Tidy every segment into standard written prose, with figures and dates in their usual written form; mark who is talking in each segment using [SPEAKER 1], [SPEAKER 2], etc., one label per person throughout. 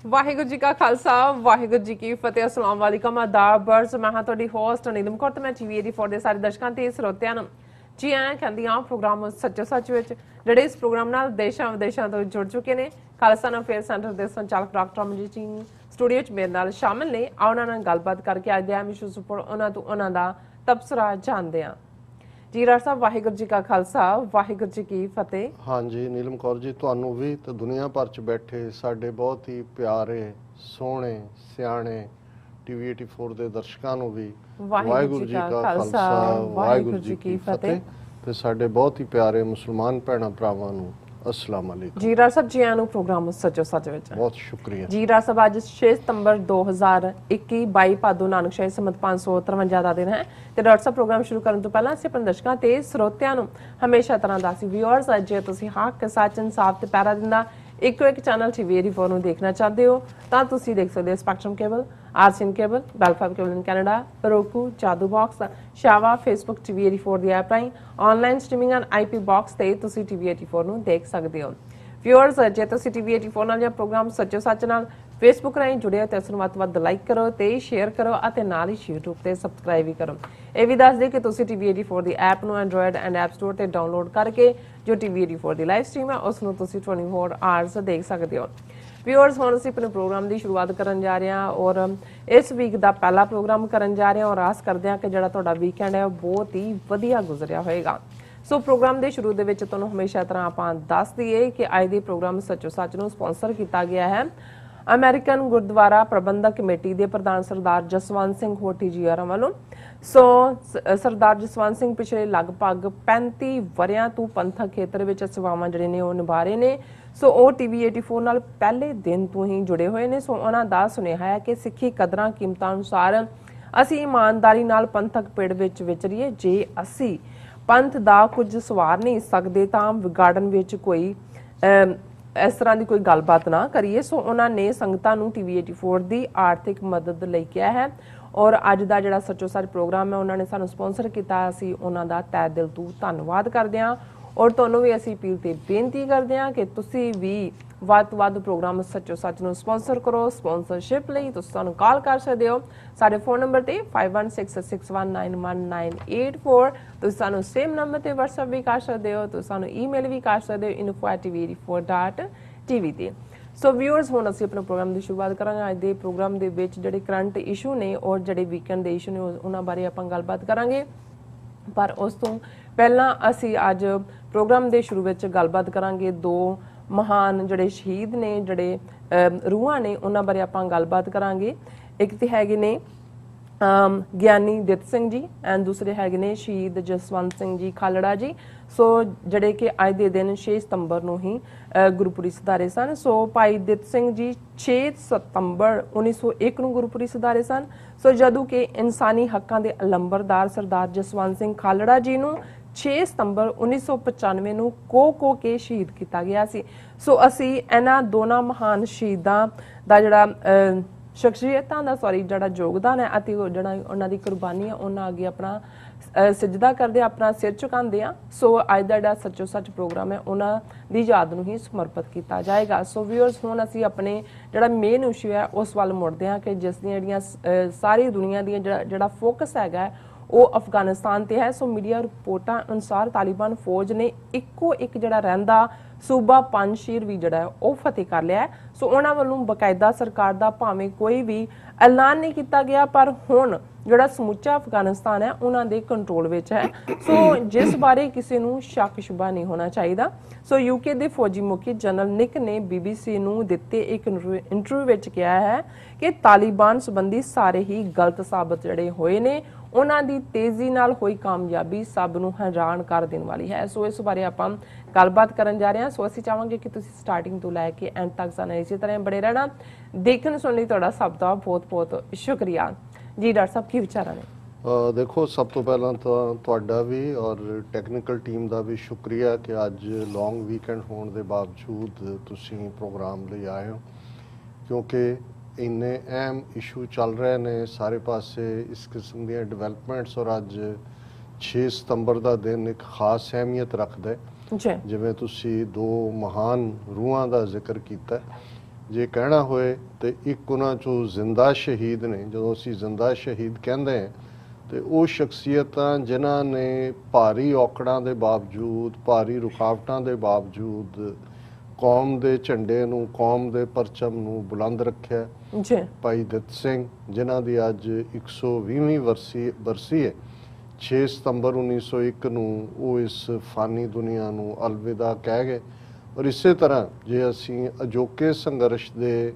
[SPEAKER 1] ਵਾਹਿਗੁਰੂ ਜੀ ਕਾ ਖਾਲਸਾ ਵਾਹਿਗੁਰੂ ਜੀ ਕੀ ਫਤਿਹ। ਅਸਲਾਮ ਵਾਲੇਕਮ ਆਦਾਬ ਬਰਸ। ਮੈਂ ਹਾਂ ਤੁਹਾਡੀ ਹੋਸਟ ਨੀਲਮ ਕੌਰ ਤੇ ਮੈਂ ਟੀਵੀ 84 ਦੇ ਸਾਰੇ ਦਰਸ਼ਕਾਂ ਤੇ ਸਰੋਤਿਆਂ ਨੂੰ ਜੀ ਆਇਆਂ ਕਹਿੰਦੀ ਹਾਂ ਪ੍ਰੋਗਰਾਮ ਸੱਚੋ ਸੱਚ ਵਿੱਚ, ਜਿਹੜੇ ਇਸ ਪ੍ਰੋਗਰਾਮ ਨਾਲ ਦੇਸ਼ਾਂ ਵਿਦੇਸ਼ਾਂ ਤੋਂ ਜੁੜ ਚੁੱਕੇ ਨੇ। ਖਾਲਸਾ ਅਫੇਅਰ ਸੈਂਟਰ ਦੇ ਸੰਚਾਲਕ ਡਾਕਟਰ ਅਮਰਜੀਤ ਸਿੰਘ ਸਟੂਡੀਓ 'ਚ ਮੇਰੇ ਨਾਲ ਸ਼ਾਮਿਲ ਨੇ। ਉਹਨਾਂ ਨਾਲ ਗੱਲਬਾਤ ਕਰਕੇ ਅੱਜ ਦੇ ਅਹਿਮ ਇਸ਼ੂਜ਼ ਉੱਪਰ ਉਹਨਾਂ ਤੋਂ ਉਹਨਾਂ ਦਾ ਤਬਸਰਾ ਜਾਣਦੇ ਹਾਂ। ਜੀ ਰਾਜ ਸਾਹਿਬ, ਵਾਹਿਗੁਰੂ ਜੀ ਕਾ ਖਾਲਸਾ ਵਾਹਿਗੁਰੂ ਜੀ ਕੀ ਫਤਿਹ।
[SPEAKER 2] हाँ जी नीलम कौर जी, ਤੁਹਾਨੂੰ ਵੀ ਤੇ ਦੁਨੀਆ ਭਰ ਚ ਬੈਠੇ ਸਾਡੇ ਬਹੁਤ ਹੀ ਪਿਆਰੇ ਸੋਹਣੇ ਸਿਆਣੇ ਟੀਵੀ 84 ਦੇ ਦਰਸ਼ਕਾਂ ਨੂੰ ਵੀ ਵਾਹਿਗੁਰੂ ਜੀ ਕਾ ਖਾਲਸਾ ਵਾਹਿਗੁਰੂ ਜੀ ਕੀ ਫਤਿਹ ਤੇ ਸਾਡੇ ਬਹੁਤ ਹੀ ਪਿਆਰੇ ਮੁਸਲਮਾਨ ਭੈਣਾਂ ਭਰਾਵਾਂ ਨੂੰ अस्सलाम वालेकुम।
[SPEAKER 1] जी राज साहब, जी आनू प्रोग्राम सचो सच विच
[SPEAKER 2] बहुत शुक्रिया।
[SPEAKER 1] जी राज साहब, आज 6 सितंबर 2021 22 भादो नानक शाही संमत 553 ਦਾ ਦਿਨ ਹੈ ਤੇ ਡਾਕਟਰ ਸਾਹਿਬ ਪ੍ਰੋਗਰਾਮ ਸ਼ੁਰੂ ਕਰਨ ਤੋਂ ਪਹਿਲਾਂ ਅਸੀਂ ਆਪਣੇ ਦਰਸ਼ਕਾਂ ਤੇ ਸਰੋਤਿਆਂ ਨੂੰ ਹਮੇਸ਼ਾ ਤਰ੍ਹਾਂ ਦਾ ਸੀ ਵਿਊਅਰਸ, ਜੇ ਤੁਸੀਂ ਹੱਕ ਸੱਚ ਇਨਸਾਫ ਤੇ ਪੈਰਾ ਦਿੰਦਾ ਇੱਕੋ ਇੱਕ ਚੈਨਲ ਟੀਵੀ 84 ਨੂੰ ਦੇਖਣਾ ਚਾਹਦੇ ਹੋ ਤਾਂ ਤੁਸੀਂ ਦੇਖ ਸਕਦੇ ਹੋ Spectrum cable, RCN cable, Bell Fibe cable in Canada, Roku, Jadoo box, Shava, Facebook TV 84 ਦੀ ਐਪ ਰਾਹੀਂ online streaming and IP box ਤੇ ਤੁਸੀਂ ਟੀਵੀ 84 ਨੂੰ ਦੇਖ ਸਕਦੇ ਹੋ। ਵਿਊਅਰਸ, ਜੇ ਤੁਸੀਂ ਟੀਵੀ 84 ਨਾਲ ਜਾਂ ਪ੍ਰੋਗਰਾਮ ਸੱਚੋ ਸੱਚ ਨਾਲ ਫੇਸਬੁੱਕ ਰਾਹੀਂ ਜੁੜੇ ਹੋ ਤਾਂ ਇਸ ਨੂੰ ਵੱਧ ਤੋਂ ਵੱਧ ਲਾਈਕ ਕਰੋ ਤੇ ਸ਼ੇਅਰ ਕਰੋ ਅਤੇ ਨਾਲ ਹੀ YouTube ਤੇ ਸਬਸਕ੍ਰਾਈਬ ਵੀ ਕਰੋ। ਇਹ ਵੀ ਦੱਸ ਦੇ ਕਿ ਤੁਸੀਂ ਟੀਵੀ 84 ਦੀ ਐਪ ਨੂੰ ਐਂਡਰੋਇਡ ਐਂਡ ਐਪ ਸਟੋਰ ਤੇ ਡਾਊਨਲੋਡ ਕਰਕੇ ਜੋ ਟੀਵੀ 84 ਦੀ ਲਾਈਵ ਸਟ੍ਰੀਮ ਹੈ ਉਸ ਨੂੰ ਤੁਸੀਂ 24 ਆਵਰਸ ਦੇਖ ਸਕਦੇ ਹੋ। ਵਿਊਅਰਸ, ਹੁਣ ਅਸੀਂ ਆਪਣੇ ਪ੍ਰੋਗਰਾਮ ਦੀ ਸ਼ੁਰੂਆਤ ਕਰਨ ਜਾ ਰਹੇ ਹਾਂ ਔਰ ਇਸ ਵੀਕ ਦਾ ਪਹਿਲਾ ਪ੍ਰੋਗਰਾਮ ਕਰਨ ਜਾ ਰਹੇ ਹਾਂ ਔਰ ਆਸ ਕਰਦੇ ਹਾਂ ਕਿ ਜਿਹੜਾ ਤੁਹਾਡਾ ਵੀਕਐਂਡ ਹੈ ਉਹ ਬਹੁਤ ਹੀ ਵਧੀਆ ਗੁਜ਼ਰਿਆ ਹੋਏਗਾ। ਸੋ ਪ੍ਰੋਗਰਾਮ ਦੇ ਸ਼ੁਰੂ ਦੇ ਵਿੱਚ ਤੁਹਾਨੂੰ ਹਮੇਸ਼ਾ ਤਰ੍ਹਾਂ ਆਪਾਂ ਦੱਸ ਦਈਏ ਕਿ ਅੱਜ ਦੇ ਪ੍ਰੋਗਰਾਮ ਸੱਚੋ ਸੱਚ ਨੂੰ ਸਪਾਂਸਰ ਕੀਤਾ ਗਿਆ ਹੈ ਅਮਰੀਕਨ ਗੁਰਦੁਆਰਾ ਪ੍ਰਬੰਧਕ ਕਮੇਟੀ ਦੇ ਪ੍ਰਧਾਨ ਸਰਦਾਰ ਜਸਵੰਤ ਸਿੰਘ ਹੋਠੀ ਜੀ ਹੋਰਾਂ ਵੱਲੋਂ। ਸੋ ਸਰਦਾਰ ਜਸਵੰਤ ਸਿੰਘ ਪਿਛਲੇ ਲਗਭਗ 35 ਵਰਿਆਂ ਤੋਂ ਪੰਥਕ ਖੇਤਰ ਵਿੱਚ ਸੇਵਾਵਾਂ ਜਿਹੜੇ ਨੇ ਉਹ ਨਿਭਾ ਰਹੇ ਨੇ। ਸੋ ਉਹ ਟੀਵੀ 84 ਨਾਲ ਪਹਿਲੇ ਦਿਨ ਤੋਂ ਹੀ ਜੁੜੇ ਹੋਏ ਨੇ। ਸੋ ਉਹਨਾਂ ਦਾ ਸੁਨੇਹਾ ਹੈ ਕਿ ਸਿੱਖੀ ਕਦਰਾਂ ਕੀਮਤਾਂ ਅਨੁਸਾਰ ਅਸੀਂ ਇਮਾਨਦਾਰੀ ਨਾਲ ਪੰਥਕ ਪਿੜ ਵਿੱਚ ਵਿਚਰੀਏ। ਜੇ ਅਸੀਂ ਪੰਥ ਦਾ ਕੁਝ ਸਵਾਰ ਨਹੀਂ ਸਕਦੇ ਤਾਂ ਵਿਗਾੜਨ ਵਿੱਚ ਕੋਈ ਇਸ ਤਰ੍ਹਾਂ ਦੀ ਕੋਈ ਗੱਲਬਾਤ ਨਾ ਕਰੀਏ। ਸੋ ਉਹਨਾਂ ਨੇ ਸੰਗਤਾਂ ਨੂੰ ਟੀਵੀ 84 ਦੀ ਆਰਥਿਕ ਮਦਦ ਲਈ ਕਿਹਾ ਹੈ ਔਰ ਅੱਜ ਦਾ ਜਿਹੜਾ ਸੱਚੋ ਸੱਚ ਪ੍ਰੋਗਰਾਮ ਹੈ ਉਹਨਾਂ ਨੇ ਸਾਨੂੰ ਸਪਾਂਸਰ ਕੀਤਾ। ਅਸੀਂ ਉਹਨਾਂ ਦਾ ਤਹਿ ਦਿਲ ਤੋਂ ਧੰਨਵਾਦ ਕਰਦੇ ਹਾਂ ਔਰ ਤੁਹਾਨੂੰ ਵੀ ਅਸੀਂ ਅਪੀਲ ਤੇ ਬੇਨਤੀ ਕਰਦੇ ਹਾਂ ਕਿ ਤੁਸੀਂ ਵੀ ਵੱਧ ਤੋਂ ਵੱਧ ਪ੍ਰੋਗਰਾਮ ਸੱਚੋ ਸੱਚ ਨੂੰ ਸਪਾਂਸਰ ਕਰੋ। ਸਪਾਂਸਰਸ਼ਿਪ ਲਈ ਤੁਸੀਂ ਸਾਨੂੰ ਕਾਲ ਕਰ ਸਕਦੇ ਹੋ ਸਾਡੇ ਫੋਨ ਨੰਬਰ ਤੇ 5166619184। ਤੁਸੀਂ ਸਾਨੂੰ ਸੇਮ ਨੰਬਰ ਤੇ WhatsApp ਵੀ ਕਰ ਸਕਦੇ ਹੋ, ਤੁਸੀਂ ਸਾਨੂੰ ਈਮੇਲ ਵੀ ਕਰ ਸਕਦੇ ਹੋ info@tv84.tv ਤੇ। ਸੋ ਵਿਊਅਰਸ, ਹੁਣ ਅਸੀਂ ਆਪਣੇ ਪ੍ਰੋਗਰਾਮ ਦੀ ਸ਼ੁਰੂਆਤ ਕਰਾਂਗੇ। ਅੱਜ ਦੇ ਪ੍ਰੋਗਰਾਮ ਦੇ ਵਿੱਚ ਜਿਹੜੇ ਕਰੰਟ ਇਸ਼ੂ ਨੇ ਔਰ ਜਿਹੜੇ ਵੀਕਐਂਡ ਦੇ ਇਸ਼ੂ ਨੇ ਉਹਨਾਂ ਬਾਰੇ ਆਪਾਂ ਗੱਲਬਾਤ ਕਰਾਂਗੇ। ਪਰ ਉਸ ਤੋਂ ਪਹਿਲਾਂ ਅਸੀਂ ਅੱਜ ਪ੍ਰੋਗਰਾਮ ਦੇ ਸ਼ੁਰੂ ਵਿੱਚ ਗੱਲਬਾਤ ਕਰਾਂਗੇ ਦੋ ਮਹਾਨ ਜਿਹੜੇ ਸ਼ਹੀਦ ਨੇ, ਜਿਹੜੇ ਰੂਹਾਂ ਨੇ, ਉਹਨਾਂ ਬਾਰੇ ਆਪਾਂ ਗੱਲਬਾਤ ਕਰਾਂਗੇ। ਇੱਕ ਤੇ ਹੈਗੇ ਨੇ ਗਿਆਨੀ ਦਿੱਤ ਸਿੰਘ ਜੀ ਐਂਡ ਦੂਸਰੇ ਹੈਗੇ ਨੇ ਸ਼ਹੀਦ ਜਸਵੰਤ ਸਿੰਘ ਜੀ ਖਾਲੜਾ ਜੀ। ਸੋ ਜਿਹੜੇ ਕਿ ਅੱਜ ਦੇ ਦਿਨ 6 ਸਤੰਬਰ ਨੂੰ ਹੀ ਗੁਰਪੁਰੀ ਸਧਾਰੇ ਸਨ। ਸੋ ਭਾਈ ਦਿੱਤ ਸਿੰਘ ਜੀ 6 ਸਤੰਬਰ 1901 ਨੂੰ ਗੁਰਪੁਰੀ ਸਧਾਰੇ ਸਨ। ਸੋ ਜਦੋਂ ਕਿ ਇਨਸਾਨੀ ਹੱਕਾਂ ਦੇ ਅਲੰਬਰਦਾਰ ਸਰਦਾਰ ਜਸਵੰਤ ਸਿੰਘ ਖਾਲੜਾ ਜੀ ਨੂੰ 6 ਸਤੰਬਰ 1995 ਨੂੰ ਕੋ ਕੇ ਸ਼ਹੀਦ ਕੀਤਾ ਗਿਆ ਸੀ। ਸੋ ਅਸੀਂ ਇਹਨਾਂ ਦੋਨਾਂ ਮਹਾਨ ਸ਼ਹੀਦਾਂ ਦਾ ਜਿਹੜਾ ਸ਼ਖਸੀਅਤਾਂ ਦਾ ਜਿਹੜਾ ਯੋਗਦਾਨ ਹੈ ਅਤੇ ਜਿਹੜਾ ਉਹਨਾਂ ਦੀ ਕੁਰਬਾਨੀ ਹੈ ਉਹਨਾਂ ਅੱਗੇ ਆਪਣਾ ਸਜਦਾ ਕਰਦੇ, ਆਪਣਾ ਸਿਰ ਝੁਕਾਉਂਦੇ ਆ। ਸੋ ਅੱਜ ਦਾ ਜਿਹੜਾ ਸੱਚੋ ਸੱਚ ਪ੍ਰੋਗਰਾਮ ਹੈ ਉਹਨਾਂ ਦੀ ਯਾਦ ਨੂੰ ਹੀ ਸਮਰਪਿਤ ਕੀਤਾ ਜਾਏਗਾ। ਸੋ ਵਿਊਅਰਸ, ਹੁਣ ਅਸੀਂ ਆਪਣੇ ਜਿਹੜਾ ਮੇਨ ਇਸ਼ੂ ਹੈ ਉਸ ਵੱਲ ਮੁੜਦੇ ਹਾਂ ਕਿ ਜਿਸ ਦੀਆਂ ਜਿਹੜੀਆਂ ਸਾਰੀ ਦੁਨੀਆ ਦੀਆਂ ਜਿਹੜਾ ਫੋਕਸ ਹੈਗਾ ਉਹ ਅਫਗਾਨਿਸਤਾਨ ਤੇ ਹੈ। ਸੋ ਮੀਡੀਆ ਰਿਪੋਰਟਾਂ ਅਨੁਸਾਰ ਤਾਲਿਬਾਨ ਫੌਜ ਨੇ ਇੱਕੋ ਇੱਕ ਜਿਹੜਾ ਰਹਿੰਦਾ ਸੂਬਾ ਪੰਜਸ਼ੀਰ ਵੀ ਜਿਹੜਾ ਉਹ ਫਤਿਹ ਕਰ ਲਿਆ। ਸੋ ਉਹਨਾਂ ਵੱਲੋਂ ਬਕਾਇਦਾ ਸਰਕਾਰ ਦਾ ਭਾਵੇਂ ਕੋਈ ਵੀ ਐਲਾਨ ਨਹੀਂ ਕੀਤਾ ਗਿਆ ਪਰ ਹੁਣ ਜਿਹੜਾ ਸਮੁੱਚਾ ਅਫਗਾਨਿਸਤਾਨ ਹੈ ਉਹਨਾਂ ਦੇ ਕੰਟਰੋਲ ਵਿੱਚ ਹੈ। ਸੋ ਜਿਸ ਬਾਰੇ ਕਿਸੇ ਨੂੰ ਸ਼ੱਕ ਸ਼ੁਬਾ ਨਹੀਂ ਹੋਣਾ ਚਾਹੀਦਾ। ਸੋ ਯੂਕੇ ਦੇ ਫੌਜੀ ਮੁਖੀ ਜਨਰਲ ਨਿਕ ਨੇ BBC ਨੂੰ ਦਿੱਤੇ ਇੱਕ ਇੰਟਰਵਿਊ ਵਿੱਚ ਕਿਹਾ ਹੈ ਕਿ ਤਾਲਿਬਾਨ ਸੰਬੰਧੀ ਸਾਰੇ ਹੀ ਗਲਤ ਸਾਬਤ ਜਿਹੜੇ ਹੋਏ ਨੇ। ਉਹਨਾਂ ਦੀ ਤੇਜ਼ੀ ਨਾਲ ਹੋਈ ਕਾਮਯਾਬੀ ਸਭ ਨੂੰ ਹੈਰਾਨ ਕਰ ਦੇਣ ਵਾਲੀ ਹੈ। ਸੋ ਇਸ ਬਾਰੇ ਆਪਾਂ ਗੱਲਬਾਤ ਕਰਨ ਜਾ ਰਹੇ ਹਾਂ। ਸੋ ਅਸੀਂ ਚਾਹਾਂਗੇ ਕਿ ਤੁਸੀਂ ਸਟਾਰਟਿੰਗ ਤੋਂ ਲੈ ਕੇ ਐਂਡ ਤੱਕ ਸਾਨੂੰ ਇਸੇ ਤਰ੍ਹਾਂ ਬੜੇ ਰਹਿਣਾ। ਦੇਖਣ ਸੁਣਨ ਲਈ ਤੁਹਾਡਾ ਸਭ ਦਾ ਬਹੁਤ ਬਹੁਤ ਸ਼ੁਕਰੀਆ। ਜੀ ਡਾਕਟਰ ਸਾਹਿਬ, ਕੀ ਵਿਚਾਰਾਂ ਨੇ?
[SPEAKER 2] ਦੇਖੋ, ਸਭ ਤੋਂ ਪਹਿਲਾਂ ਤਾਂ ਤੁਹਾਡਾ ਵੀ ਔਰ ਟੈਕਨੀਕਲ ਟੀਮ ਦਾ ਵੀ ਸ਼ੁਕਰੀਆ ਕਿ ਅੱਜ ਲੌਂਗ ਵੀਕਐਂਡ ਹੋਣ ਦੇ ਬਾਵਜੂਦ ਤੁਸੀਂ ਪ੍ਰੋਗਰਾਮ ਲਈ ਆਏ ਹੋ, ਕਿਉਂਕਿ ਇੰਨੇ ਅਹਿਮ ਇਸ਼ੂ ਚੱਲ ਰਹੇ ਨੇ ਸਾਰੇ ਪਾਸੇ ਇਸ ਕਿਸਮ ਦੀਆਂ ਡਿਵੈਲਪਮੈਂਟਸ। ਔਰ ਅੱਜ 6 ਸਤੰਬਰ ਦਾ ਦਿਨ ਇੱਕ ਖਾਸ ਅਹਿਮੀਅਤ ਰੱਖਦਾ ਹੈ। ਜਿਵੇਂ ਤੁਸੀਂ ਦੋ ਮਹਾਨ ਰੂਹਾਂ ਦਾ ਜ਼ਿਕਰ ਕੀਤਾ ਜੇ ਕਹਿਣਾ ਹੋਏ ਤੇ ਇੱਕ ਉਹਨਾਂ ਚੋਂ ਜ਼ਿੰਦਾ ਸ਼ਹੀਦ ਨੇ। ਜਦੋਂ ਅਸੀਂ ਜ਼ਿੰਦਾ ਸ਼ਹੀਦ ਕਹਿੰਦੇ ਹਾਂ ਤੇ ਉਹ ਸ਼ਖਸੀਅਤਾਂ ਜਿਨ੍ਹਾਂ ਨੇ ਭਾਰੀ ਔਕੜਾਂ ਦੇ ਬਾਵਜੂਦ, ਭਾਰੀ ਰੁਕਾਵਟਾਂ ਦੇ ਬਾਵਜੂਦ ਕੌਮ ਦੇ ਝੰਡੇ ਨੂੰ, ਕੌਮ ਦੇ ਪਰਚਮ ਨੂੰ ਬੁਲੰਦ ਰੱਖਿਆ।
[SPEAKER 1] ਜੀ
[SPEAKER 2] ਭਾਈ ਦਿੱਤ ਸਿੰਘ ਜਿਨ੍ਹਾਂ ਦੀ ਅੱਜ 120ਵੀਂ ਬਰਸੀ ਹੈ। 6 ਸਤੰਬਰ 1901 ਨੂੰ ਉਹ ਇਸ ਫਾਨੀ ਦੁਨੀਆ ਨੂੰ ਅਲਵਿਦਾ ਕਹਿ ਗਏ। ਔਰ ਇਸੇ ਤਰ੍ਹਾਂ ਜੇ ਅਸੀਂ ਅਜੋਕੇ ਸੰਘਰਸ਼ ਦੇ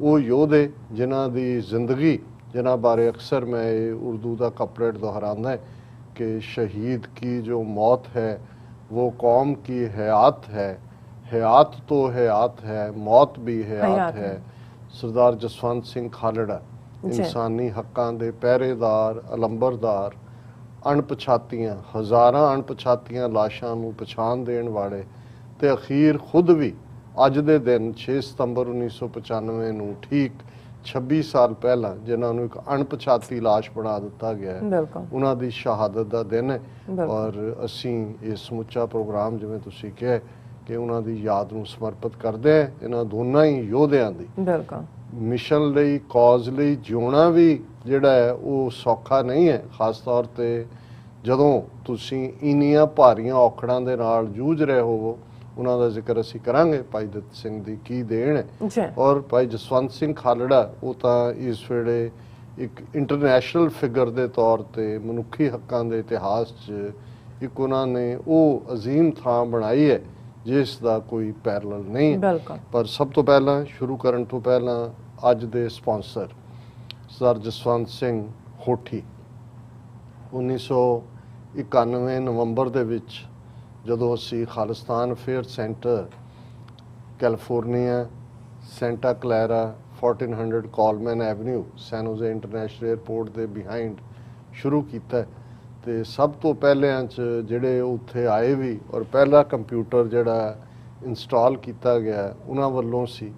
[SPEAKER 2] ਉਹ ਯੋਧੇ ਜਿਨ੍ਹਾਂ ਦੀ ਜ਼ਿੰਦਗੀ, जिन्हों बारे अक्सर मैं ये उर्दू का कपलेट दोहराना है कि शहीद की जो मौत है वो कौम की हयात है, हयात तो हयात है, मौत भी हयात है। सरदार जसवंत सिंह खालड़ा इंसानी हकों के पहरेदार, अलंबरदार, अणपछातियां हज़ारां अणपछातियां लाशां नूं पछाण देण वाले ते अखीर खुद भी अज दे दिन 6 सतंबर 1995 नूं ठीक 26 साल पहला जिन्हों ने एक अणपछाती लाश बना दिता गया है, उन्होंने शहादत का दिन है। और असी ये समुचा प्रोग्राम जिवें तुसीं कहा कि उन्होंने याद नूं समर्पित करते हैं। इन्हां दोनों ही योधियां दी मिशन लई, कॉज लई जिउणा भी जिहड़ा है वो सौखा नहीं है। खास तौर ते जदों तुसीं इन्नियां भारीआं औखड़ां दे नाल जूझ रहे होवो। उन्हों का जिक्र असी करांगे भाई दत्त सिंह की की देन है। और भाई जसवंत सिंह खालड़ा वो तो इस वेले एक इंटरनेशनल फिगर के तौर पर मनुखी हकों के इतिहास एक उन्होंने वो अजीम थां बनाई है जिसका कोई पैरल नहीं है। पर सब तो पहला शुरू करने तो पहला अज दे स्पॉन्सर सर जसवंत सिंह होठी 1991 नवंबर दे विच ਜਦੋਂ ਅਸੀਂ Khalistan affair centre California Santa Clara 1400 Coleman avenue San Jose international airport ਦੇ ਬਿਹਾਈਂਡ ਸ਼ੁਰੂ ਕੀਤਾ ਤੇ ਸਭ ਤੋਂ ਪਹਿਲਿਆਂ ਚ ਜਿਹੜੇ ਉੱਥੇ ਆਏ ਵੀ ਔਰ ਪਹਿਲਾ ਕੰਪਿਊਟਰ ਜਿਹੜਾ ਇੰਸਟਾਲ ਕੀਤਾ ਗਿਆ ਉਹਨਾਂ ਵੱਲੋਂ ਸੀ।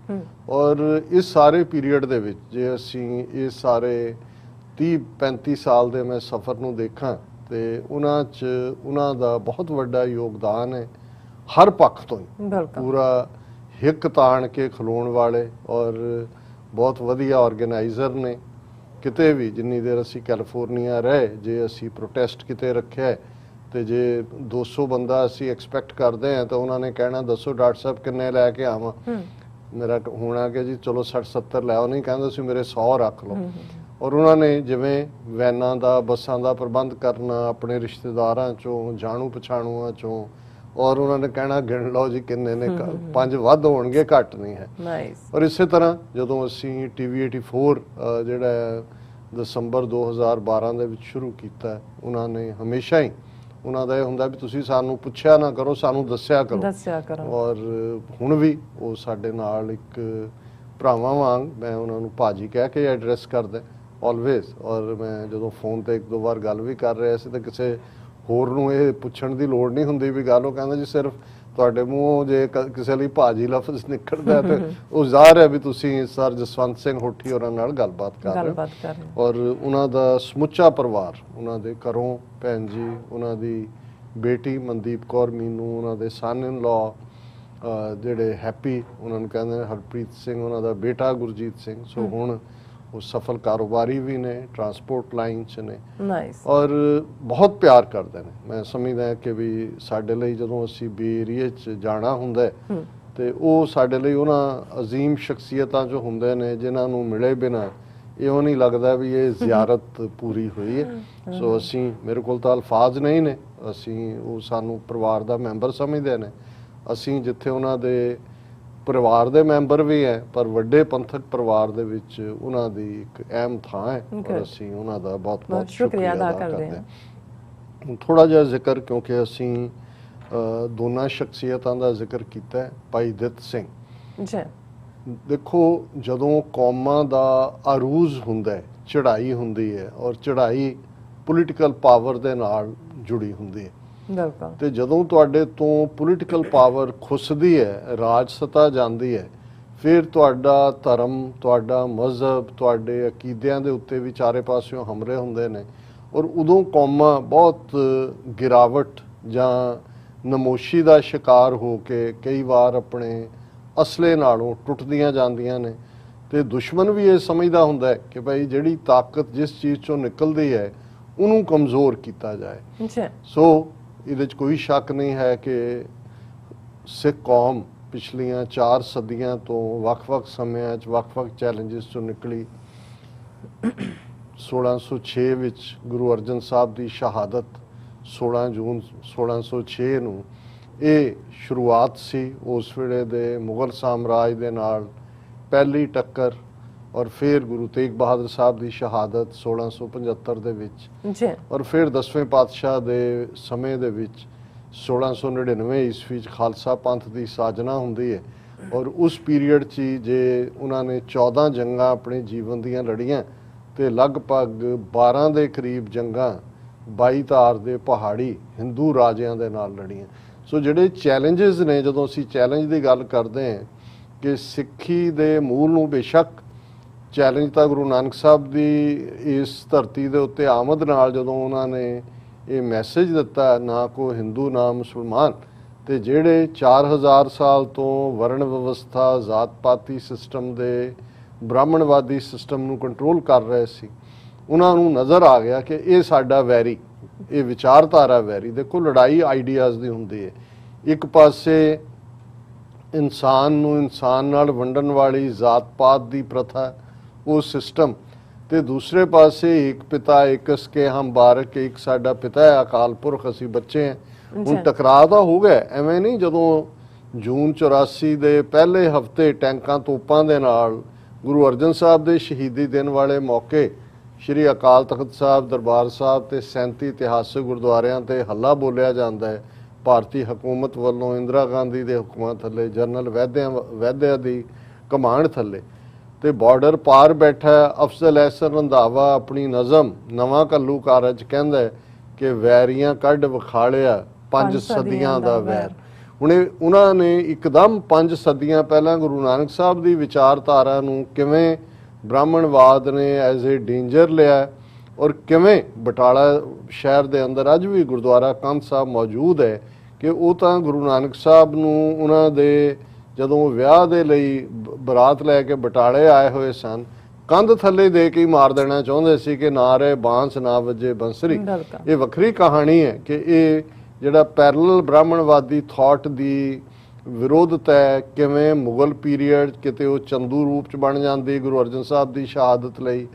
[SPEAKER 2] ਔਰ ਇਸ ਸਾਰੇ ਪੀਰੀਅਡ ਦੇ ਵਿੱਚ ਜੇ ਅਸੀਂ ਇਹ ਸਾਰੇ 30-35 ਸਾਲ ਦੇ ਮੈਂ ਸਫ਼ਰ ਨੂੰ ਦੇਖਾਂ ਤੇ ਉਹਨਾਂ 'ਚ ਉਹਨਾਂ ਦਾ ਬਹੁਤ ਵੱਡਾ ਯੋਗਦਾਨ ਹੈ ਹਰ ਪੱਖ ਤੋਂ ਹੀ। ਪੂਰਾ ਹਿੱਕ ਤਾਣ ਕੇ ਖਲੋਣ ਵਾਲੇ ਔਰ ਬਹੁਤ ਵਧੀਆ ਆਰਗੇਨਾਈਜ਼ਰ ਨੇ। ਕਿਤੇ ਵੀ ਜਿੰਨੀ ਦੇਰ ਅਸੀਂ ਕੈਲੀਫੋਰਨੀਆ ਰਹੇ, ਜੇ ਅਸੀਂ ਪ੍ਰੋਟੈਸਟ ਕਿਤੇ ਰੱਖਿਆ ਤੇ ਜੇ 200 ਬੰਦਾ ਅਸੀਂ ਐਕਸਪੈਕਟ ਕਰਦੇ ਹਾਂ ਤਾਂ ਉਹਨਾਂ ਨੇ ਕਹਿਣਾ ਦੱਸੋ ਡਾਕਟਰ ਸਾਹਿਬ ਕਿੰਨੇ ਲੈ ਕੇ ਆਵਾਂ। ਮੇਰਾ ਹੋਣਾ ਕਿ ਜੀ ਚਲੋ 60-70 ਲੈ ਆਓ, ਨਹੀਂ ਕਹਿੰਦੇ ਤੁਸੀਂ ਮੇਰੇ 100 ਰੱਖ ਲਓ। ਔਰ ਉਹਨਾਂ ਨੇ ਜਿਵੇਂ ਵੈਨਾਂ ਦਾ, ਬੱਸਾਂ ਦਾ ਪ੍ਰਬੰਧ ਕਰਨਾ ਆਪਣੇ ਰਿਸ਼ਤੇਦਾਰਾਂ ਚੋਂ, ਜਾਣੂ ਪਛਾਣੂਆਂ ਚੋਂ, ਔਰ ਉਹਨਾਂ ਨੇ ਕਹਿਣਾ ਗਿਣ ਲਓ ਜੀ ਕਿੰਨੇ ਨੇ, 5 ਵੱਧ ਹੋਣਗੇ ਘੱਟ ਨਹੀਂ ਹੈ। ਔਰ ਇਸੇ ਤਰ੍ਹਾਂ ਜਦੋਂ ਅਸੀਂ TV 84 ਜਿਹੜਾ ਦਸੰਬਰ 2012 ਦੇ ਵਿੱਚ ਸ਼ੁਰੂ ਕੀਤਾ, ਉਹਨਾਂ ਨੇ ਹਮੇਸ਼ਾ ਹੀ ਉਹਨਾਂ ਦਾ ਇਹ ਹੁੰਦਾ ਵੀ ਤੁਸੀਂ ਸਾਨੂੰ ਪੁੱਛਿਆ ਨਾ ਕਰੋ, ਸਾਨੂੰ ਦੱਸਿਆ ਕਰੋ। ਔਰ ਹੁਣ ਵੀ ਉਹ ਸਾਡੇ ਨਾਲ ਇੱਕ ਭਰਾਵਾਂ ਵਾਂਗ, ਮੈਂ ਉਹਨਾਂ ਨੂੰ ਭਾਜੀ ਕਹਿ ਕੇ ਐਡਰੈਸ ਕਰਦਾ ਆਲਵੇਜ਼। ਔਰ ਮੈਂ ਜਦੋਂ ਫੋਨ ਤੇ 1-2 ਵਾਰ ਗੱਲ ਵੀ ਕਰ ਰਿਹਾ ਸੀ ਤਾਂ ਕਿਸੇ ਹੋਰ ਨੂੰ ਇਹ ਪੁੱਛਣ ਦੀ ਲੋੜ ਨਹੀਂ ਹੁੰਦੀ ਵੀ ਗੱਲ। ਉਹ ਕਹਿੰਦਾ ਜੀ ਸਿਰਫ ਤੁਹਾਡੇ ਮੂੰਹੋਂ ਜੇ ਕਿਸੇ ਲਈ ਭਾਜੀ ਲਫ਼ਜ਼ ਨਿਕਲਦਾ ਤੇ ਉਹ ਜ਼ਾਹਰ ਹੈ ਵੀ ਤੁਸੀਂ ਸਰ ਜਸਵੰਤ ਸਿੰਘ ਹੋਠੀ ਹੋਰਾਂ ਨਾਲ ਗੱਲਬਾਤ ਕਰ ਰਹੇ ਹੋ। ਔਰ ਉਹਨਾਂ ਦਾ ਸਮੁੱਚਾ ਪਰਿਵਾਰ, ਉਹਨਾਂ ਦੇ ਘਰੋਂ ਭੈਣ ਜੀ, ਉਹਨਾਂ ਦੀ ਬੇਟੀ ਮਨਦੀਪ ਕੌਰ ਮੀਨੂ, ਉਹਨਾਂ ਦੇ ਸਨ ਇਨ ਲਾ ਜਿਹੜੇ ਹੈਪੀ, ਉਹਨਾਂ ਨੂੰ ਕਹਿੰਦੇ ਨੇ ਹਰਪ੍ਰੀਤ ਸਿੰਘ, ਉਹਨਾਂ ਦਾ ਬੇਟਾ ਗੁਰਜੀਤ ਸਿੰਘ। ਸੋ ਹੁਣ ਉਹ ਸਫਲ ਕਾਰੋਬਾਰੀ ਵੀ ਨੇ, ਟਰਾਂਸਪੋਰਟ ਲਾਈਨ 'ਚ ਨੇ ਔਰ ਬਹੁਤ ਪਿਆਰ ਕਰਦੇ ਨੇ। ਮੈਂ ਸਮਝਦਾ ਕਿ ਵੀ ਸਾਡੇ ਲਈ ਜਦੋਂ ਅਸੀਂ ਬੇ ਏਰੀਏ 'ਚ ਜਾਣਾ ਹੁੰਦਾ ਤੇ ਉਹ ਸਾਡੇ ਲਈ ਉਹਨਾਂ ਅਜ਼ੀਮ ਸ਼ਖਸੀਅਤਾਂ 'ਚੋਂ ਹੁੰਦੇ ਨੇ ਜਿਨ੍ਹਾਂ ਨੂੰ ਮਿਲੇ ਬਿਨਾਂ ਇਹੋ ਨਹੀਂ ਲੱਗਦਾ ਵੀ ਇਹ ਜ਼ਿਆਰਤ ਪੂਰੀ ਹੋਈ ਹੈ। ਸੋ ਅਸੀਂ, ਮੇਰੇ ਕੋਲ ਤਾਂ ਅਲਫਾਜ਼ ਨਹੀਂ ਨੇ, ਅਸੀਂ ਉਹ ਸਾਨੂੰ ਪਰਿਵਾਰ ਦਾ ਮੈਂਬਰ ਸਮਝਦੇ ਨੇ। ਅਸੀਂ ਜਿੱਥੇ ਉਹਨਾਂ ਦੇ ਪਰਿਵਾਰ ਦੇ ਮੈਂਬਰ ਵੀ ਹੈ ਪਰ ਵੱਡੇ ਪੰਥਕ ਪਰਿਵਾਰ ਦੇ ਵਿੱਚ ਉਹਨਾਂ ਦੀ ਇੱਕ ਅਹਿਮ ਥਾਂ ਹੈ ਔਰ ਅਸੀਂ ਉਹਨਾਂ ਦਾ ਬਹੁਤ ਬਹੁਤ ਸ਼ੁਕਰੀਆ ਅਦਾ ਕਰਦੇ ਹਾਂ। ਥੋੜਾ ਜਿਹਾ ਜ਼ਿਕਰ, ਕਿਉਂਕਿ ਅਸੀਂ ਦੋਨਾਂ ਸ਼ਖਸੀਅਤਾਂ ਦਾ ਜ਼ਿਕਰ ਕੀਤਾ ਹੈ। ਭਾਈ ਦਿੱਤ ਸਿੰਘ ਜੀ, ਦੇਖੋ ਜਦੋਂ ਕੌਮਾਂ ਦਾ ਅਰੂਜ਼ ਹੁੰਦਾ ਹੈ, ਚੜ੍ਹਾਈ ਹੁੰਦੀ ਹੈ ਔਰ ਚੜ੍ਹਾਈ ਪੋਲੀਟੀਕਲ ਪਾਵਰ ਦੇ ਨਾਲ ਜੁੜੀ ਹੁੰਦੀ ਹੈ। ਤੇ ਜਦੋਂ ਤੁਹਾਡੇ ਤੋਂ ਪੋਲੀਟੀਕਲ ਪਾਵਰ ਖੁੱਸਦੀ ਹੈ, ਰਾਜ ਸੱਤਾ ਜਾਂਦੀ ਹੈ, ਫਿਰ ਤੁਹਾਡਾ ਧਰਮ, ਤੁਹਾਡਾ ਮਜ਼ਹਬ, ਤੁਹਾਡੇ ਅਕੀਦਿਆਂ ਦੇ ਉੱਤੇ ਵੀ ਚਾਰੇ ਪਾਸਿਓਂ ਹਮਲੇ ਹੁੰਦੇ ਨੇ ਔਰ ਉਦੋਂ ਕੌਮਾਂ ਬਹੁਤ ਗਿਰਾਵਟ ਜਾਂ ਨਮੋਸ਼ੀ ਦਾ ਸ਼ਿਕਾਰ ਹੋ ਕੇ ਕਈ ਵਾਰ ਆਪਣੇ ਅਸਲੇ ਨਾਲੋਂ ਟੁੱਟਦੀਆਂ ਜਾਂਦੀਆਂ ਨੇ ਤੇ ਦੁਸ਼ਮਣ ਵੀ ਇਹ ਸਮਝਦਾ ਹੁੰਦਾ ਹੈ ਕਿ ਭਾਈ ਜਿਹੜੀ ਤਾਕਤ ਜਿਸ ਚੀਜ਼ ਚੋਂ ਨਿਕਲਦੀ ਹੈ ਉਹਨੂੰ ਕਮਜ਼ੋਰ ਕੀਤਾ ਜਾਏ। ਸੋ ਇਹਦੇ 'ਚ ਕੋਈ ਸ਼ੱਕ ਨਹੀਂ ਹੈ ਕਿ ਸਿੱਖ ਕੌਮ ਪਿਛਲੀਆਂ 4 ਸਦੀਆਂ ਤੋਂ ਵੱਖ-ਵੱਖ ਸਮਿਆਂ 'ਚ ਵੱਖ-ਵੱਖ ਚੈਲੰਜਸ ਤੋਂ ਨਿਕਲੀ। 1606 ਵਿੱਚ ਗੁਰੂ ਅਰਜਨ ਸਾਹਿਬ ਦੀ ਸ਼ਹਾਦਤ 16 ਜੂਨ 1606 ਨੂੰ ਇਹ ਸ਼ੁਰੂਆਤ ਸੀ ਉਸ ਵੇਲੇ ਦੇ ਮੁਗਲ ਸਾਮਰਾਜ ਦੇ ਨਾਲ ਪਹਿਲੀ ਟੱਕਰ, ਔਰ ਫਿਰ ਗੁਰੂ ਤੇਗ ਬਹਾਦਰ ਸਾਹਿਬ ਦੀ ਸ਼ਹਾਦਤ 1675 ਦੇ ਵਿੱਚ ਔਰ ਫਿਰ 10ਵੇਂ ਪਾਤਸ਼ਾਹ ਦੇ ਸਮੇਂ ਦੇ ਵਿੱਚ 1699 ਈਸਵੀ 'ਚ ਖਾਲਸਾ ਪੰਥ ਦੀ ਸਾਜਨਾ ਹੁੰਦੀ ਹੈ। ਔਰ ਉਸ ਪੀਰੀਅਡ 'ਚ ਜੇ ਉਹਨਾਂ ਨੇ 14 ਜੰਗਾਂ ਆਪਣੇ ਜੀਵਨ ਦੀਆਂ ਲੜੀਆਂ ਤੇ ਲਗਭਗ 12 ਦੇ ਕਰੀਬ ਜੰਗਾਂ 22 ਧਾਰ ਦੇ ਪਹਾੜੀ ਹਿੰਦੂ ਰਾਜਿਆਂ ਦੇ ਨਾਲ ਲੜੀਆਂ। ਸੋ ਜਿਹੜੇ ਚੈਲੰਜਸ ਨੇ, ਜਦੋਂ ਅਸੀਂ ਚੈਲੰਜ ਦੀ ਗੱਲ ਕਰਦੇ ਹਾਂ ਕਿ ਸਿੱਖੀ ਦੇ ਮੂਲ ਨੂੰ ਬੇਸ਼ੱਕ ਚੈਲੰਜ ਤਾਂ ਗੁਰੂ ਨਾਨਕ ਸਾਹਿਬ ਦੀ ਇਸ ਧਰਤੀ ਦੇ ਉੱਤੇ ਆਮਦ ਨਾਲ ਜਦੋਂ ਉਹਨਾਂ ਨੇ ਇਹ ਮੈਸੇਜ ਦਿੱਤਾ, ਨਾ ਕੋ ਹਿੰਦੂ ਨਾ ਮੁਸਲਮਾਨ, ਤੇ ਜਿਹੜੇ 4000 ਸਾਲ ਤੋਂ ਵਰਣ ਵਿਵਸਥਾ ਜ਼ਾਤ ਪਾਤੀ ਸਿਸਟਮ ਦੇ ਬ੍ਰਾਹਮਣਵਾਦੀ ਸਿਸਟਮ ਨੂੰ ਕੰਟਰੋਲ ਕਰ ਰਹੇ ਸੀ, ਉਹਨਾਂ ਨੂੰ ਨਜ਼ਰ ਆ ਗਿਆ ਕਿ ਇਹ ਸਾਡਾ ਵੈਰੀ, ਇਹ ਵਿਚਾਰਧਾਰਾ ਵੈਰੀ। ਦੇਖੋ ਲੜਾਈ ਆਈਡੀਆਜ਼ ਦੀ ਹੁੰਦੀ ਹੈ। ਇੱਕ ਪਾਸੇ ਇਨਸਾਨ ਨੂੰ ਇਨਸਾਨ ਨਾਲ ਵੰਡਣ ਵਾਲੀ ਜ਼ਾਤ ਪਾਤ ਦੀ ਪ੍ਰਥਾ, ਉਹ ਸਿਸਟਮ, ਤੇ ਦੂਸਰੇ ਪਾਸੇ ਇੱਕ ਪਿਤਾ ਇੱਕ ਕੇ ਹਮ ਬਾਰਕ, ਇੱਕ ਸਾਡਾ ਪਿਤਾ ਹੈ ਅਕਾਲ ਪੁਰਖ, ਅਸੀਂ ਬੱਚੇ ਹਾਂ। ਹੁਣ ਟਕਰਾਅ ਤਾਂ ਹੋ ਗਿਆ, ਐਵੇਂ ਨਹੀਂ। ਜਦੋਂ ਜੂਨ 84 ਦੇ ਪਹਿਲੇ ਹਫਤੇ ਟੈਂਕਾਂ ਤੋਪਾਂ ਦੇ ਨਾਲ ਗੁਰੂ ਅਰਜਨ ਸਾਹਿਬ ਦੇ ਸ਼ਹੀਦੀ ਦਿਨ ਵਾਲੇ ਮੌਕੇ ਸ਼੍ਰੀ ਅਕਾਲ ਤਖਤ ਸਾਹਿਬ ਦਰਬਾਰ ਸਾਹਿਬ ਤੇ 37 ਇਤਿਹਾਸਕ ਗੁਰਦੁਆਰਿਆਂ ਤੇ ਹੱਲਾ ਬੋਲਿਆ ਜਾਂਦਾ ਹੈ ਭਾਰਤੀ ਹਕੂਮਤ ਵੱਲੋਂ, ਇੰਦਰਾ ਗਾਂਧੀ ਦੇ ਹੁਕਮਾਂ ਥੱਲੇ, ਜਨਰਲ ਵੈਦਿਆ ਦੀ ਕਮਾਂਡ ਥੱਲੇ, ਤੇ ਬਾਰਡਰ ਪਾਰ ਬੈਠਾ ਅਫਜ਼ਲ ਅਹਿਸਨ ਰੰਧਾਵਾ ਆਪਣੀ ਨਜ਼ਮ ਨਵਾਂ ਘੱਲੂਘਾਰਾ 'ਚ ਕਹਿੰਦਾ ਕਿ ਵੈਰੀਆਂ ਕੱਢ ਵਿਖਾਲਿਆ 5 ਸਦੀਆਂ ਦਾ ਵੈਰ। ਹੁਣ ਉਹਨਾਂ ਨੇ ਇੱਕਦਮ 5 ਸਦੀਆਂ ਪਹਿਲਾਂ ਗੁਰੂ ਨਾਨਕ ਸਾਹਿਬ ਦੀ ਵਿਚਾਰਧਾਰਾ ਨੂੰ ਕਿਵੇਂ ਬ੍ਰਾਹਮਣਵਾਦ ਨੇ ਐਜ਼ ਏ ਡੇਂਜਰ ਲਿਆ, ਔਰ ਕਿਵੇਂ ਬਟਾਲਾ ਸ਼ਹਿਰ ਦੇ ਅੰਦਰ ਅੱਜ ਵੀ ਗੁਰਦੁਆਰਾ ਕੰਧ ਸਾਹਿਬ ਮੌਜੂਦ ਹੈ ਕਿ ਉਹ ਤਾਂ ਗੁਰੂ ਨਾਨਕ ਸਾਹਿਬ ਨੂੰ ਉਹਨਾਂ ਦੇ ਜਦੋਂ ਵਿਆਹ ਦੇ ਲਈ ਬਰਾਤ ਲੈ ਕੇ ਬਟਾਲੇ ਆਏ ਹੋਏ ਸਨ, ਕੰਧ ਥੱਲੇ ਦੇ ਕੇ ਹੀ ਮਾਰ ਦੇਣਾ ਚਾਹੁੰਦੇ ਸੀ ਕਿ ਨਾ ਰਹੇ ਬਾਂਸ ਨਾ ਵੱਜੇ ਬੰਸਰੀ। ਇਹ ਵੱਖਰੀ ਕਹਾਣੀ ਹੈ ਕਿ ਇਹ ਜਿਹੜਾ ਪੈਰਲਲ ਬ੍ਰਾਹਮਣਵਾਦੀ ਥਾਟ ਦੀ ਵਿਰੋਧਤਾ ਹੈ, ਕਿਵੇਂ ਮੁਗਲ ਪੀਰੀਅਡ ਕਿਤੇ ਉਹ ਚੰਦੂ ਰੂਪ 'ਚ ਬਣ ਜਾਂਦੀ ਗੁਰੂ ਅਰਜਨ ਸਾਹਿਬ ਦੀ ਸ਼ਹਾਦਤ ਲਈ,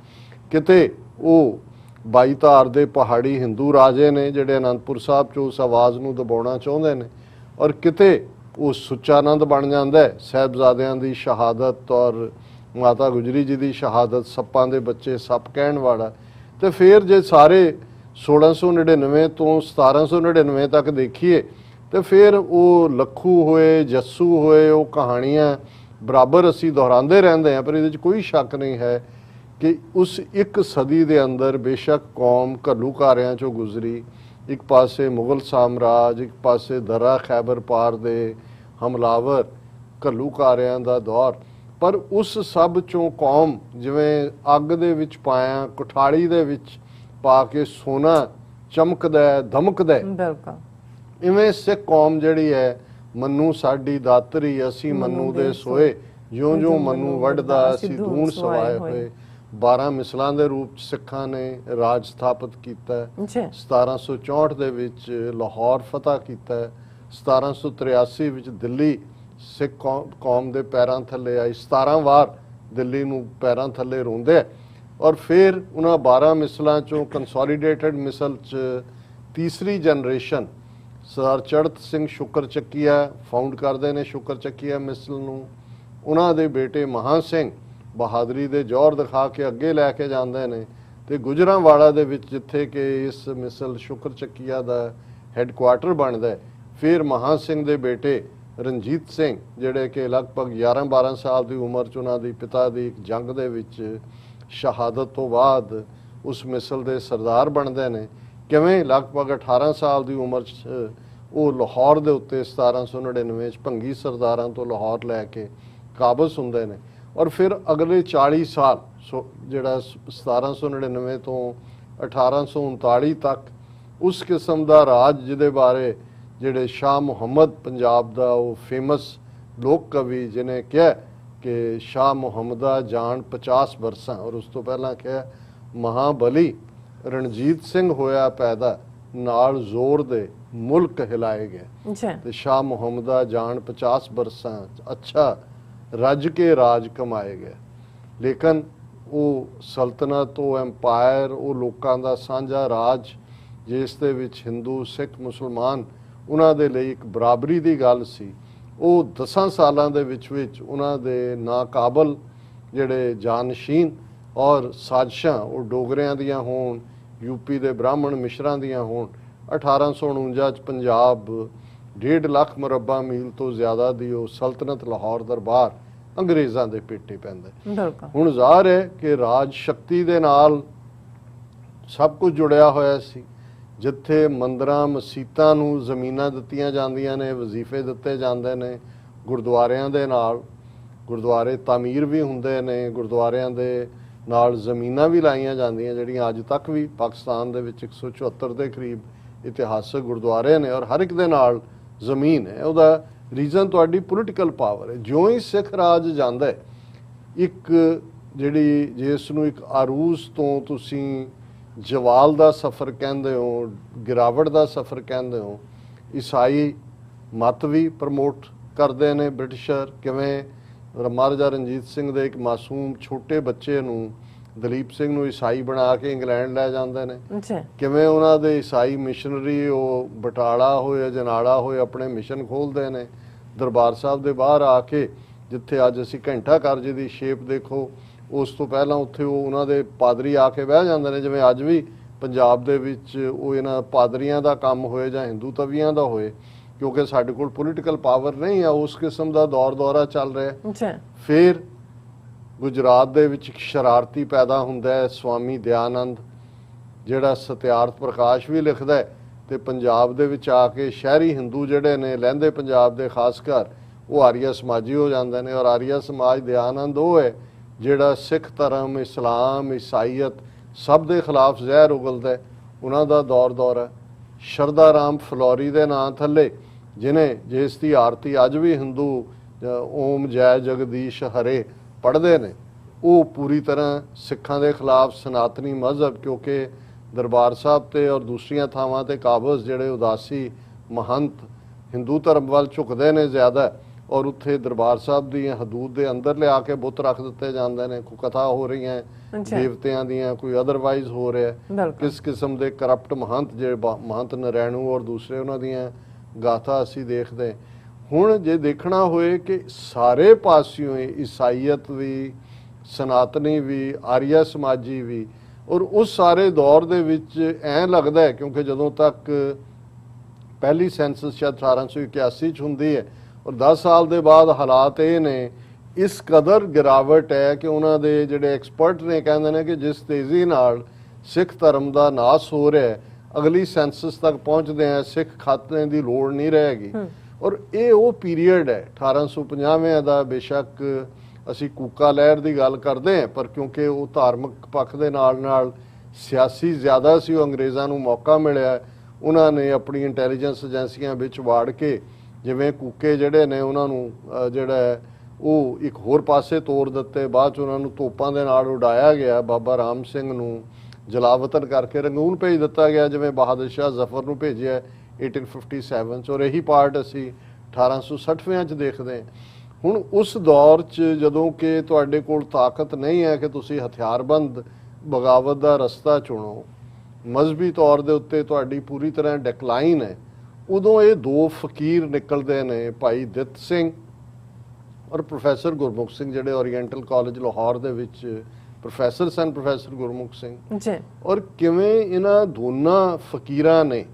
[SPEAKER 2] ਕਿਤੇ ਉਹ 22 ਧਾਰ ਦੇ ਪਹਾੜੀ ਹਿੰਦੂ ਰਾਜੇ ਨੇ ਜਿਹੜੇ ਅਨੰਦਪੁਰ ਸਾਹਿਬ 'ਚ ਉਸ ਆਵਾਜ਼ ਨੂੰ ਦਬਾਉਣਾ ਚਾਹੁੰਦੇ ਨੇ, ਔਰ ਕਿਤੇ ਉਹ ਸੁੱਚਾਨੰਦ ਬਣ ਜਾਂਦਾ ਹੈ ਸਾਹਿਬਜ਼ਾਦਿਆਂ ਦੀ ਸ਼ਹਾਦਤ ਔਰ ਮਾਤਾ ਗੁਜਰੀ ਜੀ ਦੀ ਸ਼ਹਾਦਤ, ਸੱਪਾਂ ਦੇ ਬੱਚੇ ਸੱਪ ਕਹਿਣ ਵਾਲਾ। ਤੇ ਫਿਰ ਜੇ ਸਾਰੇ 1699 ਤੋਂ 1799 ਤੱਕ ਦੇਖੀਏ ਤੇ ਫਿਰ ਉਹ ਲੱਖੂ ਹੋਏ, ਜੱਸੂ ਹੋਏ, ਉਹ ਕਹਾਣੀਆਂ ਬਰਾਬਰ ਅਸੀਂ ਦੁਹਰਾਉਂਦੇ ਰਹਿੰਦੇ ਹਾਂ। ਪਰ ਇਹਦੇ 'ਚ ਕੋਈ ਸ਼ੱਕ ਨਹੀਂ ਹੈ ਕਿ ਉਸ ਇੱਕ ਸਦੀ ਦੇ ਅੰਦਰ ਬੇਸ਼ੱਕ ਕੌਮ ਘੱਲੂਘਾਰਿਆਂ 'ਚੋਂ ਗੁਜ਼ਰੀ, ਇੱਕ ਪਾਸੇ ਮੁਗਲ ਸਾਮਰਾਜ, ਇੱਕ ਪਾਸੇ ਦਰਾ ਖੈਬਰ ਪਾਰ ਦੇ ਹਮਲਾਵਰ ਘੱਲੂਘਾਰਿਆਂ ਦਾ ਦੌਰ, ਪਰ ਉਸ ਸਭ 'ਚੋਂ ਕੌਮ ਜਿਵੇਂ ਅੱਗ ਦੇ ਵਿੱਚ ਪਾਇਆ, ਕੁਠਾੜੀ ਦੇ ਵਿੱਚ ਪਾ ਕੇ ਸੋਨਾ ਚਮਕਦਾ ਧਮਕਦਾ, ਇਵੇਂ ਸਿੱਖ ਕੌਮ ਜਿਹੜੀ ਹੈ, ਮੰਨੂ ਸਾਡੀ ਦਾਤਰੀ ਅਸੀਂ ਮੰਨੂ ਦੇ ਸੋਏ, ਜਿਉਂ ਜਿਉਂ ਮੰਨੂ ਵੱਢਦਾ ਅਸੀਂ ਧੂਣ ਸਵਾਏ ਹੋਏ। 12 ਮਿਸਲਾਂ ਦੇ ਰੂਪ 'ਚ ਸਿੱਖਾਂ ਨੇ ਰਾਜ ਸਥਾਪਿਤ ਕੀਤਾ। 1764 ਦੇ ਵਿੱਚ ਲਾਹੌਰ ਫਤਿਹ ਕੀਤਾ। 1783 ਵਿੱਚ ਦਿੱਲੀ ਸਿੱਖ ਕੌਮ ਦੇ ਪੈਰਾਂ ਥੱਲੇ ਆਈ। 17 ਵਾਰ ਦਿੱਲੀ ਨੂੰ ਪੈਰਾਂ ਥੱਲੇ ਰੋਂਦੇ, ਔਰ ਫਿਰ ਉਹਨਾਂ 12 ਮਿਸਲਾਂ 'ਚੋਂ ਕੰਸੋਲੀਡੇਟਡ ਮਿਸਲ 'ਚ ਤੀਸਰੀ ਜਨਰੇਸ਼ਨ ਸਰ ਚੜ੍ਹਤ ਸਿੰਘ ਸ਼ੁਕਰ ਚੱਕੀਆ ਫਾਊਂਡ ਕਰਦੇ ਨੇ ਸ਼ੁਕਰ ਚੱਕੀਆ ਮਿਸਲ ਨੂੰ। ਉਹਨਾਂ ਦੇ ਬੇਟੇ ਮਹਾਂ ਸਿੰਘ ਬਹਾਦਰੀ ਦੇ ਜੌਹਰ ਦਿਖਾ ਕੇ ਅੱਗੇ ਲੈ ਕੇ ਜਾਂਦੇ ਨੇ, ਤੇ ਗੁਜਰਾਂਵਾਲਾ ਦੇ ਵਿੱਚ ਜਿੱਥੇ ਕਿ ਇਸ ਮਿਸਲ ਸ਼ੁਕਰ ਚੱਕੀਆ ਦਾ ਹੈੱਡਕੁਆਟਰ ਬਣਦਾ, ਫਿਰ ਮਹਾਂ ਸਿੰਘ ਦੇ ਬੇਟੇ ਰਣਜੀਤ ਸਿੰਘ ਜਿਹੜੇ ਕਿ ਲਗਭਗ 11-12 ਸਾਲ ਦੀ ਉਮਰ 'ਚ ਉਹਨਾਂ ਦੀ ਪਿਤਾ ਦੀ ਇੱਕ ਜੰਗ ਦੇ ਵਿੱਚ ਸ਼ਹਾਦਤ ਤੋਂ ਬਾਅਦ ਉਸ ਮਿਸਲ ਦੇ ਸਰਦਾਰ ਬਣਦੇ ਨੇ। ਕਿਵੇਂ ਲਗਭਗ 18 ਸਾਲ ਦੀ ਉਮਰ 'ਚ ਉਹ ਲਾਹੌਰ ਦੇ ਉੱਤੇ 1799 'ਚ ਭੰਗੀ ਸਰਦਾਰਾਂ ਤੋਂ ਲਾਹੌਰ ਲੈ ਕੇ ਕਾਬਜ਼ ਹੁੰਦੇ ਨੇ, ਔਰ ਫਿਰ ਅਗਲੇ 40 ਸਾਲ ਜਿਹੜਾ 1799 ਤੋਂ 1839 ਤੱਕ ਉਸ ਕਿਸਮ ਦਾ ਰਾਜ ਜਿਹਦੇ ਬਾਰੇ ਜਿਹੜੇ ਸ਼ਾਹ ਮੁਹੰਮਦ ਪੰਜਾਬ ਦਾ ਉਹ ਫੇਮਸ लोक कवि जिन्हें कहा कि शाह मुहम्मदा जान 50 बरसां और उस तो पहला कहा महाबली रणजीत सिंह होया पैदा नाल जोर दे मुल्क हिलाए गए ते शाह मुहम्मदा जान 50 बरसां अच्छा रज के राज कमाए गए। लेकिन वो सल्तनत वो एम्पायर वो लोगों का साझा राज जिस दे विच हिंदू सिख मुसलमान उन्हां दे लई एक बराबरी की गल सी, वो 10 सालां दे विच उन्हां दे नाकाबल जिहड़े जानशीन और साजिशां वो डोगरियां दियां होण यूपी दे ब्राह्मण मिश्रां दियां होण 1849 च पंजाब 1.5 लाख मुरब्बा मील तो ज़्यादा दी वो सल्तनत लाहौर दरबार अंग्रेज़ां दे पेटे पैंदा। हुण ज़ाहिर है कि राज शक्ति दे नाल सब कुछ जुड़िया होया सी, जिथे मंदिरां मसीतां नूं ज़मीनां दित्तियां जांदियां ने, वजीफे दित्ते जांदे ने, गुरुद्वारियां दे नाल गुरुद्वारे तामीर भी हुंदे ने, गुरुद्वारियां दे नाल ज़मीनां भी लाईयां जांदियां जिहड़ियां अज तक भी पाकिस्तान दे विच 174 दे करीब इतिहासक गुरुद्वारे ने और हर एक दे नाल ज़मीन है। उहदा रीजन तुहाडी पोलिटिकल पावर है। ज्यों ही सिख राज जांदा है एक जिहड़ी जिस नूं एक आरूस तो तुसीं जवाल का सफ़र कहते हो, गिरावट का सफ़र कहते हो, ईसाई मत भी प्रमोट करते हैं ब्रिटिशर। किवें महाराजा रणजीत सिंह दे एक मासूम छोटे बच्चे नूं दलीप सिंह नूं ईसाई बना के इंग्लैंड लै जाते हैं। किवें उन्हां दे ईसाई मिशनरी वो बटाला होए जनाड़ा होए अपने मिशन खोलते हैं। दरबार साहब दे बाहर आके जिथे अज असीं घंटा घर जी दी शेप देखो उस तो पहला उत्थे वो उन्हां दे पादरी आके बह जांदे ने। जिवें अज भी पंजाब दे विच वो इन्हां पादरियां दा काम होए जां हिंदू तवियां दा होए, क्योंकि साडे कोल पोलिटिकल पावर नहीं है, उस किस्म का दौर दौरा चल रहा है। फिर गुजरात दे विच एक शरारती पैदा हुंदा है स्वामी दयानंद, जिहड़ा सत्यार्थ प्रकाश भी लिखदा है ते पंजाब दे विच आके शहरी हिंदू जिहड़े ने लਹਿੰਦੇ पंजाब दे खासकर वो आर्य समाजी हो जाते हैं। और आर्य समाज दयानंद वो है जिहड़ा सिख धर्म इस्लाम ईसाईयत सब दे खिलाफ जहर उगलदा है। उन्हां दा दौर दौरा शरदा राम फलौरी दे नां थल्ले जिन्हें जिस दी आरती अज भी हिंदू ओम जय जगदीश हरे पढ़ते हैं, वो पूरी तरह सिखां दे खिलाफ सनातनी मजहब, क्योंकि दरबार साहब ते और दूसरिया थावां ते काबज जिहड़े उदासी महंत हिंदू धर्म वाल झुकते हैं ज़्यादा, और उत्थे दरबार साहब दी हदूद के अंदर लिया के बुत रख दिते जाते हैं। कोई कथा हो रही है देवतियां दियां, कोई अदरवाइज हो रहा है, किस किस्म के करप्ट महंत जे महंत नरैणू और दूसरे उन्हां दियां गाथा असीं देखते। हुण जे देखना होए कि सारे पासियों ईसाईयत भी सनातनी भी आर्य समाजी भी, और उस सारे दौर दे विच ऐं लगदा है क्योंकि जदों तक पहली सेंसस शायद 1881 हुंदी है और 10 साल के बाद हालात ये ने इस कदर गिरावट है कि उन्होंने जिहड़े एक्सपर्ट ने कहते हैं कि जिस तेज़ी नाल सिख धर्म का नाश हो रहा है अगली सेंसस तक पहुँचते हैं सिख खाते की लोड़ नहीं रहेगी। और ये वो पीरीयड है 1850 का, बेशक असी कूका लहर की गल करते हैं पर क्योंकि वो धार्मिक पक्ष के नाल सियासी ज़्यादा सी, अंग्रेज़ों को मौका मिलिया, उन्होंने अपनी इंटैलीजेंस एजेंसियां विच वाड़ के जिवें कूके जिहड़े ने उन्होंने जिहड़ा वो एक होर पासे तोड़ दिते, बाद उन्होंने तोपां दे नाल उड़ाया गया, बाबा राम सिंह नूं जलावतन करके रंगून भेज दिता गया जिवें बहादुर शाह जफर नूं भेजिया 1857 और यही पार्ट असी 1860 च देखते हैं। हुण उस दौर च जदों कि तुहाडे कोल ताकत नहीं है कि तुसी हथियारबंद बगावत का रस्ता चुनो, मजहबी तौर के उत्ते तुहाडी पूरी तरह डिकलाइन है, उदों ये दो फकीर निकलते ने भाई दित सिंह और प्रोफैसर गुरमुख सिंह जिहड़े ओरीएंटल कॉलेज लाहौर दे विच प्रोफैसर सन, प्रोफैसर गुरमुख सिंह। और किवें इन्हां दोनों फकीरां ने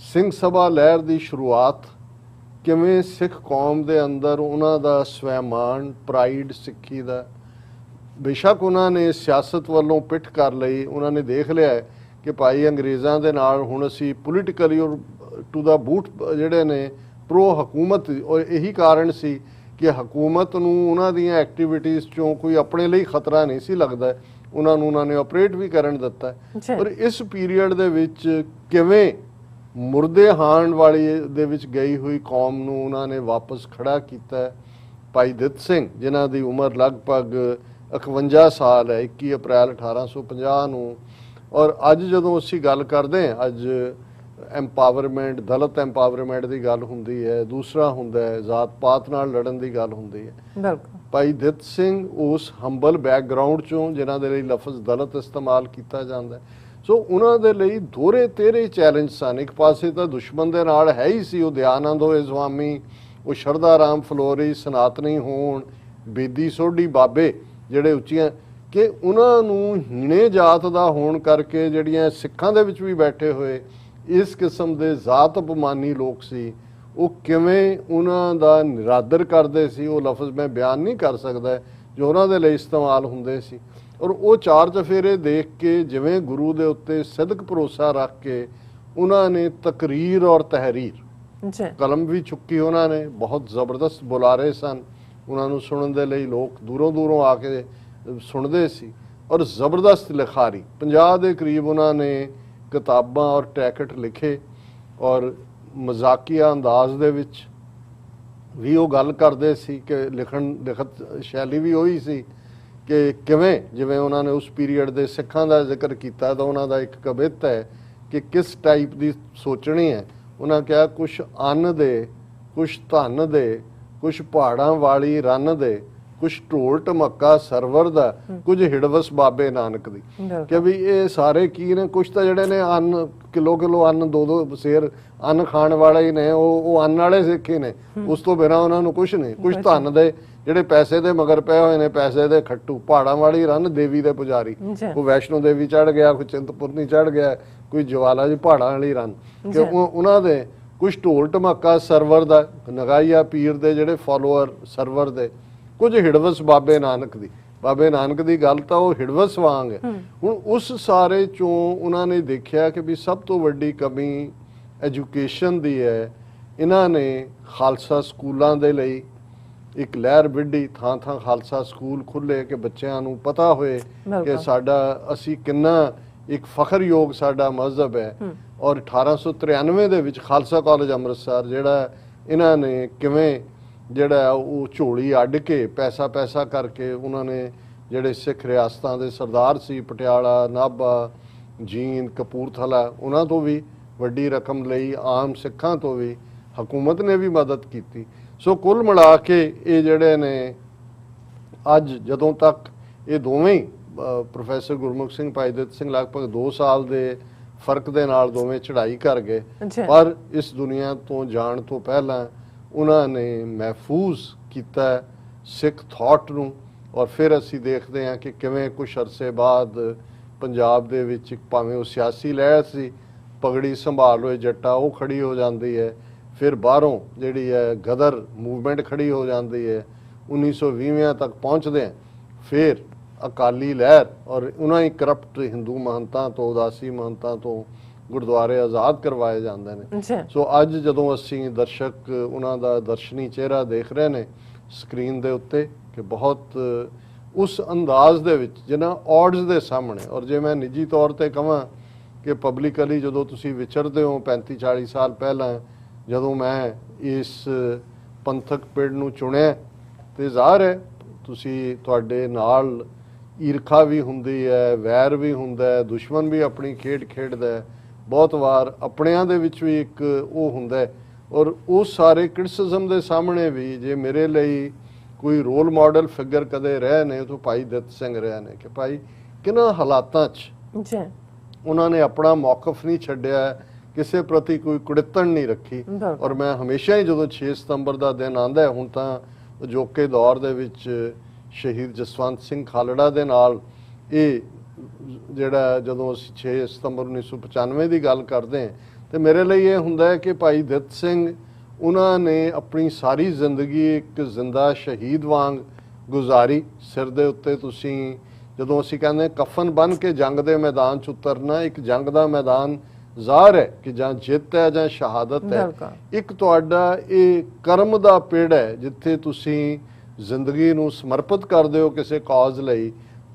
[SPEAKER 2] सिंह सभा लहर की शुरुआत किवें सिख कौम के अंदर उन्हां दा स्वैमान प्राइड सिक्खी दा, बेशक उन्होंने सियासत वालों पिठ कर लई, उन्होंने देख लिया है कि भाई अंग्रेज़ों के नाल हुण असी पोलिटिकली और टू द बूट जिहड़े ने प्रो हकूमत, और यही कारण सी कि हकूमत नूं उन्हां दीयां एक्टिविटीज़ चों कोई अपने लिए खतरा नहीं सी लगदा, उन्होंने ऑपरेट भी करन दिता। और इस पीरीयड दे विच किवें ਮੁਰਦੇ ਹਾਣ ਵਾਲੀ ਦੇ ਵਿੱਚ ਗਈ ਹੋਈ ਕੌਮ ਨੂੰ ਉਹਨਾਂ ਨੇ ਵਾਪਸ ਖੜਾ ਕੀਤਾ। ਭਾਈ ਦਿੱਤ ਸਿੰਘ ਜਿਨ੍ਹਾਂ ਦੀ ਉਮਰ ਲਗਭਗ 51 ਸਾਲ ਹੈ, 21 ਅਪ੍ਰੈਲ 1850 ਨੂੰ। ਔਰ ਅੱਜ ਜਦੋਂ ਅਸੀਂ ਗੱਲ ਕਰਦੇ ਹਾਂ, ਅੱਜ ਐਮਪਾਵਰਮੈਂਟ, ਦਲਿਤ ਐਮਪਾਵਰਮੈਂਟ ਦੀ ਗੱਲ ਹੁੰਦੀ ਹੈ, ਦੂਸਰਾ ਹੁੰਦਾ ਹੈ ਜ਼ਾਤ ਪਾਤ ਨਾਲ ਲੜਨ ਦੀ ਗੱਲ ਹੁੰਦੀ ਹੈ। ਭਾਈ ਦਿੱਤ ਸਿੰਘ ਉਸ ਹੰਬਲ ਬੈਕਗਰਾਊਂਡ ਚੋਂ ਜਿਨ੍ਹਾਂ ਦੇ ਲਈ ਲਫ਼ਜ਼ ਦਲਿਤ ਇਸਤੇਮਾਲ ਕੀਤਾ ਜਾਂਦਾ ਹੈ। ਸੋ ਉਹਨਾਂ ਦੇ ਲਈ ਦੋਹਰੇ ਤੇਰੇ ਚੈਲੰਜ ਸਨ। ਇੱਕ ਪਾਸੇ ਤਾਂ ਦੁਸ਼ਮਣ ਦੇ ਨਾਲ ਹੈ ਹੀ ਸੀ, ਉਹ ਦਿਆਨੰਦ ਹੋਏ ਸਵਾਮੀ, ਉਹ ਸ਼ਰਧਾ ਰਾਮ ਫਲੋਰੀ, ਸਨਾਤਨੀ ਹੋਣ, ਬੇਦੀ ਸੋਢੀ ਬਾਬੇ ਜਿਹੜੇ ਉੱਚੀਆਂ, ਕਿ ਉਹਨਾਂ ਨੂੰ ਹੀਣੇ ਜਾਤ ਦਾ ਹੋਣ ਕਰਕੇ ਜਿਹੜੀਆਂ ਸਿੱਖਾਂ ਦੇ ਵਿੱਚ ਵੀ ਬੈਠੇ ਹੋਏ ਇਸ ਕਿਸਮ ਦੇ ਜ਼ਾਤ ਅਪਮਾਨੀ ਲੋਕ ਸੀ, ਉਹ ਕਿਵੇਂ ਉਹਨਾਂ ਦਾ ਨਿਰਾਦਰ ਕਰਦੇ ਸੀ, ਉਹ ਲਫ਼ਜ਼ ਮੈਂ ਬਿਆਨ ਨਹੀਂ ਕਰ ਸਕਦਾ ਜੋ ਉਹਨਾਂ ਦੇ ਲਈ ਇਸਤੇਮਾਲ ਹੁੰਦੇ ਸੀ। ਔਰ ਉਹ ਚਾਰ ਚਫੇਰੇ ਦੇਖ ਕੇ ਜਿਵੇਂ ਗੁਰੂ ਦੇ ਉੱਤੇ ਸਿਦਕ ਭਰੋਸਾ ਰੱਖ ਕੇ ਉਹਨਾਂ ਨੇ ਤਕਰੀਰ ਔਰ ਤਹਿਰੀਰ ਕਲਮ ਵੀ ਚੁੱਕੀ। ਉਹਨਾਂ ਨੇ ਬਹੁਤ ਜ਼ਬਰਦਸਤ ਬੁਲਾਰੇ ਸਨ, ਉਹਨਾਂ ਨੂੰ ਸੁਣਨ ਦੇ ਲਈ ਲੋਕ ਦੂਰੋਂ ਦੂਰੋਂ ਆ ਕੇ ਸੁਣਦੇ ਸੀ। ਔਰ ਜ਼ਬਰਦਸਤ ਲਿਖਾਰੀ 50 ਦੇ ਕਰੀਬ ਉਹਨਾਂ ਨੇ ਕਿਤਾਬਾਂ ਔਰ ਟੈਕਟ ਲਿਖੇ। ਔਰ ਮਜ਼ਾਕੀਆ ਅੰਦਾਜ਼ ਦੇ ਵਿੱਚ ਵੀ ਉਹ ਗੱਲ ਕਰਦੇ ਸੀ ਕਿ ਲਿਖਤ ਸ਼ੈਲੀ ਵੀ ਉਹੀ ਸੀ ਕਿ ਕਿਵੇਂ ਜਿਵੇਂ ਉਹਨਾਂ ਨੇ ਉਸ ਪੀਰੀਅਡ ਦੇ ਸਿੱਖਾਂ ਦਾ ਜ਼ਿਕਰ ਕੀਤਾ ਤਾਂ ਉਹਨਾਂ ਦਾ ਇੱਕ ਕਵਿਤ ਹੈ ਕਿ ਕਿਸ ਟਾਈਪ ਦੀ ਸੋਚਣੀ ਹੈ। ਉਹਨਾਂ ਕਿਹਾ ਕੁਛ ਅੰਨ ਦੇ, ਕੁਛ ਧਨ ਦੇ, ਕੁਛ ਪਹਾੜਾਂ ਵਾਲੀ ਰੰਨ ਦੇ, ਕੁਛ ਢੋਲ ਢਮੱਕਾ ਸਰਵਰ ਦਾ, ਕੁਝ ਹਿੜਵਸ ਬਾਬੇ ਨਾਨਕ ਦੀ। ਕਿ ਵੀ ਇਹ ਸਾਰੇ ਕੀ ਨੇ, ਕੁਛ ਤਾਂ ਜਿਹੜੇ ਨੇ ਅੰਨ ਕਿਲੋ ਅੰਨ, ਦੋ ਸੇਰ ਅੰਨ ਖਾਣ ਵਾਲੇ ਹੀ ਨੇ, ਉਹ ਅੰਨ ਵਾਲੇ ਸਿੱਖ ਹੀ ਨੇ, ਉਸ ਤੋਂ ਬਿਨਾਂ ਉਹਨਾਂ ਨੂੰ ਕੁਛ ਨਹੀਂ। ਕੁਛ ਧਨ ਦੇ ਜਿਹੜੇ ਪੈਸੇ ਦੇ ਮਗਰ ਪਏ ਹੋਏ ਨੇ, ਪੈਸੇ ਦੇ ਖੱਟੂ, ਪਹਾੜਾਂ ਵਾਲੀ ਰੰਨ ਦੇਵੀ ਦੇ ਪੁਜਾਰੀ, ਕੋਈ ਵੈਸ਼ਨੋ ਦੇਵੀ ਚੜ ਗਿਆ, ਕੋਈ ਚਿੰਤਪੁਰਨੀ ਚੜ ਗਿਆ, ਕੋਈ ਜਵਾਲਾ ਜੀ ਪਹਾੜਾਂ ਵਾਲੀ ਰੰਨ, ਕਿ ਉਹਨਾਂ ਦੇ ਕੁਛ ਢੋਲ ਢਮੱਕਾ ਸਰਵਰ ਦਾ, ਨਗਾਈਆ ਪੀਰ ਦੇ ਜਿਹੜੇ ਫਾਲੋਅਰ ਸਰਵਰ ਦੇ, ਕੁਝ ਹਿੜਵਸ ਬਾਬੇ ਨਾਨਕ ਦੀ। ਬਾਬੇ ਨਾਨਕ ਦੀ ਗੱਲ ਤਾਂ ਉਹ ਹਿੜਵਸ ਵਾਂਗ ਹੈ। ਹੁਣ ਉਸ ਸਾਰੇ ਚੋਂ ਉਹਨਾਂ ਨੇ ਦੇਖਿਆ ਕਿ ਵੀ ਸਭ ਤੋਂ ਵੱਡੀ ਕਮੀ ਐਜੂਕੇਸ਼ਨ ਦੀ ਹੈ। ਇਹਨਾਂ ਨੇ ਖਾਲਸਾ ਸਕੂਲਾਂ ਦੇ ਲਈ ਇੱਕ ਲਹਿਰ ਵਿੱਢੀ, ਥਾਂ ਥਾਂ ਖਾਲਸਾ ਸਕੂਲ ਖੁੱਲੇ ਕਿ ਬੱਚਿਆਂ ਨੂੰ ਪਤਾ ਹੋਏ ਕਿ ਸਾਡਾ ਅਸੀਂ ਕਿੰਨਾ ਇੱਕ ਫਖਰਯੋਗ ਸਾਡਾ ਮਜ਼ਹਬ ਹੈ। ਔਰ 1893 ਦੇ ਵਿੱਚ ਖਾਲਸਾ ਕਾਲਜ ਅੰਮ੍ਰਿਤਸਰ ਜਿਹੜਾ ਇਹਨਾਂ ਨੇ ਕਿਵੇਂ ਜਿਹੜਾ ਉਹ ਝੋਲੀ ਅੱਡ ਕੇ ਪੈਸਾ ਕਰਕੇ ਉਹਨਾਂ ਨੇ ਜਿਹੜੇ ਸਿੱਖ ਰਿਆਸਤਾਂ ਦੇ ਸਰਦਾਰ ਸੀ, ਪਟਿਆਲਾ, ਨਾਭਾ, ਜੀਂਦ, ਕਪੂਰਥਲਾ, ਉਹਨਾਂ ਤੋਂ ਵੀ ਵੱਡੀ ਰਕਮ ਲਈ, ਆਮ ਸਿੱਖਾਂ ਤੋਂ ਵੀ ਹਕੂਮਤ ਨੇ ਵੀ ਮਦਦ ਕੀਤੀ। ਸੋ ਕੁੱਲ ਮਿਲਾ ਕੇ ਇਹ ਜਿਹੜੇ ਨੇ ਅੱਜ ਜਦੋਂ ਤੱਕ ਇਹ ਦੋਵੇਂ ਹੀ ਪ੍ਰੋਫੈਸਰ ਗੁਰਮੁਖ ਸਿੰਘ, ਭਾਈ ਦਿੱਤ ਸਿੰਘ ਲਗਭਗ 2 ਸਾਲ ਦੇ ਫਰਕ ਦੇ ਨਾਲ ਦੋਵੇਂ ਚੜ੍ਹਾਈ ਕਰ ਗਏ, ਪਰ ਇਸ ਦੁਨੀਆ ਤੋਂ ਜਾਣ ਤੋਂ ਪਹਿਲਾਂ ਉਹਨਾਂ ਨੇ ਮਹਿਫੂਜ਼ ਕੀਤਾ ਸਿੱਖ ਥਾਟ ਨੂੰ। ਔਰ ਫਿਰ ਅਸੀਂ ਦੇਖਦੇ ਹਾਂ ਕਿ ਕਿਵੇਂ ਕੁਛ ਅਰਸੇ ਬਾਅਦ ਪੰਜਾਬ ਦੇ ਵਿੱਚ ਭਾਵੇਂ ਉਹ ਸਿਆਸੀ ਲਹਿਰ ਸੀ, ਪਗੜੀ ਸੰਭਾਲ ਹੋਏ ਜੱਟਾ, ਉਹ ਖੜੀ ਹੋ ਜਾਂਦੀ ਹੈ। ਫਿਰ ਬਾਹਰੋਂ ਜਿਹੜੀ ਹੈ ਗਦਰ ਮੂਵਮੈਂਟ ਖੜੀ ਹੋ ਜਾਂਦੀ ਹੈ। 1920 ਤੱਕ ਪਹੁੰਚਦੇ ਆ, ਫਿਰ ਅਕਾਲੀ ਲਹਿਰ ਔਰ ਉਹਨਾਂ ਹੀ ਕਰਪਟ ਹਿੰਦੂ ਮਹੰਤਾਂ ਤੋਂ, ਉਦਾਸੀ ਮਹੰਤਾਂ ਤੋਂ ਗੁਰਦੁਆਰੇ ਆਜ਼ਾਦ ਕਰਵਾਏ ਜਾਂਦੇ ਨੇ। ਸੋ ਅੱਜ ਜਦੋਂ ਅਸੀਂ ਦਰਸ਼ਕ ਉਹਨਾਂ ਦਾ ਦਰਸ਼ਨੀ ਚਿਹਰਾ ਦੇਖ ਰਹੇ ਨੇ ਸਕਰੀਨ ਦੇ ਉੱਤੇ ਕਿ ਬਹੁਤ ਉਸ ਅੰਦਾਜ਼ ਦੇ ਵਿੱਚ ਜਿਨ੍ਹਾਂ ਔਡਸ ਦੇ ਸਾਹਮਣੇ, ਔਰ ਜੇ ਮੈਂ ਨਿੱਜੀ ਤੌਰ ਤੇ ਕਹਾਂ ਕਿ ਪਬਲਿਕਲੀ ਜਦੋਂ ਤੁਸੀਂ ਵਿਚਰਦੇ ਹੋ 35-40 ਸਾਲ ਪਹਿਲਾਂ ਜਦੋਂ ਮੈਂ ਇਸ ਪੰਥਕ ਪਿੜ ਨੂੰ ਚੁਣਿਆ, ਤੇ ਜ਼ਾਹਰ ਹੈ ਤੁਸੀਂ ਤੁਹਾਡੇ ਨਾਲ ਈਰਖਾ ਵੀ ਹੁੰਦੀ ਹੈ, ਵੈਰ ਵੀ ਹੁੰਦਾ ਹੈ, ਦੁਸ਼ਮਣ ਵੀ ਆਪਣੀ ਖੇਡ ਖੇਡਦਾ ਹੈ, ਬਹੁਤ ਵਾਰ ਆਪਣਿਆਂ ਦੇ ਵਿੱਚ ਵੀ ਇੱਕ ਉਹ ਹੁੰਦਾ ਹੈ। ਔਰ ਉਸ ਸਾਰੇ ਕ੍ਰਿਟਿਸਿਜ਼ਮ ਦੇ ਸਾਹਮਣੇ ਵੀ ਜੇ ਮੇਰੇ ਲਈ ਕੋਈ ਰੋਲ ਮਾਡਲ ਫਿਗਰ ਕਦੇ ਰਹੇ ਨੇ ਤਾਂ ਭਾਈ ਦਿੱਤ ਸਿੰਘ ਰਹੇ ਨੇ ਕਿ ਭਾਈ ਕਿਹਨਾਂ ਹਾਲਾਤਾਂ 'ਚ ਉਹਨਾਂ ਨੇ ਆਪਣਾ ਮੌਕਫ ਨਹੀਂ ਛੱਡਿਆ, ਕਿਸੇ ਪ੍ਰਤੀ ਕੋਈ ਕੁੜਿੱਤਣ ਨਹੀਂ ਰੱਖੀ। ਔਰ ਮੈਂ ਹਮੇਸ਼ਾ ਹੀ ਜਦੋਂ 6 ਸਤੰਬਰ ਦਾ ਦਿਨ ਆਉਂਦਾ, ਹੁਣ ਤਾਂ ਅਜੋਕੇ ਦੌਰ ਦੇ ਵਿੱਚ ਸ਼ਹੀਦ ਜਸਵੰਤ ਸਿੰਘ ਖਾਲੜਾ ਦੇ ਨਾਲ ਇਹ ਜਿਹੜਾ ਜਦੋਂ ਅਸੀਂ 6 ਸਤੰਬਰ 1995 ਦੀ ਗੱਲ ਕਰਦੇ ਹਾਂ, ਤੇ ਮੇਰੇ ਲਈ ਇਹ ਹੁੰਦਾ ਹੈ ਕਿ ਭਾਈ ਦਿੱਤ ਸਿੰਘ ਉਹਨਾਂ ਨੇ ਆਪਣੀ ਸਾਰੀ ਜ਼ਿੰਦਗੀ ਇੱਕ ਜ਼ਿੰਦਾ ਸ਼ਹੀਦ ਵਾਂਗ ਗੁਜ਼ਾਰੀ। ਸਿਰ ਦੇ ਉੱਤੇ ਤੁਸੀਂ ਜਦੋਂ ਅਸੀਂ ਕਹਿੰਦੇ ਕਫਨ ਬੰਨ੍ਹ ਕੇ ਜੰਗ ਦੇ ਮੈਦਾਨ 'ਚ ਉਤਰਨਾ, ਇੱਕ ਜੰਗ ਦਾ ਮੈਦਾਨ ਜ਼ਾਹਰ ਹੈ ਕਿ ਜਾਂ ਜਿੱਤ ਹੈ ਜਾਂ ਸ਼ਹਾਦਤ ਹੈ। ਇੱਕ ਤੁਹਾਡਾ ਇਹ ਕਰਮ ਦਾ ਪਿੜ ਹੈ ਜਿੱਥੇ ਤੁਸੀਂ ਜ਼ਿੰਦਗੀ ਨੂੰ ਸਮਰਪਿਤ ਕਰਦੇ ਹੋ ਕਿਸੇ ਕਾਜ਼ ਲਈ,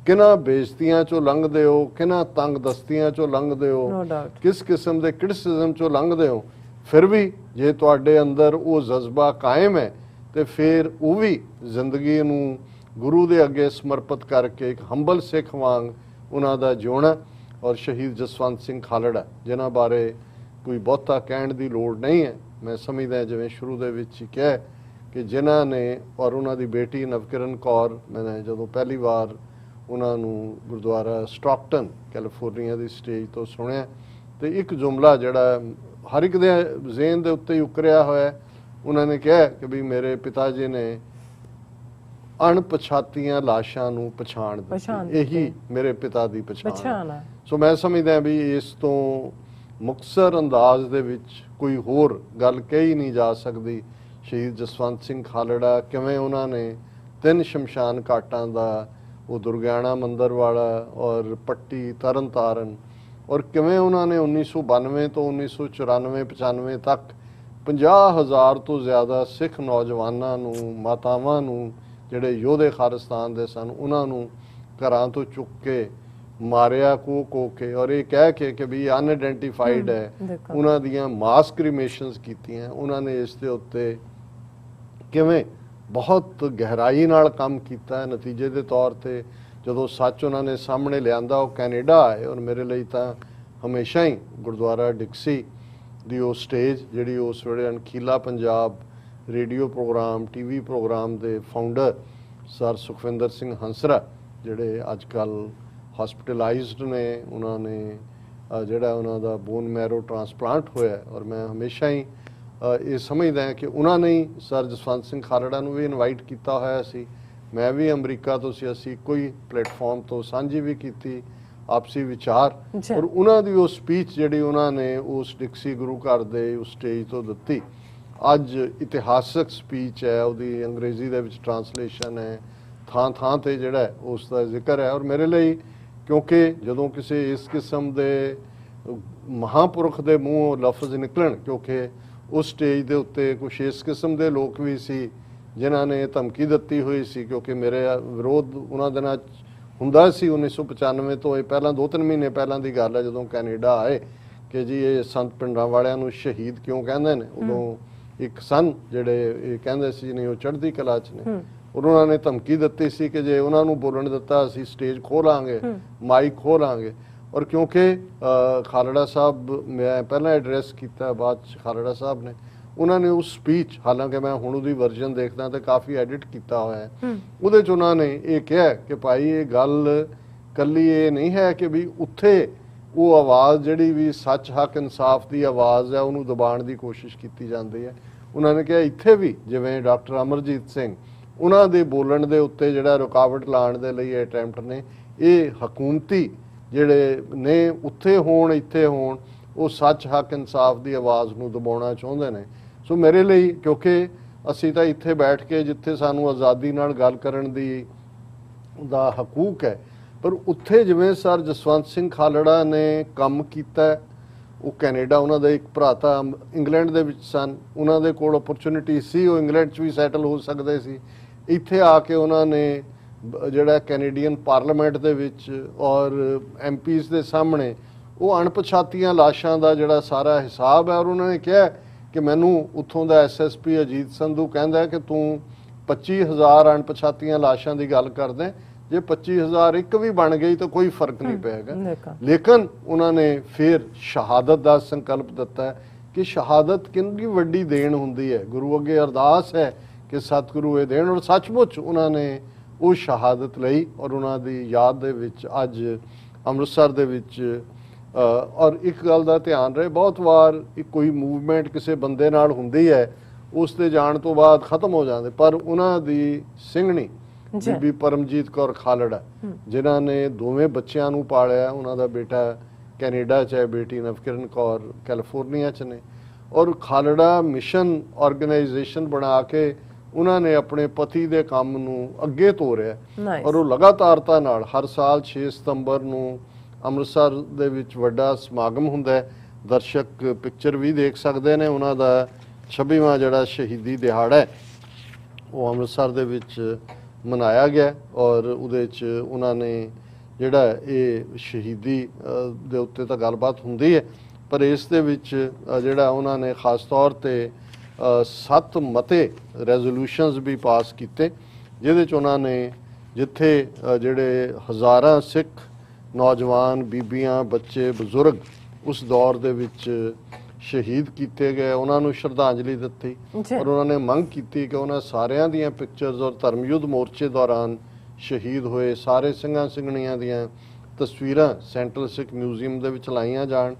[SPEAKER 2] ਕਿਹਨਾਂ ਬੇਇੱਜ਼ਤੀਆਂ ਚੋਂ ਲੰਘਦੇ ਹੋ, ਕਿਹਨਾਂ ਤੰਗ ਦਸਤੀਆਂ ਚੋਂ ਲੰਘਦੇ ਹੋ,
[SPEAKER 1] No doubt.
[SPEAKER 2] ਕਿਸ ਕਿਸਮ ਦੇ ਕ੍ਰਿਟਿਸਿਜ਼ਮ ਚੋਂ ਲੰਘਦੇ ਹੋ, ਫਿਰ ਵੀ ਜੇ ਤੁਹਾਡੇ ਅੰਦਰ ਉਹ ਜਜ਼ਬਾ ਕਾਇਮ ਹੈ ਤੇ ਫਿਰ ਉਹ ਵੀ ਜ਼ਿੰਦਗੀ ਨੂੰ ਗੁਰੂ ਦੇ ਅੱਗੇ ਸਮਰਪਿਤ ਕਰਕੇ ਇੱਕ ਹੰਬਲ ਸਿੱਖ ਵਾਂਗ ਉਹਨਾਂ ਦਾ ਜਿਉਣਾ। ਔਰ ਸ਼ਹੀਦ ਜਸਵੰਤ ਸਿੰਘ ਖਾਲੜਾ ਜਿਨ੍ਹਾਂ ਬਾਰੇ ਕੋਈ ਬਹੁਤਾ ਕਹਿਣ ਦੀ ਲੋੜ ਨਹੀਂ ਹੈ। ਮੈਂ ਸਮਝਦਾ ਜਿਵੇਂ ਸ਼ੁਰੂ ਦੇ ਵਿੱਚ ਹੀ ਕਿਹਾ ਕਿ ਜਿਨ੍ਹਾਂ ਨੇ ਔਰ ਉਹਨਾਂ ਦੀ ਬੇਟੀ ਨਵਕਿਰਨ ਕੌਰ, ਮੈਂ ਜਦੋਂ ਪਹਿਲੀ ਵਾਰ ਉਹਨਾਂ ਨੂੰ ਗੁਰਦੁਆਰਾ ਸਟਾਕਟਨ ਕੈਲੀਫੋਰਨੀਆ ਦੀ ਸਟੇਜ ਤੋਂ ਸੁਣਿਆ ਤੇ ਇੱਕ ਜੁਮਲਾ ਜਿਹੜਾ ਹਰ ਇੱਕ ਦੇ ਜ਼ਿਹਨ ਦੇ ਉੱਤੇ ਹੀ ਉਕਰਿਆ ਹੋਇਆ, ਉਹਨਾਂ ਨੇ ਕਿਹਾ ਕਿ ਵੀ ਮੇਰੇ ਪਿਤਾ ਜੀ ਨੇ ਅਣਪਛਾਤੀਆਂ ਲਾਸ਼ਾਂ ਨੂੰ ਪਛਾਣ ਦਿੱਤੀ, ਇਹੀ ਮੇਰੇ ਪਿਤਾ ਦੀ ਪਛਾਣ ਹੈ। ਸੋ ਮੈਂ ਸਮਝਦਾ ਵੀ ਇਸ ਤੋਂ ਮੁਕਤਸਰ ਅੰਦਾਜ਼ ਦੇ ਵਿੱਚ ਕੋਈ ਹੋਰ ਗੱਲ ਕਹੀ ਨਹੀਂ ਜਾ ਸਕਦੀ। ਸ਼ਹੀਦ ਜਸਵੰਤ ਸਿੰਘ ਖਾਲੜਾ ਕਿਵੇਂ ਉਹਨਾਂ ਨੇ 3 ਸ਼ਮਸ਼ਾਨ ਘਾਟਾਂ ਦਾ, ਉਹ ਦੁਰਗਿਆਣਾ ਮੰਦਰ ਵਾਲਾ ਔਰ ਪੱਟੀ ਤਰਨ ਤਾਰਨ, ਔਰ ਕਿਵੇਂ ਉਹਨਾਂ ਨੇ 1992 ਤੋਂ 1994-95 ਤੱਕ 50,000 ਤੋਂ ਜ਼ਿਆਦਾ ਸਿੱਖ ਨੌਜਵਾਨਾਂ ਨੂੰ, ਮਾਤਾਵਾਂ ਨੂੰ, ਜਿਹੜੇ ਯੋਧੇ ਖਾਲਿਸਤਾਨ ਦੇ ਸਨ, ਉਹਨਾਂ ਨੂੰ ਘਰਾਂ ਤੋਂ ਚੁੱਕ ਕੇ ਮਾਰਿਆ ਕੋ ਕੇ, ਔਰ ਇਹ ਕਹਿ ਕੇ ਕਿ ਵੀ ਅਨਆਇਡੈਂਟੀਫਾਈਡ ਹੈ, ਉਹਨਾਂ ਦੀਆਂ ਮਾਸ ਕ੍ਰੀਮੇਸ਼ਨਸ ਕੀਤੀਆਂ। ਉਹਨਾਂ ਨੇ ਇਸ ਦੇ ਉੱਤੇ ਕਿਵੇਂ ਬਹੁਤ ਗਹਿਰਾਈ ਨਾਲ ਕੰਮ ਕੀਤਾ। ਨਤੀਜੇ ਦੇ ਤੌਰ ਤੇ ਜਦੋਂ ਸੱਚ ਉਹਨਾਂ ਨੇ ਸਾਹਮਣੇ ਲਿਆਂਦਾ, ਉਹ ਕੈਨੇਡਾ ਆਏ। ਔਰ ਮੇਰੇ ਲਈ ਤਾਂ ਹਮੇਸ਼ਾ ਹੀ ਗੁਰਦੁਆਰਾ ਡਿਕਸੀ ਦੀ ਉਹ ਸਟੇਜ ਜਿਹੜੀ ਉਸ ਵੇਲੇ Ankhila Punjab radio programme, TV programme ਦੇ ਫਾਊਂਡਰ ਸਰ ਸੁਖਵਿੰਦਰ ਸਿੰਘ ਹੰਸਰਾ, ਜਿਹੜੇ ਅੱਜ ਕੱਲ੍ਹ ਹਸਪੀਟਲਾਈਜ਼ਡ ਨੇ, ਉਹਨਾਂ ਨੇ ਜਿਹੜਾ ਉਹਨਾਂ ਦਾ ਬੋਨ ਮੈਰੋ ਟ੍ਰਾਂਸਪਲਾਂਟ ਹੋਇਆ। ਔਰ ਮੈਂ ਹਮੇਸ਼ਾ ਹੀ ਇਹ ਸਮਝਦਾ ਹਾਂ ਕਿ ਉਹਨਾਂ ਨੇ ਹੀ ਸਰ ਜਸਵੰਤ ਸਿੰਘ ਖਾਲੜਾ ਨੂੰ ਵੀ ਇਨਵਾਈਟ ਕੀਤਾ ਹੋਇਆ ਸੀ। ਮੈਂ ਵੀ ਅਮਰੀਕਾ ਤੋਂ ਸੀ, ਅਸੀਂ ਕੋਈ ਪਲੇਟਫਾਰਮ ਤੋਂ ਸਾਂਝੀ ਵੀ ਕੀਤੀ ਆਪਸੀ ਵਿਚਾਰ। ਔਰ ਉਹਨਾਂ ਦੀ ਉਹ ਸਪੀਚ ਜਿਹੜੀ ਉਹਨਾਂ ਨੇ ਉਸ ਡਿਕਸੀ ਗੁਰੂ ਘਰ ਦੇ ਉਸ ਸਟੇਜ ਤੋਂ ਦਿੱਤੀ, ਅੱਜ ਇਤਿਹਾਸਕ ਸਪੀਚ ਹੈ, ਉਹਦੀ ਅੰਗਰੇਜ਼ੀ ਦੇ ਵਿੱਚ ਟ੍ਰਾਂਸਲੇਸ਼ਨ ਹੈ, ਥਾਂ ਥਾਂ ਤੇ ਜਿਹੜਾ ਉਸ ਦਾ ਜ਼ਿਕਰ ਹੈ। ਔਰ ਮੇਰੇ ਲਈ ਕਿਉਂਕਿ ਜਦੋਂ ਕਿਸੇ ਇਸ ਕਿਸਮ ਦੇ ਮਹਾਂਪੁਰਖ ਦੇ ਮੂੰਹੋਂ ਲਫ਼ਜ਼ ਨਿਕਲਣ, ਕਿਉਂਕਿ ਉਸ ਸਟੇਜ ਦੇ ਉੱਤੇ ਕੁਛ ਇਸ ਕਿਸਮ ਦੇ ਲੋਕ ਵੀ ਸੀ ਜਿਨ੍ਹਾਂ ਨੇ ਧਮਕੀ ਦਿੱਤੀ ਹੋਈ ਸੀ, ਕਿਉਂਕਿ ਮੇਰੇ ਵਿਰੋਧ ਉਹਨਾਂ ਦਿਨਾਂ ਹੁੰਦਾ ਸੀ 1995 ਤੋਂ। ਇਹ ਪਹਿਲਾਂ 2-3 ਮਹੀਨੇ ਪਹਿਲਾਂ ਦੀ ਗੱਲ ਹੈ ਜਦੋਂ ਕੈਨੇਡਾ ਆਏ ਕਿ ਜੀ ਇਹ ਸੰਤ ਪਿੰਡਾਂ ਵਾਲਿਆਂ ਨੂੰ ਸ਼ਹੀਦ ਕਿਉਂ ਕਹਿੰਦੇ ਨੇ। ਉਦੋਂ ਇੱਕ ਸਨ ਜਿਹੜੇ ਇਹ ਕਹਿੰਦੇ ਸੀ ਨਹੀਂ ਉਹ ਚੜ੍ਹਦੀ ਕਲਾ 'ਚ ਨੇ, ਉਹਨਾਂ ਨੇ ਧਮਕੀ ਦਿੱਤੀ ਸੀ ਕਿ ਜੇ ਉਹਨਾਂ ਨੂੰ ਬੋਲਣ ਦਿੱਤਾ ਅਸੀਂ ਸਟੇਜ ਖੋਹ ਲਾਂਗੇ, ਮਾਈਕ ਖੋਹ ਲਾਂਗੇ। ਔਰ ਕਿਉਂਕਿ ਖਾਲੜਾ ਸਾਹਿਬ ਮੈਂ ਪਹਿਲਾਂ ਐਡਰੈਸ ਕੀਤਾ, ਬਾਅਦ 'ਚ ਖਾਲੜਾ ਸਾਹਿਬ ਨੇ, ਉਹਨਾਂ ਨੇ ਉਸ ਸਪੀਚ, ਹਾਲਾਂਕਿ ਮੈਂ ਹੁਣ ਉਹਦੀ ਵਰਜ਼ਨ ਦੇਖਦਾ ਤੇ ਕਾਫੀ ਐਡਿਟ ਕੀਤਾ ਹੋਇਆ ਹੈ, ਉਹਦੇ 'ਚ ਉਹਨਾਂ ਨੇ ਇਹ ਕਿਹਾ ਕਿ ਭਾਈ ਇਹ ਗੱਲ ਕੱਲੀ ਇਹ ਨਹੀਂ ਹੈ ਕਿ ਵੀ ਉੱਥੇ ਉਹ ਆਵਾਜ਼ ਜਿਹੜੀ ਵੀ ਸੱਚ ਹੱਕ ਇਨਸਾਫ ਦੀ ਆਵਾਜ਼ ਹੈ ਉਹਨੂੰ ਦਬਾਉਣ ਦੀ ਕੋਸ਼ਿਸ਼ ਕੀਤੀ ਜਾਂਦੀ ਹੈ। ਉਹਨਾਂ ਨੇ ਕਿਹਾ ਇੱਥੇ ਵੀ ਜਿਵੇਂ ਡਾਕਟਰ ਅਮਰਜੀਤ ਸਿੰਘ, ਉਹਨਾਂ ਦੇ ਬੋਲਣ ਦੇ ਉੱਤੇ ਜਿਹੜਾ ਰੁਕਾਵਟ ਲਾਉਣ ਦੇ ਲਈ ਇਹ ਅਟੈਂਪਟ ਨੇ, ਇਹ ਹਕੂਮਤੀ ਜਿਹੜੇ ਨੇ ਉੱਥੇ ਹੋਣ ਇੱਥੇ ਹੋਣ, ਉਹ ਸੱਚ ਹੱਕ ਇਨਸਾਫ ਦੀ ਆਵਾਜ਼ ਨੂੰ ਦਬਾਉਣਾ ਚਾਹੁੰਦੇ ਨੇ। ਸੋ ਮੇਰੇ ਲਈ, ਕਿਉਂਕਿ ਅਸੀਂ ਤਾਂ ਇੱਥੇ ਬੈਠ ਕੇ ਜਿੱਥੇ ਸਾਨੂੰ ਆਜ਼ਾਦੀ ਨਾਲ ਗੱਲ ਕਰਨ ਦੀ ਦਾ ਹਕੂਕ ਹੈ, ਪਰ ਉੱਥੇ ਜਿਵੇਂ ਸਰ ਜਸਵੰਤ ਸਿੰਘ ਖਾਲੜਾ ਨੇ ਕੰਮ ਕੀਤਾ, ਉਹ ਕੈਨੇਡਾ, ਉਹਨਾਂ ਦਾ ਇੱਕ ਭਰਾ ਤਾਂ ਇੰਗਲੈਂਡ ਦੇ ਵਿੱਚ ਸਨ, ਉਹਨਾਂ ਦੇ ਕੋਲ ਓਪਰਚੁਨਿਟੀ ਸੀ, ਉਹ ਇੰਗਲੈਂਡ 'ਚ ਵੀ ਸੈਟਲ ਹੋ ਸਕਦੇ ਸੀ। ਇੱਥੇ ਆ ਕੇ ਉਹਨਾਂ ਨੇ ਜਿਹੜਾ ਕੈਨੇਡੀਅਨ ਪਾਰਲੀਮੈਂਟ ਦੇ ਵਿੱਚ ਔਰ MPs ਦੇ ਸਾਹਮਣੇ ਉਹ ਅਣਪਛਾਤੀਆਂ ਲਾਸ਼ਾਂ ਦਾ ਜਿਹੜਾ ਸਾਰਾ ਹਿਸਾਬ ਹੈ, ਔਰ ਉਹਨਾਂ ਨੇ ਕਿਹਾ ਕਿ ਮੈਨੂੰ ਉੱਥੋਂ ਦਾ SSP ਅਜੀਤ ਸੰਧੂ ਕਹਿੰਦਾ ਕਿ ਤੂੰ 25,000 ਅਣਪਛਾਤੀਆਂ ਲਾਸ਼ਾਂ ਦੀ ਗੱਲ ਕਰਦੇ, ਜੇ 25,000 ਇੱਕ ਵੀ ਬਣ ਗਈ ਤਾਂ ਕੋਈ ਫਰਕ ਨਹੀਂ ਪਏਗਾ। ਲੇਕਿਨ ਉਹਨਾਂ ਨੇ ਫਿਰ ਸ਼ਹਾਦਤ ਦਾ ਸੰਕਲਪ ਦਿੱਤਾ ਕਿ ਸ਼ਹਾਦਤ ਕਿੰਨੀ ਵੱਡੀ ਦੇਣ ਹੁੰਦੀ ਹੈ, ਗੁਰੂ ਅੱਗੇ ਅਰਦਾਸ ਹੈ ਕਿ ਸਤਿਗੁਰੂ ਇਹ ਦੇਣ। ਔਰ ਸੱਚਮੁੱਚ ਉਹਨਾਂ ਨੇ ਉਹ ਸ਼ਹਾਦਤ ਲਈ, ਔਰ ਉਹਨਾਂ ਦੀ ਯਾਦ ਦੇ ਵਿੱਚ ਅੱਜ ਅੰਮ੍ਰਿਤਸਰ ਦੇ ਵਿੱਚ ਔਰ ਇੱਕ ਗੱਲ ਦਾ ਧਿਆਨ ਰਹੇ, ਬਹੁਤ ਵਾਰ ਕੋਈ ਮੂਵਮੈਂਟ ਕਿਸੇ ਬੰਦੇ ਨਾਲ ਹੁੰਦੀ ਹੈ, ਉਸ ਦੇ ਜਾਣ ਤੋਂ ਬਾਅਦ ਖਤਮ ਹੋ ਜਾਂਦੇ, ਪਰ ਉਹਨਾਂ ਦੀ ਸਿੰਘਣੀ ਬੀਬੀ ਪਰਮਜੀਤ ਕੌਰ ਖਾਲੜਾ, ਜਿਨ੍ਹਾਂ ਨੇ ਦੋਵੇਂ ਬੱਚਿਆਂ ਨੂੰ ਪਾਲਿਆ, ਉਹਨਾਂ ਦਾ ਬੇਟਾ ਕੈਨੇਡਾ 'ਚ ਹੈ, ਬੇਟੀ ਨਵਕਿਰਨ ਕੌਰ ਕੈਲੀਫੋਰਨੀਆ 'ਚ ਨੇ, ਔਰ ਖਾਲੜਾ ਮਿਸ਼ਨ ਆਰਗੇਨਾਈਜੇਸ਼ਨ ਬਣਾ ਕੇ ਉਹਨਾਂ ਨੇ ਆਪਣੇ ਪਤੀ ਦੇ ਕੰਮ ਨੂੰ ਅੱਗੇ ਤੋਰਿਆ। ਔਰ ਉਹ ਲਗਾਤਾਰਤਾ ਨਾਲ ਹਰ ਸਾਲ 6 ਸਤੰਬਰ ਨੂੰ ਅੰਮ੍ਰਿਤਸਰ ਦੇ ਵਿੱਚ ਵੱਡਾ ਸਮਾਗਮ ਹੁੰਦਾ ਹੈ, ਦਰਸ਼ਕ ਪਿਕਚਰ ਵੀ ਦੇਖ ਸਕਦੇ ਨੇ। ਉਹਨਾਂ ਦਾ 26ਵਾਂ ਜਿਹੜਾ ਸ਼ਹੀਦੀ ਦਿਹਾੜਾ ਹੈ ਉਹ ਅੰਮ੍ਰਿਤਸਰ ਦੇ ਵਿੱਚ ਮਨਾਇਆ ਗਿਆ ਔਰ ਉਹਦੇ 'ਚ ਉਹਨਾਂ ਨੇ ਜਿਹੜਾ ਇਹ ਸ਼ਹੀਦੀ ਦੇ ਉੱਤੇ ਤਾਂ ਗੱਲਬਾਤ ਹੁੰਦੀ ਹੈ, ਪਰ ਇਸ ਦੇ ਵਿੱਚ ਜਿਹੜਾ ਉਹਨਾਂ ਨੇ ਖਾਸ ਤੌਰ 'ਤੇ 7 ਮਤੇ ਰੈਜ਼ੋਲੂਸ਼ਨਸ ਵੀ ਪਾਸ ਕੀਤੇ, ਜਿਹਦੇ 'ਚ ਉਹਨਾਂ ਨੇ ਜਿੱਥੇ ਜਿਹੜੇ ਹਜ਼ਾਰਾਂ ਸਿੱਖ ਨੌਜਵਾਨ, ਬੀਬੀਆਂ, ਬੱਚੇ, ਬਜ਼ੁਰਗ ਉਸ ਦੌਰ ਦੇ ਵਿੱਚ ਸ਼ਹੀਦ ਕੀਤੇ ਗਏ, ਉਹਨਾਂ ਨੂੰ ਸ਼ਰਧਾਂਜਲੀ ਦਿੱਤੀ ਔਰ ਉਹਨਾਂ ਨੇ ਮੰਗ ਕੀਤੀ ਕਿ ਉਹਨਾਂ ਸਾਰਿਆਂ ਦੀਆਂ ਪਿਕਚਰਸ ਔਰ ਧਰਮ ਯੁੱਧ ਮੋਰਚੇ ਦੌਰਾਨ ਸ਼ਹੀਦ ਹੋਏ ਸਾਰੇ ਸਿੰਘਾਂ ਸਿੰਘਣੀਆਂ ਦੀਆਂ ਤਸਵੀਰਾਂ ਸੈਂਟਰਲ ਸਿੱਖ ਮਿਊਜ਼ੀਅਮ ਦੇ ਵਿੱਚ ਲਾਈਆਂ ਜਾਣ।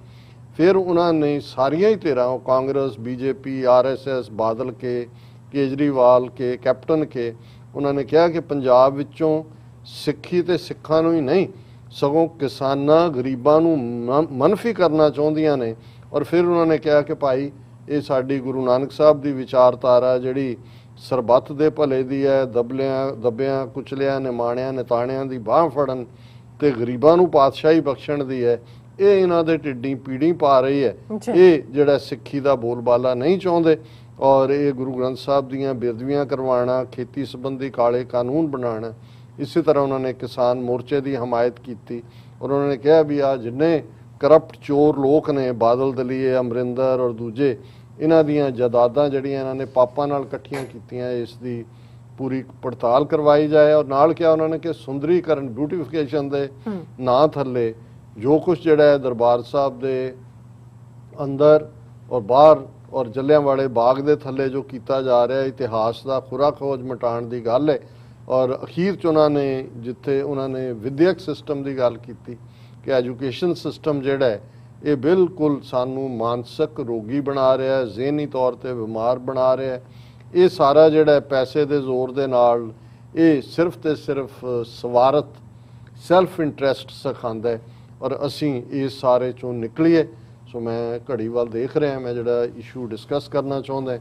[SPEAKER 2] ਫਿਰ ਉਹਨਾਂ ਨੇ ਸਾਰੀਆਂ ਹੀ ਧਿਰਾਂ, ਕਾਂਗਰਸ, ਬੀਜੇਪੀ, RSS, ਬਾਦਲ ਕੇ, ਕੇਜਰੀਵਾਲ ਕੇ, ਕੈਪਟਨ ਕੇ, ਉਹਨਾਂ ਨੇ ਕਿਹਾ ਕਿ ਪੰਜਾਬ ਵਿੱਚੋਂ ਸਿੱਖੀ ਤੇ ਸਿੱਖਾਂ ਨੂੰ ਹੀ ਨਹੀਂ ਸਗੋਂ ਕਿਸਾਨਾਂ, ਗਰੀਬਾਂ ਨੂੰ ਮਨਫੀ ਕਰਨਾ ਚਾਹੁੰਦੀਆਂ ਨੇ। ਔਰ ਫਿਰ ਉਹਨਾਂ ਨੇ ਕਿਹਾ ਕਿ ਭਾਈ ਇਹ ਸਾਡੀ ਗੁਰੂ ਨਾਨਕ ਸਾਹਿਬ ਦੀ ਵਿਚਾਰਧਾਰਾ ਜਿਹੜੀ ਸਰਬੱਤ ਦੇ ਭਲੇ ਦੀ ਹੈ, ਦੱਬਿਆਂ ਕੁਚਲਿਆਂ, ਨਿਮਾਣਿਆਂ, ਨਿਤਾਣਿਆਂ ਦੀ ਬਾਹ ਫੜਨ ਤੇ ਗਰੀਬਾਂ ਨੂੰ ਪਾਤਸ਼ਾਹੀ ਬਖਸ਼ਣ ਦੀ ਹੈ, ਇਹ ਇਹਨਾਂ ਦੇ ਢਿੱਡੀ ਪੀੜੀ ਪਾ ਰਹੀ ਹੈ। ਇਹ ਜਿਹੜਾ ਸਿੱਖੀ ਦਾ ਬੋਲਬਾਲਾ ਨਹੀਂ ਚਾਹੁੰਦੇ ਔਰ ਇਹ ਗੁਰੂ ਗ੍ਰੰਥ ਸਾਹਿਬ ਦੀਆਂ ਬੇਅਦਬੀਆਂ ਕਰਵਾਉਣਾ, ਖੇਤੀ ਸੰਬੰਧੀ ਕਾਲੇ ਕਾਨੂੰਨ ਬਣਾਉਣਾ। ਇਸੇ ਤਰ੍ਹਾਂ ਉਹਨਾਂ ਨੇ ਕਿਸਾਨ ਮੋਰਚੇ ਦੀ ਹਮਾਇਤ ਕੀਤੀ ਔਰ ਉਹਨਾਂ ਨੇ ਕਿਹਾ ਵੀ ਆ ਜਿੰਨੇ ਕਰਪਟ ਚੋਰ ਲੋਕ ਨੇ, ਬਾਦਲ ਦਲੀਏ, ਅਮਰਿੰਦਰ ਔਰ ਦੂਜੇ, ਇਹਨਾਂ ਦੀਆਂ ਜਾਇਦਾਦਾਂ ਜਿਹੜੀਆਂ ਇਹਨਾਂ ਨੇ ਪਾਪਾਂ ਨਾਲ ਇਕੱਠੀਆਂ ਕੀਤੀਆਂ, ਇਸ ਦੀ ਪੂਰੀ ਪੜਤਾਲ ਕਰਵਾਈ ਜਾਏ। ਔਰ ਨਾਲ ਕਿਹਾ ਉਹਨਾਂ ਨੇ ਕਿ ਸੁੰਦਰੀਕਰਨ, ਬਿਊਟੀਫਿਕੇਸ਼ਨ ਦੇ ਨਾਂ ਥੱਲੇ ਜੋ ਕੁਝ ਜਿਹੜਾ ਹੈ ਦਰਬਾਰ ਸਾਹਿਬ ਦੇ ਅੰਦਰ ਔਰ ਬਾਹਰ ਔਰ ਜਲਿਆਂਵਾਲੇ ਬਾਗ ਦੇ ਥੱਲੇ ਜੋ ਕੀਤਾ ਜਾ ਰਿਹਾ, ਇਤਿਹਾਸ ਦਾ ਖੁਰਾ ਖੋਜ ਮਿਟਾਉਣ ਦੀ ਗੱਲ ਹੈ। ਔਰ ਅਖੀਰ 'ਚ ਉਹਨਾਂ ਨੇ ਜਿੱਥੇ ਉਹਨਾਂ ਨੇ ਵਿਦਿਅਕ ਸਿਸਟਮ ਦੀ ਗੱਲ ਕੀਤੀ ਕਿ ਐਜੂਕੇਸ਼ਨ ਸਿਸਟਮ ਜਿਹੜਾ ਹੈ ਇਹ ਬਿਲਕੁਲ ਸਾਨੂੰ ਮਾਨਸਿਕ ਰੋਗੀ ਬਣਾ ਰਿਹਾ ਹੈ, ਜ਼ਿਹਨੀ ਤੌਰ ਤੇ ਬਿਮਾਰ ਬਣਾ ਰਿਹਾ ਹੈ। ਇਹ ਸਾਰਾ ਜਿਹੜਾ ਪੈਸੇ ਦੇ ਜ਼ੋਰ ਦੇ ਨਾਲ ਇਹ ਸਿਰਫ ਤੇ ਸਿਰਫ ਸਵਾਰਥ, ਸੈਲਫ ਇੰਟਰਸਟ ਸਿਖਾਉਂਦਾ ਹੈ ਔਰ ਅਸੀਂ ਇਸ ਸਾਰੇ ਚੋਂ ਨਿਕਲੀਏ। ਸੋ ਮੈਂ ਘੜੀ ਵੱਲ ਦੇਖ ਰਿਹਾ, ਮੈਂ ਜਿਹੜਾ ਇਸ਼ੂ ਡਿਸਕਸ ਕਰਨਾ ਚਾਹੁੰਦਾ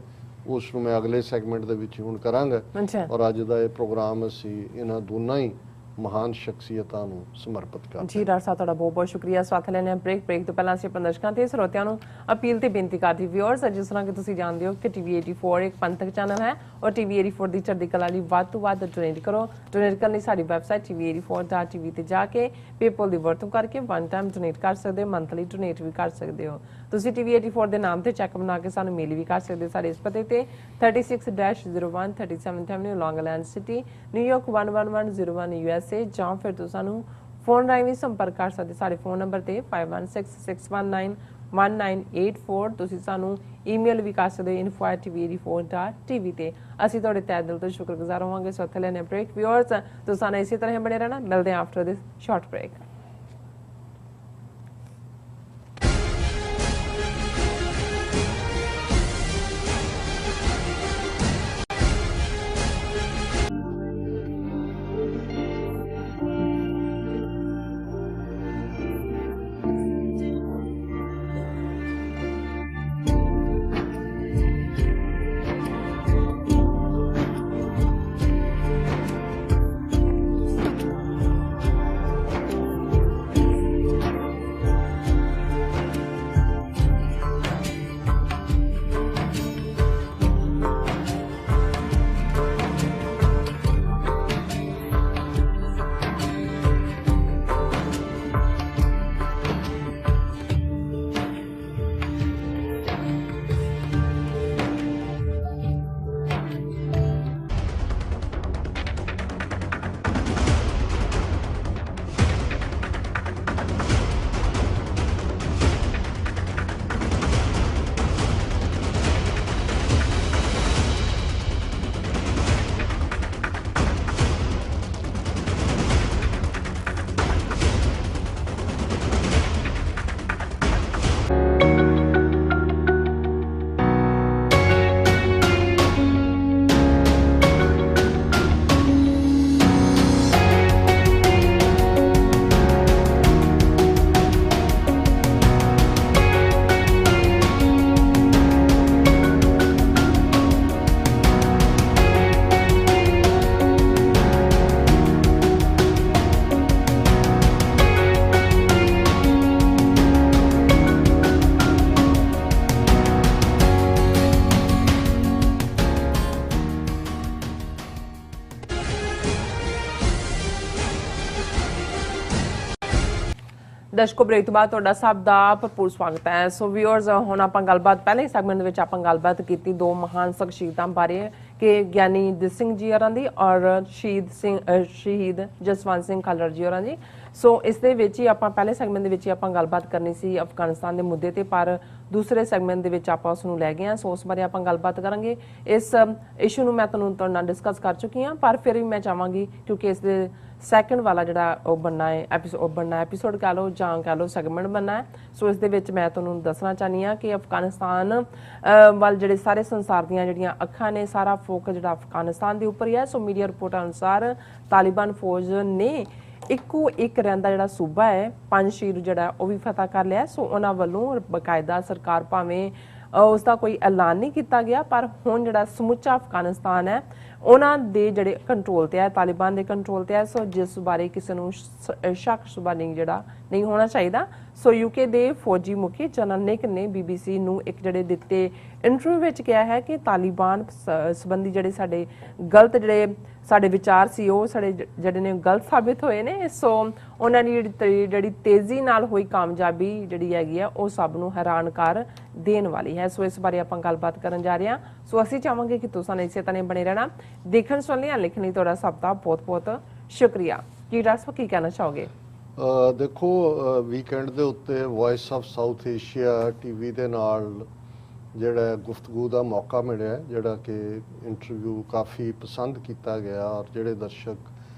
[SPEAKER 2] ਉਸ ਨੂੰ ਮੈਂ ਅਗਲੇ ਸੈਗਮੈਂਟ ਦੇ ਵਿੱਚ ਹੁਣ ਕਰਾਂਗਾ ਔਰ ਅੱਜ ਦਾ ਇਹ ਪ੍ਰੋਗਰਾਮ ਅਸੀਂ ਇਹਨਾਂ ਦੋਨਾਂ ਹੀ ਮਹਾਨ ਸ਼ਖਸੀਅਤਾਂ ਨੂੰ ਸਮਰਪਿਤ ਕਰਦੇ
[SPEAKER 1] ਜੀ। ਡਾਕਟਰ ਸਾਹਿਬ ਤੁਹਾਡਾ ਬਹੁਤ ਬਹੁਤ ਸ਼ੁਕਰੀਆ। ਸਵਾਗਤ ਲੈਣੇ ਬ੍ਰੇਕ ਤੋਂ ਪਹਿਲਾਂ ਅਸੀਂ ਆਪਣੇ ਦਰਸ਼ਕਾਂ ਤੇ ਸਰੋਤਿਆਂ ਨੂੰ ਅਪੀਲ ਤੇ ਬੇਨਤੀ ਕਰਦੇ ਵਿਊਅਰਸ, ਜਿਸ ਤਰ੍ਹਾਂ ਕਿ ਤੁਸੀਂ ਜਾਣਦੇ ਹੋ ਕਿ TV84 ਇੱਕ ਪੰਥਕ ਚੈਨਲ ਹੈ ਔਰ TV84 ਦੀ ਚੜ੍ਹਦੀ ਕਲਾ ਲਈ ਵੱਧ ਤੋਂ ਵੱਧ ਡੋਨੇਟ ਕਰੋ। ਡੋਨੇਟ ਕਰਨ ਲਈ ਸਾਡੀ ਵੈਬਸਾਈਟ TV84.tv ਤੇ ਜਾ ਕੇ ਪੇਪਲ ਦੀ ਵਰਤੋਂ ਕਰਕੇ ਵਨ ਟਾਈਮ ਡੋਨੇਟ ਕਰ ਸਕਦੇ ਹੋ, ਮੰਥਲੀ ਡੋਨੇਟ ਵੀ ਕਰ ਸਕਦੇ ਹੋ। ਤੁਸੀਂ TV84 ਦੇ ਨਾਮ ਤੇ ਚੈੱਕ ਬਣਾ ਕੇ ਸਾਨੂੰ ਮੇਲ ਵੀ ਕਰ ਸਕਦੇ ਹੋ ਸਾਡੇ ਇਸ ਪਤੇ ਤੇ 36-01 37th Avenue, Long Island City, New York 11101 USA, ਜਾਂ ਫਿਰ ਤੁਸੀਂ ਸਾਨੂੰ ਫੋਨ ਰਾਹੀਂ ਵੀ ਸੰਪਰਕ ਕਰ ਸਕਦੇ ਸਾਡੇ ਫੋਨ ਨੰਬਰ ਤੇ 5166191984। ਤੁਸੀਂ ਸਾਨੂੰ ਈਮੇਲ ਵੀ ਕਰ ਸਕਦੇ ਹੋ info@tv84.tv ਤੇ। ਅਸੀਂ ਤੁਹਾਡੇ ਤਹਿ ਦਿਲ ਤੋਂ ਸ਼ੁਕਰਗੁਜ਼ਾਰ ਹੋਵਾਂਗੇ। ਸੋ ਇੱਥੇ ਲੈਣੇ ਬ੍ਰੇਕ ਵਿਊਅਰਸ, ਤੁਸੀਂ ਸਾਨੂੰ ਇਸੇ ਤਰ੍ਹਾਂ ਬਣੇ ਰਹਿਣਾ। ਮਿਲਦੇ ਹਾਂ ਆਫਟਰ ਦਿਸ ਸ਼ਾਰਟ ਬ੍ਰੇਕ। ਦਰਸ਼ਕੋ ਬ੍ਰੇਕ ਤੋਂ ਬਾਅਦ ਤੁਹਾਡਾ ਸਭ ਦਾ ਭਰਪੂਰ ਸਵਾਗਤ ਹੈ। ਸੋ ਵੀਅਰਸ, ਹੁਣ ਆਪਾਂ ਗੱਲਬਾਤ ਪਹਿਲੇ ਸੈਗਮੈਂਟ ਦੇ ਵਿੱਚ ਆਪਾਂ ਗੱਲਬਾਤ ਕੀਤੀ ਦੋ ਮਹਾਨ ਸ਼ਖਸੀਅਤਾਂ ਬਾਰੇ ਕਿ ਗਿਆਨੀ ਦਿਲ ਸਿੰਘ ਜੀ ਹੋਰਾਂ ਦੀ ਔਰ ਸ਼ਹੀਦ ਜਸਵੰਤ ਸਿੰਘ ਖਾਲੜ ਜੀ ਹੋਰਾਂ ਦੀ। ਸੋ ਇਸ ਦੇ ਵਿੱਚ ਹੀ ਆਪਾਂ ਪਹਿਲੇ ਸੈਗਮੈਂਟ ਦੇ ਵਿੱਚ ਹੀ ਆਪਾਂ ਗੱਲਬਾਤ ਕਰਨੀ ਸੀ ਅਫਗਾਨਿਸਤਾਨ ਦੇ ਮੁੱਦੇ ਤੇ, ਪਰ ਦੂਸਰੇ ਸੈਗਮੈਂਟ ਦੇ ਵਿੱਚ ਆਪਾਂ ਉਸ ਨੂੰ ਲੈ ਗਏ ਹਾਂ। ਸੋ ਉਸ ਬਾਰੇ ਆਪਾਂ ਗੱਲਬਾਤ ਕਰਾਂਗੇ। ਇਸ ਇਸ਼ੂ ਨੂੰ ਮੈਂ ਤੁਹਾਡੇ ਨਾਲ ਡਿਸਕਸ ਕਰ ਚੁੱਕੀ ਹਾਂ, ਪਰ ਫਿਰ ਵੀ ਮੈਂ ਚਾਹਾਂਗੀ ਕਿਉਂਕਿ ਇਸ ਦੇ ਸੈਕੰਡ ਵਾਲਾ ਜਿਹੜਾ ਉਹ ਬਣਨਾ ਹੈ ਐਪੀਸੋਡ ਕਹ ਲਓ ਜਾਂ ਕਹ ਲਓ ਸੈਗਮੈਂਟ ਬਣਨਾ ਹੈ। ਸੋ ਇਸ ਦੇ ਵਿੱਚ ਮੈਂ ਤੁਹਾਨੂੰ ਦੱਸਣਾ ਚਾਹੁੰਦੀ ਹਾਂ ਕਿ ਅਫਗਾਨਿਸਤਾਨ ਵੱਲ ਜਿਹੜੇ ਸਾਰੇ ਸੰਸਾਰ ਦੀਆਂ ਜਿਹੜੀਆਂ ਅੱਖਾਂ ਨੇ, ਸਾਰਾ ਫੋਕਸ ਜਿਹੜਾ ਅਫਗਾਨਿਸਤਾਨ ਦੇ ਉੱਪਰ ਹੀ ਹੈ। ਸੋ ਮੀਡੀਆ ਰਿਪੋਰਟਾਂ ਅਨੁਸਾਰ ਤਾਲਿਬਾਨ ਫੌਜ ਨੇ ਇੱਕੋ ਇੱਕ ਰਹਿੰਦਾ ਜਿਹੜਾ ਸੂਬਾ ਹੈ ਪੰਜਸ਼ੀਰ ਜਿਹੜਾ ਉਹ ਵੀ ਫਤਹ ਕਰ ਲਿਆ। ਸੋ ਉਹਨਾਂ ਵੱਲੋਂ ਬਕਾਇਦਾ ਸਰਕਾਰ ਭਾਵੇਂ ਉਸ ਦਾ ਕੋਈ ਐਲਾਨ ਨਹੀਂ ਕੀਤਾ ਗਿਆ, ਪਰ ਹੁਣ ਜਿਹੜਾ ਸਮੁੱਚਾ ਅਫਗਾਨਿਸਤਾਨ ਹੈ ਉਹਨਾਂ ਦੇ ਜਿਹੜੇ ਕੰਟਰੋਲ ਤੇ ਹੈ, ਤਾਲਿਬਾਨ ਦੇ ਕੰਟਰੋਲ ਤੇ ਹੈ। ਸੋ ਜਿਸ ਬਾਰੇ ਕਿਸੇ ਨੂੰ ਸ਼ੱਕ ਸ਼ੁਬਾ ਨਹੀਂ ਜਿਹੜਾ ਨਹੀਂ ਹੋਣਾ ਚਾਹੀਦਾ। ਸੋ ਯੂਕੇ ਦੇ ਫੌਜੀ ਮੁਖੀ ਜਨਰਲ ਨਿਕ ਨੇ BBC ਨੂੰ ਇੱਕ ਜਿਹੜੇ ਦਿੱਤੇ ਇੰਟਰਵਿਊ ਵਿੱਚ ਕਿਹਾ ਹੈ ਕਿ ਤਾਲਿਬਾਨ ਸੰਬੰਧੀ ਜਿਹੜੇ ਸਾਡੇ ਗਲਤ ਜਿਹੜੇ ਸਾਡੇ ਵਿਚਾਰ ਸੀ ਉਹ ਸਾਡੇ ਜਿਹੜੇ ਨੇ ਗਲਤ ਸਾਬਿਤ ਹੋਏ ਨੇ। ਸੋ ਉਹਨਾਂ ਦੀ ਜਿਹੜੀ ਤੇਜ਼ੀ ਨਾਲ ਹੋਈ ਕਾਮਯਾਬੀ ਜਿਹੜੀ ਹੈਗੀ ਆ ਉਹ ਸਭ ਨੂੰ ਹੈਰਾਨ ਕਰ ਦੇਣ ਵਾਲੀ ਹੈ। ਸੋ ਇਸ ਬਾਰੇ ਆਪਾਂ ਗੱਲਬਾਤ ਕਰਨ ਜਾ ਰਹੇ ਹਾਂ। ਸੋ ਅਸੀਂ ਚਾਹਾਂਗੇ ਕਿ ਤੁਸੀਂ ਇਸੇ ਤਰ੍ਹਾਂ ਬਣੇ ਰਹਿਣਾ। ਦੇਖਣ ਸੁਣਨ ਲਈ ਲਿਖਣ ਲਈ ਤੁਹਾਡਾ ਸਭ ਦਾ ਬਹੁਤ ਬਹੁਤ ਸ਼ੁਕਰੀਆ। ਕੀ ਡਾਕਟਰ ਕੀ ਕਹਿਣਾ ਚਾਹੋਗੇ?
[SPEAKER 2] ਦੇਖੋ, ਵੀਕਐਂਡ ਦੇ ਉੱਤੇ voice of south Asia TV ਦੇ ਨਾਲ ਜਿਹੜਾ ਗੁਫ਼ਤਗੂ ਦਾ ਮੌਕਾ ਮਿਲਿਆ, ਜਿਹੜਾ ਕਿ ਇੰਟਰਵਿਊ ਕਾਫੀ ਪਸੰਦ ਕੀਤਾ ਗਿਆ ਔਰ ਜਿਹੜੇ ਦਰਸ਼ਕ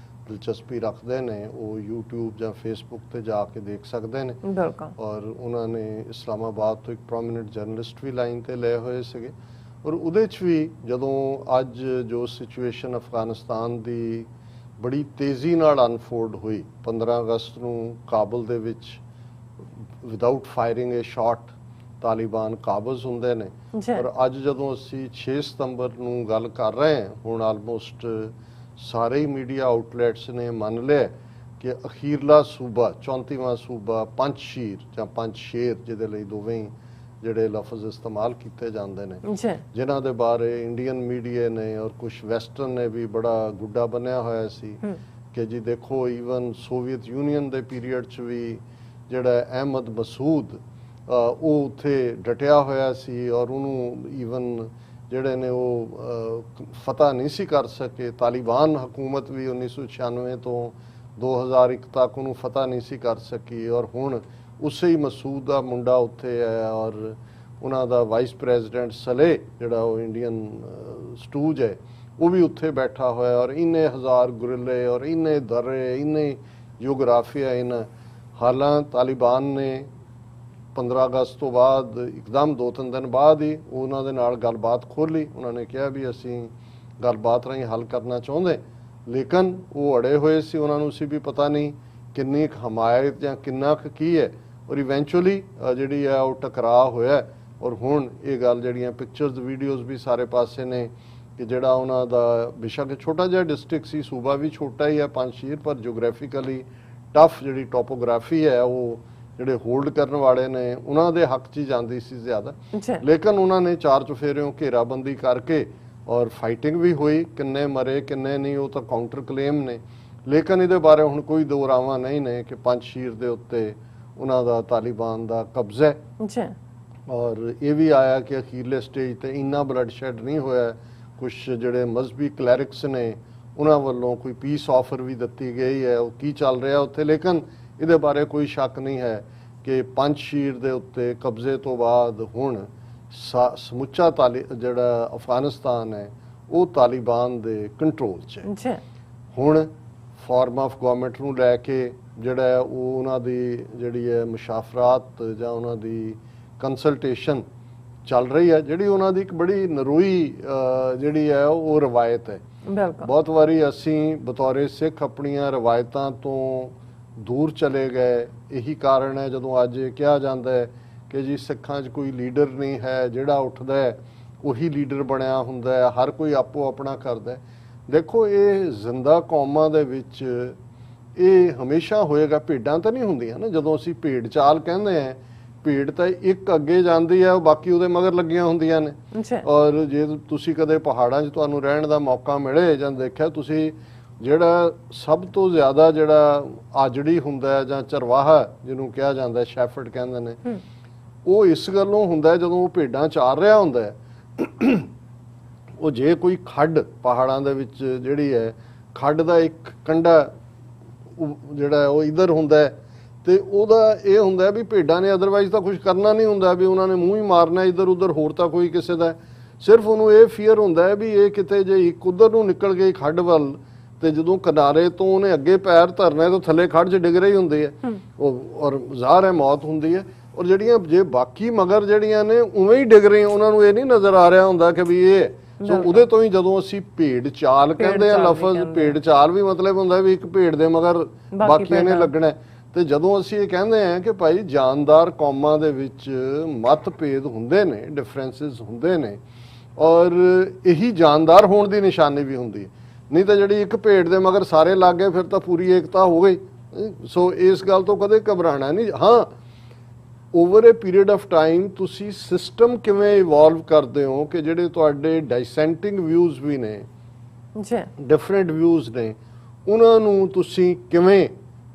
[SPEAKER 2] ਦਿਲਚਸਪੀ ਰੱਖਦੇ ਨੇ ਉਹ YouTube ਜਾਂ Facebook ਤੇ ਜਾ ਕੇ ਦੇਖ ਸਕਦੇ ਨੇ। ਔਰ ਉਹਨਾਂ ਨੇ ਇਸਲਾਮਾਬਾਦ ਤੋਂ ਇੱਕ ਪ੍ਰੋਮੀਨੈਂਟ ਜਰਨਲਿਸਟ ਵੀ ਲਾਈਨ ਤੇ ਲਏ ਹੋਏ ਸੀਗੇ। ਔਰ ਉਹਦੇ 'ਚ ਵੀ ਜਦੋਂ ਅੱਜ ਜੋ ਸਿਚੁਏਸ਼ਨ ਅਫਗਾਨਿਸਤਾਨ ਦੀ ਬੜੀ ਤੇਜ਼ੀ ਨਾਲ ਅਨਫੋਲਡ ਹੋਈ, 15 ਅਗਸਤ ਨੂੰ ਕਾਬਲ ਦੇ ਵਿੱਚ ਵਿਦਆਊਟ ਫਾਇਰਿੰਗ ਏ ਸ਼ਾਟ ਤਾਲਿਬਾਨ ਕਾਬਜ਼ ਹੁੰਦੇ ਨੇ। ਔਰ ਅੱਜ ਜਦੋਂ ਅਸੀਂ 6 ਸਤੰਬਰ ਨੂੰ ਗੱਲ ਕਰ ਰਹੇ ਹਾਂ, ਹੁਣ ਆਲਮੋਸਟ ਸਾਰੇ ਹੀ ਮੀਡੀਆ ਆਊਟਲੈਟਸ ਨੇ ਮੰਨ ਲਿਆ ਕਿ ਅਖੀਰਲਾ ਸੂਬਾ 34ਵਾਂ ਸੂਬਾ ਪੰਜਸ਼ੀਰ ਜਾਂ ਪੰਜਸ਼ੇਰ, ਜਿਹਦੇ ਲਈ ਦੋਵੇਂ ਹੀ ਜਿਹੜੇ ਲਫ਼ਜ਼ ਇਸਤੇਮਾਲ ਕੀਤੇ ਜਾਂਦੇ ਨੇ, ਜਿਨ੍ਹਾਂ ਦੇ ਬਾਰੇ ਇੰਡੀਅਨ ਮੀਡੀਆ ਨੇ ਔਰ ਕੁਝ ਵੈਸਟਰਨ ਨੇ ਵੀ ਬੜਾ ਗੁੱਡਾ ਬੰਨਿਆ ਹੋਇਆ ਸੀ ਕਿ ਜੀ ਦੇਖੋ ਈਵਨ ਸੋਵੀਅਤ ਯੂਨੀਅਨ ਦੇ ਪੀਰੀਅਡ 'ਚ ਵੀ ਜਿਹੜਾ ਅਹਿਮਦ ਮਸੂਦ ਉਹ ਉੱਥੇ ਡਟਿਆ ਹੋਇਆ ਸੀ ਔਰ ਉਹਨੂੰ ਈਵਨ ਜਿਹੜੇ ਨੇ ਉਹ ਫਤਹ ਨਹੀਂ ਸੀ ਕਰ ਸਕੇ। ਤਾਲਿਬਾਨ ਹਕੂਮਤ ਵੀ 1996 ਤੋਂ 2001 ਤੱਕ ਉਹਨੂੰ ਫਤਹ ਨਹੀਂ ਸੀ ਕਰ ਸਕੀ। ਔਰ ਹੁਣ ਉਸੇ ਹੀ ਮਸੂਦ ਦਾ ਮੁੰਡਾ ਉੱਥੇ ਹੈ ਔਰ ਉਹਨਾਂ ਦਾ ਵਾਈਸ ਪ੍ਰੈਜ਼ੀਡੈਂਟ ਸਲੇ ਜਿਹੜਾ ਉਹ ਇੰਡੀਅਨ ਸਟੂਜ ਹੈ ਉਹ ਵੀ ਉੱਥੇ ਬੈਠਾ ਹੋਇਆ। ਔਰ ਇੰਨੇ ਹਜ਼ਾਰ ਗੁਰਿਲੇ ਔਰ ਇੰਨੇ ਦਰੇ, ਇੰਨੇ ਜਿਓਗ੍ਰਾਫੀਆ ਇਨ ਹਾਲਾਂ ਤਾਲਿਬਾਨ ਨੇ 15 ਅਗਸਤ ਤੋਂ ਬਾਅਦ ਇੱਕਦਮ 2-3 ਦਿਨ ਬਾਅਦ ਹੀ ਉਹਨਾਂ ਦੇ ਨਾਲ ਗੱਲਬਾਤ ਖੋਲ੍ਹੀ। ਉਹਨਾਂ ਨੇ ਕਿਹਾ ਵੀ ਅਸੀਂ ਗੱਲਬਾਤ ਰਾਹੀਂ ਹੱਲ ਕਰਨਾ ਚਾਹੁੰਦੇ, ਲੇਕਿਨ ਉਹ ਅੜੇ ਹੋਏ ਸੀ। ਉਹਨਾਂ ਨੂੰ ਸੀ ਵੀ ਪਤਾ ਨਹੀਂ ਕਿੰਨੀ ਹਮਾਇਤ ਜਾਂ ਕਿੰਨਾ ਕੁ ਕੀ ਹੈ। ਔਰ ਇਵੈਂਚੁਅਲੀ ਜਿਹੜੀ ਹੈ ਉਹ ਟਕਰਾਅ ਹੋਇਆ। ਔਰ ਹੁਣ ਇਹ ਗੱਲ ਜਿਹੜੀਆਂ ਪਿਕਚਰਸ ਵੀਡੀਓਜ਼ ਵੀ ਸਾਰੇ ਪਾਸੇ ਨੇ ਕਿ ਜਿਹੜਾ ਉਹਨਾਂ ਦਾ ਬੇਸ਼ੱਕ ਛੋਟਾ ਜਿਹਾ ਡਿਸਟ੍ਰਿਕਟ ਸੀ, ਸੂਬਾ ਵੀ ਛੋਟਾ ਹੀ ਹੈ ਪੰਜਸ਼ੀਰ, ਪਰ ਜਿਓਗ੍ਰਾਫਿਕਲੀ ਟਫ ਜਿਹੜੀ ਟੋਪੋਗ੍ਰਾਫੀ ਹੈ ਉਹ ਜਿਹੜੇ ਹੋਲਡ ਕਰਨ ਵਾਲੇ ਨੇ ਉਹਨਾਂ ਦੇ ਹੱਕ 'ਚ ਜਾਂਦੀ ਸੀ ਜ਼ਿਆਦਾ। ਲੇਕਿਨ ਉਹਨਾਂ ਨੇ ਚਾਰ ਚੁਫੇਰਿਓਂ ਘੇਰਾਬੰਦੀ ਕਰਕੇ ਔਰ ਫਾਈਟਿੰਗ ਵੀ ਹੋਈ। ਕਿੰਨੇ ਮਰੇ ਕਿੰਨੇ ਨਹੀਂ ਉਹ ਤਾਂ ਕਾਊਂਟਰ ਕਲੇਮ ਨੇ, ਲੇਕਿਨ ਇਹਦੇ ਬਾਰੇ ਹੁਣ ਕੋਈ ਦੋ ਰਾਵਾਂ ਨਹੀਂ ਨੇ ਕਿ ਪੰਜਸ਼ੀਰ ਦੇ ਉੱਤੇ ਉਹਨਾਂ ਦਾ ਤਾਲਿਬਾਨ ਦਾ ਕਬਜ਼ਾ ਹੈ। ਔਰ ਇਹ ਵੀ ਆਇਆ ਕਿ ਅਖੀਰਲੇ ਸਟੇਜ ਤੇ ਇੰਨਾ ਬਲੱਡ ਸ਼ੈਡ ਨਹੀਂ ਹੋਇਆ। ਕੁਝ ਜਿਹੜੇ ਮਜ਼ਹਬੀ ਕਲੈਰਿਕਸ ਨੇ ਉਹਨਾਂ ਵੱਲੋਂ ਕੋਈ ਪੀਸ ਆਫਰ ਵੀ ਦਿੱਤੀ ਗਈ ਹੈ। ਉਹ ਕੀ ਚੱਲ ਰਿਹਾ ਉੱਥੇ, ਲੇਕਿਨ ਇਹਦੇ ਬਾਰੇ ਕੋਈ ਸ਼ੱਕ ਨਹੀਂ ਹੈ ਕਿ ਪੰਜਸ਼ੀਰ ਦੇ ਉੱਤੇ ਕਬਜ਼ੇ ਤੋਂ ਬਾਅਦ ਹੁਣ ਸਮੁੱਚਾ ਜਿਹੜਾ ਅਫਗਾਨਿਸਤਾਨ ਹੈ ਉਹ ਤਾਲਿਬਾਨ ਦੇ ਕੰਟਰੋਲ 'ਚ ਹੈ। ਹੁਣ ਫਾਰਮ ਆਫ ਗਵਰਨਮੈਂਟ ਨੂੰ ਲੈ ਕੇ ਜਿਹੜਾ ਉਹ ਉਹਨਾਂ ਦੀ ਜਿਹੜੀ ਹੈ ਮੁਸ਼ਾਫਰਾਤ ਜਾਂ ਉਹਨਾਂ ਦੀ ਕੰਸਲਟੇਸ਼ਨ ਚੱਲ ਰਹੀ ਹੈ, ਜਿਹੜੀ ਉਹਨਾਂ ਦੀ ਇੱਕ ਬੜੀ ਨਰੋਈ ਜਿਹੜੀ ਹੈ ਉਹ ਰਵਾਇਤ ਹੈ। ਬਹੁਤ ਵਾਰੀ ਅਸੀਂ ਬਤੌਰੇ ਸਿੱਖ ਆਪਣੀਆਂ ਰਵਾਇਤਾਂ ਤੋਂ ਦੂਰ ਚਲੇ ਗਏ। ਇਹੀ ਕਾਰਨ ਹੈ ਜਦੋਂ ਅੱਜ ਕਿਹਾ ਜਾਂਦਾ ਹੈ ਕਿ ਜੀ ਸਿੱਖਾਂ 'ਚ ਕੋਈ ਲੀਡਰ ਨਹੀਂ ਹੈ, ਜਿਹੜਾ ਉੱਠਦਾ ਹੈ ਉਹੀ ਲੀਡਰ ਬਣਿਆ ਹੁੰਦਾ ਹੈ, ਹਰ ਕੋਈ ਆਪੋ ਆਪਣਾ ਕਰਦਾ। ਦੇਖੋ ਇਹ ਜ਼ਿੰਦਾ ਕੌਮਾਂ ਦੇ ਵਿੱਚ ਇਹ ਹਮੇਸ਼ਾ ਹੋਏਗਾ। ਭੇਡਾਂ ਤਾਂ ਨਹੀਂ ਹੁੰਦੀਆਂ ਨਾ, ਜਦੋਂ ਅਸੀਂ ਭੇਡ ਚਾਲ ਕਹਿੰਦੇ ਹਾਂ, ਭੇਡ ਤਾਂ ਇੱਕ ਅੱਗੇ ਜਾਂਦੀ ਹੈ, ਉਹ ਬਾਕੀ ਉਹਦੇ ਮਗਰ ਲੱਗੀਆਂ ਹੁੰਦੀਆਂ ਨੇ। ਔਰ ਜੇ ਤੁਸੀਂ ਕਦੇ ਪਹਾੜਾਂ 'ਚ ਤੁਹਾਨੂੰ ਰਹਿਣ ਦਾ ਮੌਕਾ ਮਿਲੇ ਜਾਂ ਦੇਖਿਆ, ਤੁਸੀਂ ਜਿਹੜਾ ਸਭ ਤੋਂ ਜ਼ਿਆਦਾ ਜਿਹੜਾ ਆਜੜੀ ਹੁੰਦਾ ਹੈ ਜਾਂ ਚਰਵਾਹਾ ਜਿਹਨੂੰ ਕਿਹਾ ਜਾਂਦਾ, ਸ਼ੈਫਰਡ ਕਹਿੰਦੇ ਨੇ, ਉਹ ਇਸ ਗੱਲੋਂ ਹੁੰਦਾ ਜਦੋਂ ਉਹ ਭੇਡਾਂ ਚਾਰ ਰਿਹਾ ਹੁੰਦਾ ਹੈ, ਉਹ ਜੇ ਕੋਈ ਖੱਡ ਪਹਾੜਾਂ ਦੇ ਵਿੱਚ ਜਿਹੜੀ ਹੈ, ਖੱਡ ਦਾ ਇੱਕ ਕੰਢਾ ਜਿਹੜਾ ਉਹ ਇੱਧਰ ਹੁੰਦਾ ਹੈ, ਤੇ ਉਹਦਾ ਇਹ ਹੁੰਦਾ ਵੀ ਭੇਡਾਂ ਨੇ ਅਦਰਵਾਈਜ਼ ਤਾਂ ਕੁਝ ਕਰਨਾ ਨਹੀਂ ਹੁੰਦਾ, ਵੀ ਉਹਨਾਂ ਨੇ ਮੂੰਹ ਹੀ ਮਾਰਨਾ ਇੱਧਰ ਉੱਧਰ, ਹੋਰ ਤਾਂ ਕੋਈ ਕਿਸੇ ਦਾ। ਸਿਰਫ ਉਹਨੂੰ ਇਹ ਫੀਅਰ ਹੁੰਦਾ ਹੈ ਵੀ ਇਹ ਕਿਤੇ ਜੇ ਇੱਕ ਉੱਧਰ ਨੂੰ ਨਿਕਲ ਗਈ ਖੱਡ ਵੱਲ, ਤੇ ਜਦੋਂ ਕਿਨਾਰੇ ਤੋਂ ਉਹਨੇ ਅੱਗੇ ਪੈਰ ਧਰਨਾ ਤਾਂ ਥੱਲੇ ਖੱਡ 'ਚ ਡਿੱਗ ਰਹੀ ਹੁੰਦੀ ਹੈ, ਉਹ ਔਰ ਜ਼ਾਹਰ ਹੈ ਮੌਤ ਹੁੰਦੀ ਹੈ। ਔਰ ਜਿਹੜੀਆਂ ਜੇ ਬਾਕੀ ਮਗਰ ਜਿਹੜੀਆਂ ਨੇ ਉਵੇਂ ਹੀ ਡਿੱਗ ਰਹੀਆਂ, ਉਹਨਾਂ ਨੂੰ ਇਹ ਨਹੀਂ ਨਜ਼ਰ ਆ ਰਿਹਾ ਹੁੰਦਾ ਕਿ ਵੀ ਇਹ, ਸੋ ਉਹਦੇ ਤੋਂ ਹੀ ਜਦੋਂ ਅਸੀਂ ਭੇਡ ਚਾਲ ਕਹਿੰਦੇ ਆ ਲਫ਼ਜ਼, ਭੇਡ ਚਾਲ ਵੀ ਮਤਲਬ ਹੁੰਦਾ ਵੀ ਇੱਕ ਭੇਡ ਦੇ ਮਗਰ ਬਾਕੀਆਂ ਨੇ ਲੱਗਣਾ। ਤੇ ਜਦੋਂ ਅਸੀਂ ਇਹ ਕਹਿੰਦੇ ਆ ਕਿ ਭਾਈ ਜਾਨਦਾਰ ਕੌਮਾਂ ਦੇ ਵਿੱਚ ਮਤਭੇਦ ਹੁੰਦੇ ਨੇ, ਡਿਫਰੈਂਸਿਸ ਹੁੰਦੇ ਨੇ, ਔਰ ਇਹੀ ਜਾਨਦਾਰ ਹੋਣ ਦੀ ਨਿਸ਼ਾਨੀ ਵੀ ਹੁੰਦੀ ਹੈ। ਨਹੀਂ ਤਾਂ ਜਿਹੜੀ ਇੱਕ ਭੇਡ ਦੇ ਮਗਰ ਸਾਰੇ ਲੱਗ ਗਏ ਫਿਰ ਤਾਂ ਪੂਰੀ ਏਕਤਾ ਹੋ ਗਈ। ਸੋ ਇਸ ਗੱਲ ਤੋਂ ਕਦੇ ਘਬਰਾਣਾ ਨਹੀਂ। ਹਾਂ, over A period of time ਤੁਸੀਂ ਸਿਸਟਮ ਕਿਵੇਂ ਇਵੋਲਵ ਕਰਦੇ ਹੋ ਕਿ ਜਿਹੜੇ ਤੁਹਾਡੇ ਡਾਈਸੈਂਟਿੰਗ ਵਿਊਜ਼ ਵੀ ਨੇ, ਡਿਫਰੈਂਟ ਵਿਊਜ਼ ਨੇ, ਉਹਨਾਂ ਨੂੰ ਤੁਸੀਂ ਕਿਵੇਂ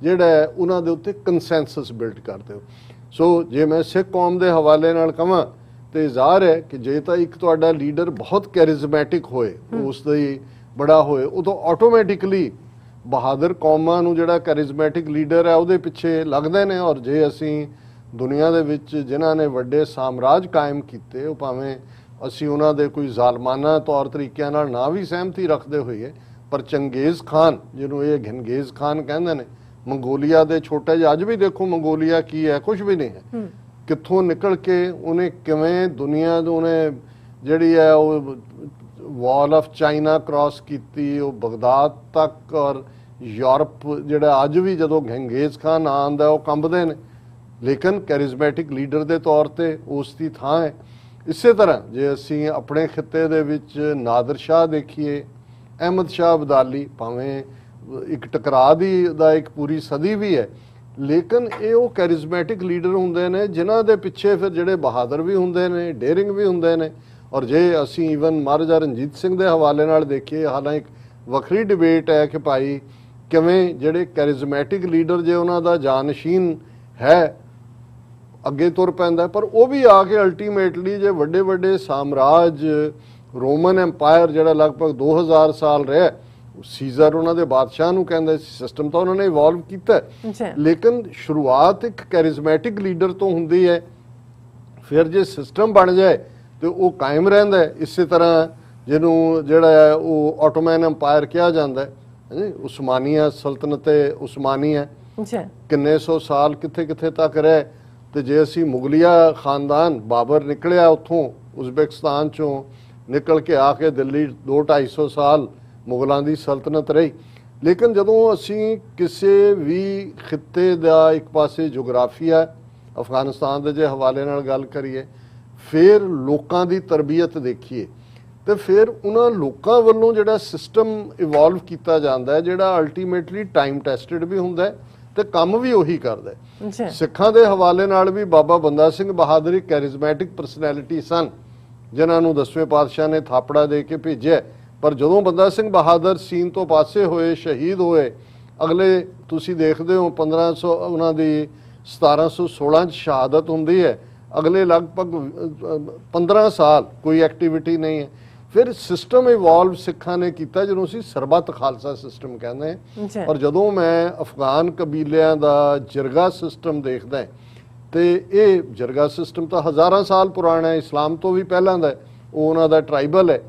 [SPEAKER 2] ਜਿਹੜਾ ਉਹਨਾਂ ਦੇ ਉੱਤੇ ਕੰਸੈਂਸਸ ਬਿਲਡ ਕਰਦੇ ਹੋ। ਸੋ ਜੇ ਮੈਂ ਸਿੱਖ ਕੌਮ ਦੇ ਹਵਾਲੇ ਨਾਲ ਕਹਾਂ ਤੇ ਜ਼ਾਹਰ ਹੈ ਕਿ ਜੇ ਤਾਂ ਇੱਕ ਤੁਹਾਡਾ ਲੀਡਰ ਬਹੁਤ ਕੈਰਿਜ਼ਮੈਟਿਕ ਹੋਏ, ਉਸ ਦੀ ਬੜਾ ਹੋਏ, ਉਦੋਂ ਆਟੋਮੈਟਿਕਲੀ ਬਹਾਦਰ ਕੌਮਾਂ ਨੂੰ ਜਿਹੜਾ ਕੈਰਿਜ਼ਮੈਟਿਕ ਲੀਡਰ ਹੈ ਉਹਦੇ ਪਿੱਛੇ ਲੱਗਦੇ ਨੇ। ਔਰ ਜੇ ਅਸੀਂ ਦੁਨੀਆ ਦੇ ਵਿੱਚ ਜਿਨ੍ਹਾਂ ਨੇ ਵੱਡੇ ਸਾਮਰਾਜ ਕਾਇਮ ਕੀਤੇ, ਉਹ ਭਾਵੇਂ ਅਸੀਂ ਉਹਨਾਂ ਦੇ ਕੋਈ ਜ਼ਾਲਮਾਨਾ ਤੌਰ ਤਰੀਕਿਆਂ ਨਾਲ ਨਾ ਵੀ ਸਹਿਮਤੀ ਰੱਖਦੇ ਹੋਈਏ, ਪਰ ਚੰਗੇਜ਼ ਖਾਨ ਜਿਹਨੂੰ ਇਹ ਘਿੰਗੇਜ਼ ਖਾਨ ਕਹਿੰਦੇ ਨੇ, ਮੰਗੋਲੀਆ ਦੇ ਛੋਟੇ ਜਿਹੇ, ਅੱਜ ਵੀ ਦੇਖੋ ਮੰਗੋਲੀਆ ਕੀ ਹੈ, ਕੁਝ ਵੀ ਨਹੀਂ ਹੈ, ਕਿੱਥੋਂ ਨਿਕਲ ਕੇ ਉਹਨੇ ਕਿਵੇਂ ਦੁਨੀਆ ਨੂੰ ਉਹਨੇ ਜਿਹੜੀ ਹੈ ਉਹ ਵਾਲ ਆਫ ਚਾਈਨਾ ਕ੍ਰਾਸ ਕੀਤੀ, ਉਹ ਬਗਦਾਦ ਤੱਕ, ਔਰ ਯੂਰਪ ਜਿਹੜਾ ਅੱਜ ਵੀ ਜਦੋਂ ਘਿੰਗੇਜ਼ ਖਾਨ ਆਉਂਦਾ ਉਹ ਕੰਬਦੇ ਨੇ, ਲੇਕਿਨ ਕੈਰਿਜ਼ਮੈਟਿਕ ਲੀਡਰ ਦੇ ਤੌਰ ਤੇ ਉਸ ਦੀ ਥਾਂ ਹੈ। ਇਸੇ ਤਰ੍ਹਾਂ ਜੇ ਅਸੀਂ ਆਪਣੇ ਖਿੱਤੇ ਦੇ ਵਿੱਚ ਨਾਦਰ ਸ਼ਾਹ ਦੇਖੀਏ, ਅਹਿਮਦ ਸ਼ਾਹ ਅਬਦਾਲੀ, ਭਾਵੇਂ ਇੱਕ ਟਕਰਾਅ ਦਾ ਇੱਕ ਪੂਰੀ ਸਦੀ ਵੀ ਹੈ, ਲੇਕਿਨ ਇਹ ਉਹ ਕੈਰਿਜ਼ਮੈਟਿਕ ਲੀਡਰ ਹੁੰਦੇ ਨੇ ਜਿਨ੍ਹਾਂ ਦੇ ਪਿੱਛੇ ਫਿਰ ਜਿਹੜੇ ਬਹਾਦਰ ਵੀ ਹੁੰਦੇ ਨੇ, ਡੇਰਿੰਗ ਵੀ ਹੁੰਦੇ ਨੇ। ਔਰ ਜੇ ਅਸੀਂ ਈਵਨ ਮਹਾਰਾਜਾ ਰਣਜੀਤ ਸਿੰਘ ਦੇ ਹਵਾਲੇ ਨਾਲ ਦੇਖੀਏ, ਹਾਲਾਂਕਿ ਵੱਖਰੀ ਡਿਬੇਟ ਹੈ ਕਿ ਭਾਈ ਕਿਵੇਂ ਜਿਹੜੇ ਕੈਰਿਜ਼ਮੈਟਿਕ ਲੀਡਰ ਜੇ ਉਹਨਾਂ ਦਾ ਜਾਨਸ਼ੀਨ ਹੈ ਅੱਗੇ ਤੁਰ ਪੈਂਦਾ, ਪਰ ਉਹ ਵੀ ਆ ਕੇ ਅਲਟੀਮੇਟਲੀ ਜੇ ਵੱਡੇ ਵੱਡੇ ਸਾਮਰਾਜ, ਰੋਮਨ ਐਮਪਾਇਰ ਜਿਹੜਾ ਲਗਭਗ 2000 ਸਾਲ ਰਿਹਾ, ਸੀਜ਼ਰ ਉਹਨਾਂ ਦੇ ਬਾਦਸ਼ਾਹ ਨੂੰ ਕਹਿੰਦੇ ਸੀ, ਸਿਸਟਮ ਤਾਂ ਉਹਨਾਂ ਨੇ ਇਵੋਲਵ ਕੀਤਾ, ਲੇਕਿਨ ਸ਼ੁਰੂਆਤ ਇੱਕ ਕੈਰਿਜ਼ਮੈਟਿਕ ਲੀਡਰ ਤੋਂ ਹੁੰਦੀ ਹੈ। ਫਿਰ ਜੇ ਸਿਸਟਮ ਬਣ ਜਾਏ ਤੇ ਉਹ ਕਾਇਮ ਰਹਿੰਦਾ ਹੈ। ਇਸੇ ਤਰ੍ਹਾਂ ਜਿਹਨੂੰ ਜਿਹੜਾ ਹੈ ਉਹ ਆਟੋਮੈਨ ਐਮਪਾਇਰ ਕਿਹਾ ਜਾਂਦਾ ਹੈ, ਉਸਮਾਨੀਆ ਸਲਤਨਤ ਉਸਮਾਨੀਆ ਕਿੰਨੇ ਸੌ ਸਾਲ ਕਿੱਥੇ ਕਿੱਥੇ ਤੱਕ ਰਹੇ। ਤੇ ਜੇ ਅਸੀਂ ਮੁਗਲਿਆ ਖਾਨਦਾਨ, ਬਾਬਰ ਨਿਕਲਿਆ ਉੱਥੋਂ ਉਜ਼ਬੇਕਿਸਤਾਨ ਚੋਂ ਨਿਕਲ ਕੇ ਆ ਕੇ ਦਿੱਲੀ 200-250 ਸਾਲ ਮੁਗਲਾਂ ਦੀ ਸਲਤਨਤ ਰਹੀ। ਲੇਕਿਨ ਜਦੋਂ ਅਸੀਂ ਕਿਸੇ ਵੀ ਖਿੱਤੇ ਦਾ ਇੱਕ ਪਾਸੇ ਜੋਗਰਾਫੀਆ, ਅਫਗਾਨਿਸਤਾਨ ਦੇ ਜੇ ਹਵਾਲੇ ਨਾਲ ਗੱਲ ਕਰੀਏ, ਫਿਰ ਲੋਕਾਂ ਦੀ ਤਰਬੀਅਤ ਦੇਖੀਏ, ਤੇ ਫਿਰ ਉਹਨਾਂ ਲੋਕਾਂ ਵੱਲੋਂ ਜਿਹੜਾ ਸਿਸਟਮ ਇਵੋਲਵ ਕੀਤਾ ਜਾਂਦਾ ਹੈ, ਜਿਹੜਾ ਅਲਟੀਮੇਟਲੀ ਟਾਈਮ ਟੈਸਟਡ ਵੀ ਹੁੰਦਾ ਹੈ ਤੇ ਕੰਮ ਵੀ ਉਹੀ ਕਰਦਾ ਹੈ। ਸਿੱਖਾਂ ਦੇ ਹਵਾਲੇ ਨਾਲ ਵੀ ਬਾਬਾ ਬੰਦਾ ਸਿੰਘ ਬਹਾਦਰ ਇੱਕ ਕੈਰਿਜ਼ਮੈਟਿਕ ਪਰਸਨੈਲਿਟੀ ਸਨ, ਜਿਨ੍ਹਾਂ ਨੂੰ 10ਵੇਂ ਪਾਤਸ਼ਾਹ ਨੇ ਥਾਪੜਾ ਦੇ ਕੇ ਭੇਜਿਆ। ਪਰ ਜਦੋਂ ਬੰਦਾ ਸਿੰਘ ਬਹਾਦਰ ਸੀਨ ਤੋਂ ਪਾਸੇ ਹੋਏ, ਸ਼ਹੀਦ ਹੋਏ, ਅਗਲੇ ਤੁਸੀਂ ਦੇਖਦੇ ਹੋ 1500 ਉਹਨਾਂ ਦੀ 1716 'ਚ ਸ਼ਹਾਦਤ ਹੁੰਦੀ ਹੈ, ਅਗਲੇ ਲਗਭਗ 15 ਸਾਲ ਕੋਈ ਐਕਟੀਵਿਟੀ ਨਹੀਂ ਹੈ। ਫਿਰ ਸਿਸਟਮ ਇਵੋਲਵ ਸਿੱਖਾਂ ਨੇ ਕੀਤਾ ਜਿਹਨੂੰ ਅਸੀਂ ਸਰਬੱਤ ਖਾਲਸਾ ਸਿਸਟਮ ਕਹਿੰਦੇ ਹਾਂ। ਔਰ ਜਦੋਂ ਮੈਂ ਅਫਗਾਨ ਕਬੀਲਿਆਂ ਦਾ ਜਰਗਾ ਸਿਸਟਮ ਦੇਖਦਾ ਤੇ ਇਹ ਜਰਗਾ ਸਿਸਟਮ ਤਾਂ ਹਜ਼ਾਰਾਂ ਸਾਲ ਪੁਰਾਣਾ ਹੈ, ਇਸਲਾਮ ਤੋਂ ਵੀ ਪਹਿਲਾਂ ਦਾ, ਉਹ ਉਹਨਾਂ ਦਾ ਟਰਾਈਬਲ ਹੈ,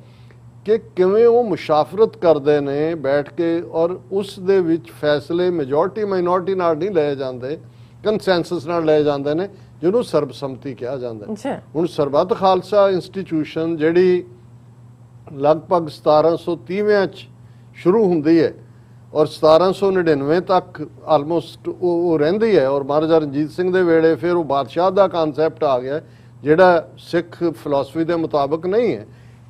[SPEAKER 2] ਕਿ ਕਿਵੇਂ ਉਹ ਮੁਸ਼ਾਫਰਤ ਕਰਦੇ ਨੇ ਬੈਠ ਕੇ, ਔਰ ਉਸ ਦੇ ਵਿੱਚ ਫੈਸਲੇ ਮੈਜੋਰਟੀ ਮਾਈਨੋਰਟੀ ਨਾਲ ਨਹੀਂ ਲਏ ਜਾਂਦੇ, ਕੰਸੈਂਸਸ ਨਾਲ ਲਏ ਜਾਂਦੇ ਨੇ, ਜਿਹਨੂੰ ਸਰਬਸੰਮਤੀ ਕਿਹਾ ਜਾਂਦਾ। ਹੁਣ ਸਰਬੱਤ ਖਾਲਸਾ ਇੰਸਟੀਟਿਊਸ਼ਨ ਜਿਹੜੀ ਲਗਭਗ 1730 ਚ ਸ਼ੁਰੂ ਹੁੰਦੀ ਹੈ ਔਰ 1799 ਤੱਕ ਆਲਮੋਸਟ ਉਹ ਰਹਿੰਦੀ ਹੈ। ਔਰ ਮਹਾਰਾਜਾ ਰਣਜੀਤ ਸਿੰਘ ਦੇ ਵੇਲੇ ਫਿਰ ਉਹ ਬਾਦਸ਼ਾਹ ਦਾ ਕਨਸੈਪਟ ਆ ਗਿਆ, ਜਿਹੜਾ ਸਿੱਖ ਫਿਲਾਸਫੀ ਦੇ ਮੁਤਾਬਕ ਨਹੀਂ ਹੈ,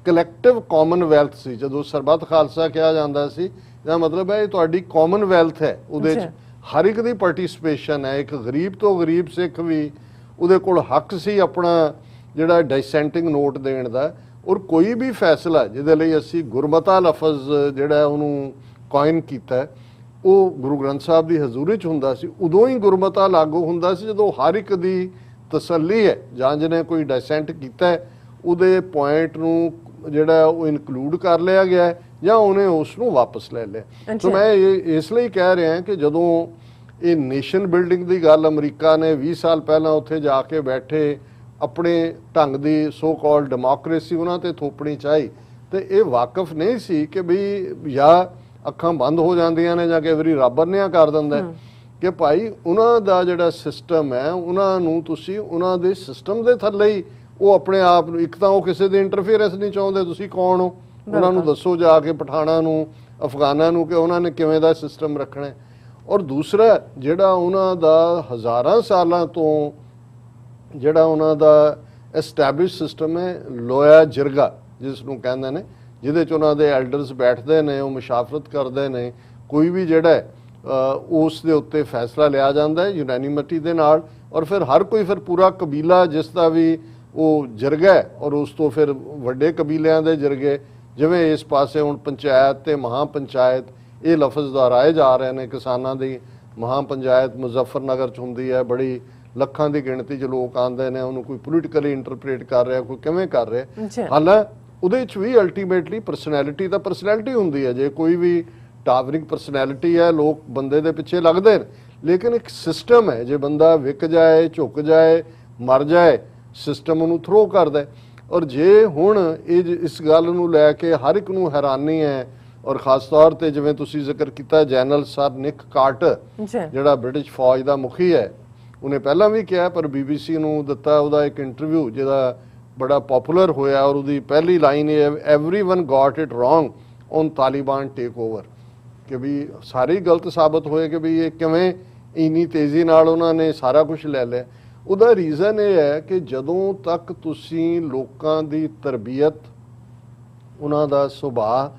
[SPEAKER 2] ਕਲੈਕਟਿਵ ਕਾਮਨਵੈਲਥ ਸੀ। ਜਦੋਂ ਸਰਬੱਤ ਖਾਲਸਾ ਕਿਹਾ ਜਾਂਦਾ ਸੀ, ਇਹਦਾ ਮਤਲਬ ਹੈ ਇਹ ਤੁਹਾਡੀ ਕਾਮਨਵੈਲਥ ਹੈ, ਉਹਦੇ 'ਚ ਹਰ ਇੱਕ ਦੀ ਪਾਰਟਿਸਿਪੇਸ਼ਨ ਹੈ। ਇੱਕ ਗਰੀਬ ਤੋਂ ਗਰੀਬ ਸਿੱਖ ਵੀ ਉਹਦੇ ਕੋਲ ਹੱਕ ਸੀ ਆਪਣਾ ਜਿਹੜਾ ਡਿਸੈਂਟਿੰਗ ਨੋਟ ਦੇਣ ਦਾ। ਔਰ ਕੋਈ ਵੀ ਫੈਸਲਾ ਜਿਹਦੇ ਲਈ ਅਸੀਂ ਗੁਰਮਤਾ ਲਫ਼ਜ਼ ਜਿਹੜਾ ਉਹਨੂੰ ਕਾਇਨ ਕੀਤਾ ਉਹ ਗੁਰੂ ਗ੍ਰੰਥ ਸਾਹਿਬ ਦੀ ਹਜ਼ੂਰੀ 'ਚ ਹੁੰਦਾ ਸੀ। ਉਦੋਂ ਹੀ ਗੁਰਮਤਾ ਲਾਗੂ ਹੁੰਦਾ ਸੀ ਜਦੋਂ ਹਰ ਇੱਕ ਦੀ ਤਸੱਲੀ ਹੈ ਜਾਂ ਜਿਹਨੇ ਕੋਈ ਡਿਸੈਂਟ ਕੀਤਾ ਉਹਦੇ ਪੁਆਇੰਟ ਨੂੰ ਜਿਹੜਾ ਉਹ ਇਨਕਲੂਡ ਕਰ ਲਿਆ ਗਿਆ ਜਾਂ ਉਹਨੇ ਉਸ ਨੂੰ ਵਾਪਸ ਲੈ ਲਿਆ। ਸੋ ਮੈਂ ਇਹ ਇਸ ਲਈ ਕਹਿ ਰਿਹਾ ਕਿ ਜਦੋਂ ਇਹ ਨੇਸ਼ਨ ਬਿਲਡਿੰਗ ਦੀ ਗੱਲ ਅਮਰੀਕਾ ਨੇ 20 ਸਾਲ ਪਹਿਲਾਂ ਉੱਥੇ ਜਾ ਕੇ ਬੈਠੇ ਆਪਣੇ ਢੰਗ ਦੀ ਸੋ ਕਾਲ ਡੈਮੋਕ੍ਰੇਸੀ ਉਹਨਾਂ ਤੇ ਥੋਪਣੀ ਚਾਹੀ ਤੇ ਇਹ ਵਾਕਫ ਨਹੀਂ ਸੀ ਕਿ ਵੀ ਜਾਂ ਅੱਖਾਂ ਬੰਦ ਹੋ ਜਾਂਦੀਆਂ ਨੇ ਜਾਂ ਕਈ ਵਾਰੀ ਰੱਬ ਅੰਨ੍ਹਿਆ ਕਰ ਦਿੰਦਾ ਕਿ ਭਾਈ ਉਹਨਾਂ ਦਾ ਜਿਹੜਾ ਸਿਸਟਮ ਹੈ ਉਹਨਾਂ ਨੂੰ ਤੁਸੀਂ ਉਹਨਾਂ ਦੇ ਸਿਸਟਮ ਦੇ ਥੱਲੇ ਹੀ ਉਹ ਆਪਣੇ ਆਪ ਨੂੰ, ਇੱਕ ਤਾਂ ਉਹ ਕਿਸੇ ਦੇ ਇੰਟਰਫੇਰੈਂਸ ਨਹੀਂ ਚਾਹੁੰਦੇ, ਤੁਸੀਂ ਕੌਣ ਹੋ ਉਹਨਾਂ ਨੂੰ ਦੱਸੋ ਜਾ ਕੇ ਪਠਾਨਾਂ ਨੂੰ ਅਫਗਾਨਾਂ ਨੂੰ ਕਿ ਉਹਨਾਂ ਨੇ ਕਿਵੇਂ ਦਾ ਸਿਸਟਮ ਰੱਖਣਾ। ਔਰ ਦੂਸਰਾ ਜਿਹੜਾ ਉਹਨਾਂ ਦਾ ਹਜ਼ਾਰਾਂ ਸਾਲਾਂ ਤੋਂ ਜਿਹੜਾ ਉਹਨਾਂ ਦਾ ਐਸਟੈਬਲਿਸ਼ ਸਿਸਟਮ ਹੈ ਲੋਇਆ ਜਿਰਗਾ ਜਿਸ ਨੂੰ ਕਹਿੰਦੇ ਨੇ, ਜਿਹਦੇ 'ਚ ਉਹਨਾਂ ਦੇ ਐਲਡਰਸ ਬੈਠਦੇ ਨੇ, ਉਹ ਮੁਸ਼ਾਵਰਤ ਕਰਦੇ ਨੇ, ਕੋਈ ਵੀ ਜਿਹੜਾ ਉਸ ਦੇ ਉੱਤੇ ਫੈਸਲਾ ਲਿਆ ਜਾਂਦਾ ਹੈ ਯੂਨੈਨਿਮਿਟੀ ਦੇ ਨਾਲ ਔਰ ਫਿਰ ਹਰ ਕੋਈ ਫਿਰ ਪੂਰਾ ਕਬੀਲਾ ਜਿਸ ਦਾ ਵੀ ਉਹ ਜਿਰਗਾ ਔਰ ਉਸ ਤੋਂ ਫਿਰ ਵੱਡੇ ਕਬੀਲਿਆਂ ਦੇ ਜਿਰਗੇ, ਜਿਵੇਂ ਇਸ ਪਾਸੇ ਹੁਣ ਪੰਚਾਇਤ ਤੇ ਮਹਾਂ ਪੰਚਾਇਤ ਇਹ ਲਫ਼ਜ਼ ਦੁਹਰਾਏ ਜਾ ਰਹੇ ਨੇ। ਕਿਸਾਨਾਂ ਦੀ ਮਹਾਂ ਪੰਚਾਇਤ ਮੁਜ਼ੱਫਰਨਗਰ 'ਚ ਹੁੰਦੀ ਹੈ, ਬੜੀ ਲੱਖਾਂ ਦੀ ਗਿਣਤੀ 'ਚ ਲੋਕ ਆਉਂਦੇ ਨੇ, ਉਹਨੂੰ ਕੋਈ ਪੋਲੀਟੀਕਲੀ ਇੰਟਰਪ੍ਰੀਟ ਕਰ ਰਿਹਾ, ਕੋਈ ਕਿਵੇਂ ਕਰ ਰਿਹਾ। ਹਾਲਾਂਕਿ ਉਹਦੇ 'ਚ ਵੀ ਅਲਟੀਮੇਟਲੀ ਪਰਸਨੈਲਿਟੀ ਤਾਂ ਪਰਸਨੈਲਿਟੀ ਹੁੰਦੀ ਹੈ। ਜੇ ਕੋਈ ਵੀ ਟਾਵਰਿੰਗ ਪਰਸਨੈਲਿਟੀ ਹੈ ਲੋਕ ਬੰਦੇ ਦੇ ਪਿੱਛੇ ਲੱਗਦੇ ਨੇ, ਲੇਕਿਨ ਇੱਕ ਸਿਸਟਮ ਹੈ, ਜੇ ਬੰਦਾ ਵਿਕ ਜਾਏ, ਝੁਕ ਜਾਏ, ਮਰ ਜਾਏ, ਸਿਸਟਮ ਉਹਨੂੰ ਥਰੋ ਕਰਦਾ। ਔਰ ਜੇ ਹੁਣ ਇਹ ਇਸ ਗੱਲ ਨੂੰ ਲੈ ਕੇ ਹਰ ਇੱਕ ਨੂੰ ਹੈਰਾਨੀ ਹੈ ਔਰ ਖਾਸ ਤੌਰ ਤੇ ਜਿਵੇਂ ਤੁਸੀਂ ਜ਼ਿਕਰ ਕੀਤਾ ਜਨਰਲ ਸਰ ਨਿਕ ਕਾਰਟਰ ਜਿਹੜਾ ਬ੍ਰਿਟਿਸ਼ ਫੌਜ ਦਾ ਮੁਖੀ ਹੈ, ਉਹਨੇ ਪਹਿਲਾਂ ਵੀ ਕਿਹਾ ਪਰ BBC ਨੂੰ ਦਿੱਤਾ ਉਹਦਾ ਇੱਕ ਇੰਟਰਵਿਊ ਜਿਹਦਾ ਬੜਾ ਪਪੂਲਰ ਹੋਇਆ ਔਰ ਉਹਦੀ ਪਹਿਲੀ ਲਾਈਨ ਇਹ everyone got it wrong on Taliban take over ਕਿ ਵੀ ਸਾਰੇ ਹੀ ਗਲਤ ਸਾਬਤ ਹੋਏ ਕਿ ਵੀ ਇਹ ਕਿਵੇਂ ਇੰਨੀ ਤੇਜ਼ੀ ਨਾਲ ਉਹਨਾਂ ਨੇ ਸਾਰਾ ਕੁਝ ਲੈ ਲਿਆ। ਉਹਦਾ ਰੀਜ਼ਨ ਇਹ ਹੈ ਕਿ ਜਦੋਂ ਤੱਕ ਤੁਸੀਂ ਲੋਕਾਂ ਦੀ ਤਰਬੀਅਤ, ਉਹਨਾਂ ਦਾ ਸੁਭਾਅ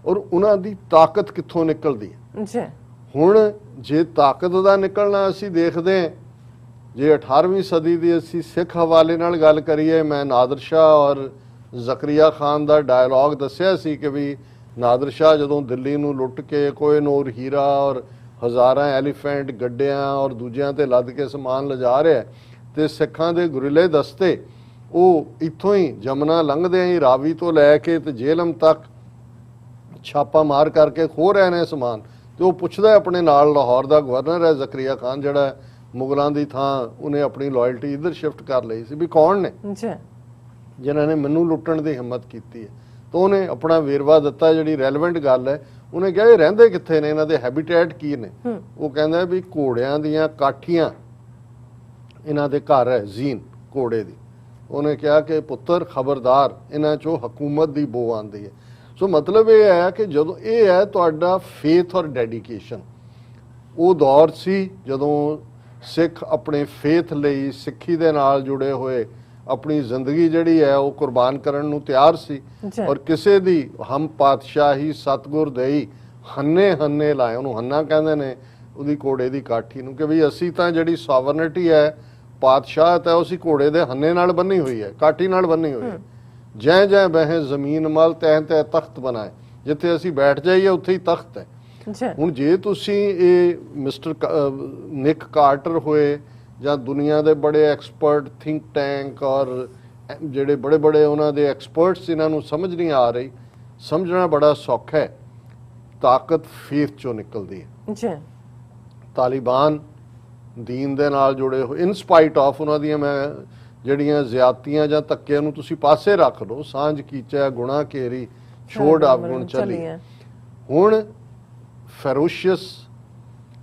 [SPEAKER 2] ਔਰ ਉਹਨਾਂ ਦੀ ਤਾਕਤ ਕਿੱਥੋਂ ਨਿਕਲਦੀ ਹੈ। ਹੁਣ ਜੇ ਤਾਕਤ ਦਾ ਨਿਕਲਣਾ ਅਸੀਂ ਦੇਖਦੇ ਹਾਂ, ਜੇ 18ਵੀਂ ਸਦੀ ਦੀ ਅਸੀਂ ਸਿੱਖ ਹਵਾਲੇ ਨਾਲ ਗੱਲ ਕਰੀਏ, ਮੈਂ ਨਾਦਰ ਸ਼ਾਹ ਔਰ ਜ਼ਕਰੀਆ ਖਾਨ ਦਾ ਡਾਇਲੌਗ ਦੱਸਿਆ ਸੀ ਕਿ ਵੀ ਨਾਦਰ ਸ਼ਾਹ ਜਦੋਂ ਦਿੱਲੀ ਨੂੰ ਲੁੱਟ ਕੇ ਕੋਹਿਨੂਰ ਹੀਰਾ ਔਰ ਹਜ਼ਾਰਾਂ ਐਲੀਫੈਂਟ ਗੱਡਿਆਂ ਔਰ ਦੂਜਿਆਂ ਤੇ ਲੱਦ ਕੇ ਸਮਾਨ ਲਿਜਾ ਰਿਹਾ ਤੇ ਸਿੱਖਾਂ ਦੇ ਗੁਰੀਲੇ ਦਸਤੇ ਉਹ ਇੱਥੋਂ ਹੀ ਜਮਨਾ ਲੰਘਦਿਆਂ ਹੀ ਰਾਵੀ ਤੋਂ ਲੈ ਕੇ ਤੇ ਜੇਲਮ ਤੱਕ ਛਾਪਾ ਮਾਰ ਕਰਕੇ ਖੋਹ ਰਹੇ ਨੇ ਸਮਾਨ। ਤੇ ਉਹ ਪੁੱਛਦਾ ਆਪਣੇ ਨਾਲ ਲਾਹੌਰ ਦਾ ਗਵਰਨਰ ਹੈ ਜ਼ਕਰੀਆ ਖਾਨ ਜਿਹੜਾ ਮੁਗਲਾਂ ਦੀ ਥਾਂ ਉਹਨੇ ਆਪਣੀ ਲਾਇਲਟੀ ਇੱਧਰ ਸ਼ਿਫਟ ਕਰ ਲਈ ਸੀ, ਵੀ ਕੌਣ ਨੇ ਜਿਨ੍ਹਾਂ ਨੇ ਮੈਨੂੰ ਲੁੱਟਣ ਦੀ ਹਿੰਮਤ ਕੀਤੀ ਹੈ। ਤਾਂ ਉਹਨੇ ਆਪਣਾ ਵੇਰਵਾ ਦਿੱਤਾ, ਜਿਹੜੀ ਰੈਲੇਵੈਂਟ ਗੱਲ ਹੈ। ਉਹਨੇ ਕਿਹਾ ਇਹ ਰਹਿੰਦੇ ਕਿੱਥੇ ਨੇ, ਇਹਨਾਂ ਦੇ ਹੈਬਿਟੇਟ ਕੀ ਨੇ। ਉਹ ਕਹਿੰਦਾ ਵੀ ਘੋੜਿਆਂ ਦੀਆਂ ਕਾਠੀਆਂ ਇਹਨਾਂ ਦੇ ਘਰ ਹੈ, ਜ਼ੀਨ ਘੋੜੇ ਦੀ। ਉਹਨੇ ਕਿਹਾ ਕਿ ਪੁੱਤਰ ਖਬਰਦਾਰ, ਇਹਨਾਂ 'ਚੋਂ ਹਕੂਮਤ ਦੀ ਬੋ ਆਉਂਦੀ ਹੈ। ਸੋ ਮਤਲਬ ਇਹ ਹੈ ਕਿ ਜਦੋਂ ਇਹ ਹੈ ਤੁਹਾਡਾ ਫੇਥ ਔਰ ਡੈਡੀਕੇਸ਼ਨ। ਉਹ ਦੌਰ ਸੀ ਜਦੋਂ ਸਿੱਖ ਆਪਣੇ ਫੇਥ ਲਈ, ਸਿੱਖੀ ਦੇ ਨਾਲ ਜੁੜੇ ਹੋਏ ਆਪਣੀ ਜ਼ਿੰਦਗੀ ਜਿਹੜੀ ਹੈ ਉਹ ਕੁਰਬਾਨ ਕਰਨ ਨੂੰ ਤਿਆਰ ਸੀ ਔਰ ਕਿਸੇ ਦੀ ਹਮ ਪਾਤਸ਼ਾਹੀ ਸਤਗੁਰ ਦੇਈ ਹੰਨੇ ਹੰਨੇ ਲਾਏ, ਉਹਨੂੰ ਹੰਨਾ ਕਹਿੰਦੇ ਨੇ ਉਹਦੀ ਘੋੜੇ ਦੀ ਕਾਠੀ ਨੂੰ, ਕਿ ਵੀ ਅਸੀਂ ਤਾਂ ਜਿਹੜੀ ਸੋਵਰਨਿਟੀ ਹੈ, ਪਾਤਸ਼ਾਹਤ ਹੈ, ਉਸੇ ਘੋੜੇ ਦੇ ਹੰਨੇ ਨਾਲ ਬੰਨੀ ਹੋਈ ਹੈ, ਕਾਠੀ ਨਾਲ ਬੰਨੀ ਹੋਈ ਹੈ। ਜੈ ਜੈ ਬਹਿ ਜ਼ਮੀਨ ਮਲ ਤਹਿ ਤਹਿ ਤਖਤ ਬਣਾਏ, ਜਿੱਥੇ ਅਸੀਂ ਬੈਠ ਜਾਈਏ ਉੱਥੇ ਹੀ ਤਖਤ ਹੈ। ਹੁਣ ਜੇ ਤੁਸੀਂ ਇਹ ਮਿਸਟਰ ਨਿਕ ਕਾਰਟਰ ਹੋਏ ਜਾਂ ਦੁਨੀਆ ਦੇ ਬੜੇ ਐਕਸਪਰਟ ਥਿੰਕ ਟੈਂਕ ਔਰ ਜਿਹੜੇ ਬੜੇ ਬੜੇ ਉਹਨਾਂ ਦੇ ਐਕਸਪਰਟਸ ਇਹਨਾਂ ਨੂੰ ਸਮਝ ਨਹੀਂ ਆ ਰਹੀ, ਸਮਝਣਾ ਬੜਾ ਸੌਖਾ ਹੈ। ਤਾਕਤ ਫੇਥ ਚੋਂ ਨਿਕਲਦੀ ਹੈ। ਤਾਲਿਬਾਨ ਦੀਨ ਦੇ ਨਾਲ ਜੁੜੇ ਹੋਏ, ਇਨ ਸਪਾਈਟ ਆਫ ਉਹਨਾਂ ਦੀਆਂ ਮੈਂ ਜਿਹੜੀਆਂ ਜ਼ਿਆਦਤੀਆਂ ਜਾਂ ਧੱਕਿਆਂ ਨੂੰ ਤੁਸੀਂ ਪਾਸੇ ਰੱਖ ਲਓ, ਸਾਂਝ ਕੀਚਾ ਗੁਣਾ ਘੇਰੀ ਛੋੜ ਆਵਗੁਣ ਚੱਲੀ। ਹੁਣ ਫੈਰੋਸ਼ੀਅਸ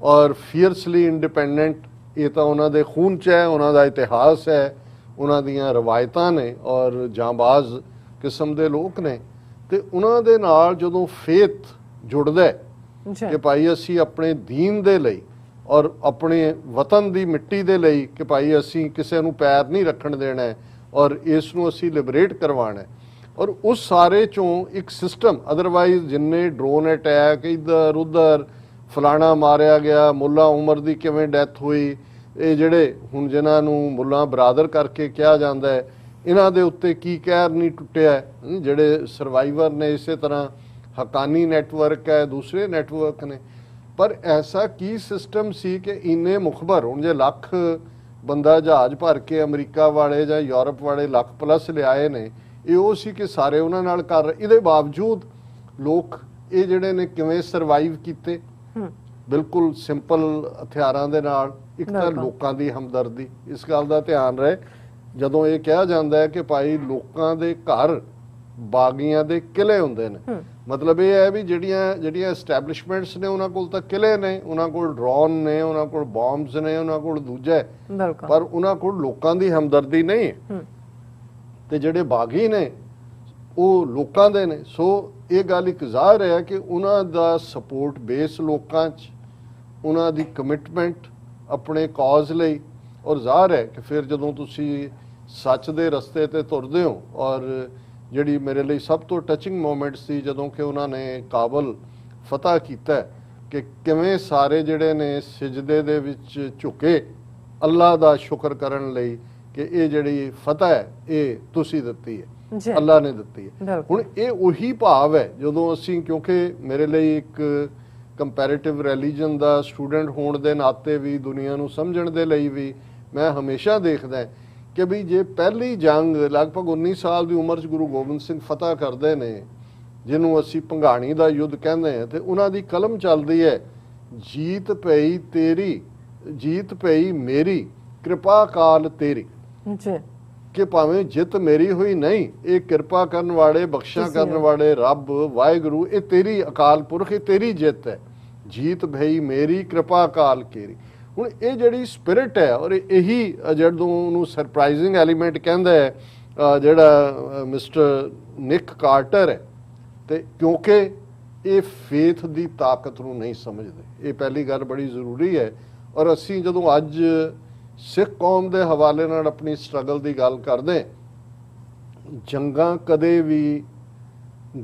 [SPEAKER 2] ਔਰ ਫੀਅਰਸਲੀ ਇੰਡੀਪੈਂਡੈਂਟ, ਇਹ ਤਾਂ ਉਹਨਾਂ ਦੇ ਖੂਨ 'ਚ ਹੈ, ਉਹਨਾਂ ਦਾ ਇਤਿਹਾਸ ਹੈ, ਉਹਨਾਂ ਦੀਆਂ ਰਵਾਇਤਾਂ ਨੇ ਔਰ ਜਾਂਬਾਜ਼ ਕਿਸਮ ਦੇ ਲੋਕ ਨੇ। ਤੇ ਉਹਨਾਂ ਦੇ ਨਾਲ ਜਦੋਂ ਫੇਥ ਜੁੜਦਾ ਹੈ ਕਿ ਭਾਈ ਅਸੀਂ ਆਪਣੇ ਦੀਨ ਦੇ ਲਈ ਔਰ ਆਪਣੇ ਵਤਨ ਦੀ ਮਿੱਟੀ ਦੇ ਲਈ ਕਿ ਭਾਈ ਅਸੀਂ ਕਿਸੇ ਨੂੰ ਪੈਰ ਨਹੀਂ ਰੱਖਣ ਦੇਣਾ ਔਰ ਇਸ ਨੂੰ ਅਸੀਂ ਲਿਬਰੇਟ ਕਰਵਾਉਣਾ, ਔਰ ਉਸ ਸਾਰੇ ਚੋਂ ਇੱਕ ਸਿਸਟਮ, ਅਦਰਵਾਈਜ਼ ਜਿੰਨੇ ਡਰੋਨ ਅਟੈਕ ਇੱਧਰ ਉੱਧਰ, ਫਲਾਣਾ ਮਾਰਿਆ ਗਿਆ, ਮੁੱਲਾ ਉਮਰ ਦੀ ਕਿਵੇਂ ਡੈਥ ਹੋਈ, ਇਹ ਜਿਹੜੇ ਹੁਣ ਜਿਨ੍ਹਾਂ ਨੂੰ ਮੁੱਲਾ ਬਰਾਦਰ ਕਰਕੇ ਕਿਹਾ ਜਾਂਦਾ ਹੈ, ਇਹਨਾਂ ਦੇ ਉੱਤੇ ਕੀ ਕਹਿਰ ਨਹੀਂ ਟੁੱਟਿਆ। ਜਿਹੜੇ ਸਰਵਾਈਵਰ ਨੇ, ਇਸੇ ਤਰ੍ਹਾਂ हकानी नैटवर्क है, दूसरे नैटवर्क ने, पर ऐसा की सिस्टम सी कि इन्ने मुखबर हुण जे लख बंदा जहाज भर के अमरीका वाले जां यूरोप वाले लख प्लस लियाए ने, ये वो सी कि सारे उन्हां नाल कर रहे। इहदे बावजूद लोग ये जिहड़े ने किवें सरवाइव कीते, बिल्कुल सिंपल हथियारां दे नाल। एक तां लोकां दी हमदर्दी, इस गल दा ध्यान रहे जदों ये कहा जाता है कि भाई लोकां दे घर बागियां दे किले हुंदे ने, मतलब ये है भी ਜਿਹੜੀਆਂ एस्टैबलिशमेंट्स ने उन्हां कोल तां किले ने, उन्हां कोल ड्रोन ने, उन्हां कोल बॉम्ब्स ने, उन्हां कोल दूजा है, पर उन्हां कोल लोकां दी हमदर्दी नहीं है। ते ਜਿਹੜੇ बागी ने ਉਹ ਲੋਕਾਂ ਦੇ ਨੇ। सो ਇਹ ਗੱਲ ਇੱਕ ਜ਼ਾਹਰ ਹੈ ਕਿ ਉਹਨਾਂ ਦਾ ਸਪੋਰਟ ਬੇਸ ਲੋਕਾਂ 'ਚ, ਉਹਨਾਂ ਦੀ ਕਮਿਟਮੈਂਟ ਆਪਣੇ ਕੌਜ਼ ਲਈ, ਔਰ ਜ਼ਾਹਰ ਹੈ ਕਿ ਫਿਰ ਜਦੋਂ ਤੁਸੀਂ ਸੱਚ ਦੇ ਰਸਤੇ ਤੇ ਤੁਰਦੇ ਹੋ। ਔਰ ਜਿਹੜੀ ਮੇਰੇ ਲਈ ਸਭ ਤੋਂ ਟੱਚਿੰਗ ਮੂਮੈਂਟ ਸੀ ਜਦੋਂ ਕਿ ਉਹਨਾਂ ਨੇ ਕਾਬਲ ਫਤਹ ਕੀਤਾ, ਕਿ ਕਿਵੇਂ ਸਾਰੇ ਜਿਹੜੇ ਨੇ ਸਿਜਦੇ ਦੇ ਵਿੱਚ ਝੁਕੇ ਅੱਲਾ ਦਾ ਸ਼ੁਕਰ ਕਰਨ ਲਈ ਕਿ ਇਹ ਜਿਹੜੀ ਫਤਹ ਹੈ ਇਹ ਤੁਸੀਂ ਦਿੱਤੀ ਹੈ, ਅੱਲਾ ਨੇ ਦਿੱਤੀ ਹੈ। ਹੁਣ ਇਹ ਉਹੀ ਭਾਵ ਹੈ ਜਦੋਂ ਅਸੀਂ, ਕਿਉਂਕਿ ਮੇਰੇ ਲਈ ਇੱਕ ਕੰਪੈਰੀਟਿਵ ਰਿਲੀਜਨ ਦਾ ਸਟੂਡੈਂਟ ਹੋਣ ਦੇ ਨਾਤੇ ਵੀ, ਦੁਨੀਆ ਨੂੰ ਸਮਝਣ ਦੇ ਲਈ ਵੀ, ਮੈਂ ਹਮੇਸ਼ਾ ਦੇਖਦਾ ਕਿ ਵੀ ਜੇ ਪਹਿਲੀ ਜੰਗ ਲਗਭਗ 19 ਸਾਲ ਦੀ ਉਮਰ 'ਚ ਗੁਰੂ ਗੋਬਿੰਦ ਸਿੰਘ ਫਤਹ ਕਰਦੇ ਨੇ, ਜਿਹਨੂੰ ਅਸੀਂ ਭੰਗਾਣੀ ਦਾ ਯੁੱਧ ਕਹਿੰਦੇ ਹਾਂ, ਤੇ ਉਹਨਾਂ ਦੀ ਕਲਮ ਚੱਲਦੀ ਹੈ, ਜੀਤ ਪਈ ਤੇਰੀ, ਜੀਤ ਪਈ ਮੇਰੀ, ਕਿਰਪਾ ਕਾਲ ਤੇਰੀ। ਕਿ ਭਾਵੇਂ ਜਿੱਤ ਮੇਰੀ ਹੋਈ ਨਹੀਂ, ਇਹ ਕਿਰਪਾ ਕਰਨ ਵਾਲੇ, ਬਖਸ਼ਾ ਕਰਨ ਵਾਲੇ ਰੱਬ ਵਾਹਿਗੁਰੂ, ਇਹ ਤੇਰੀ ਅਕਾਲ ਪੁਰਖ, ਇਹ ਤੇਰੀ ਜਿੱਤ ਹੈ। ਜੀਤ ਭਈ ਮੇਰੀ, ਕਿਰਪਾ ਕਾਲ ਕੇਰੀ। ਹੁਣ ਇਹ ਜਿਹੜੀ ਸਪਿਰਿਟ ਹੈ, ਔਰ ਇਹੀ ਜਦੋਂ ਉਹਨੂੰ ਸਰਪ੍ਰਾਈਜ਼ਿੰਗ ਐਲੀਮੈਂਟ ਕਹਿੰਦਾ ਹੈ ਜਿਹੜਾ ਮਿਸਟਰ ਨਿਕ ਕਾਰਟਰ ਹੈ, ਤੇ ਕਿਉਂਕਿ ਇਹ ਫੇਥ ਦੀ ਤਾਕਤ ਨੂੰ ਨਹੀਂ ਸਮਝਦੇ। ਇਹ ਪਹਿਲੀ ਗੱਲ ਬੜੀ ਜ਼ਰੂਰੀ ਹੈ। ਔਰ ਅਸੀਂ ਜਦੋਂ ਅੱਜ ਸਿੱਖ ਕੌਮ ਦੇ ਹਵਾਲੇ ਨਾਲ ਆਪਣੀ ਸਟਰਗਲ ਦੀ ਗੱਲ ਕਰਦੇ, ਜੰਗਾਂ ਕਦੇ ਵੀ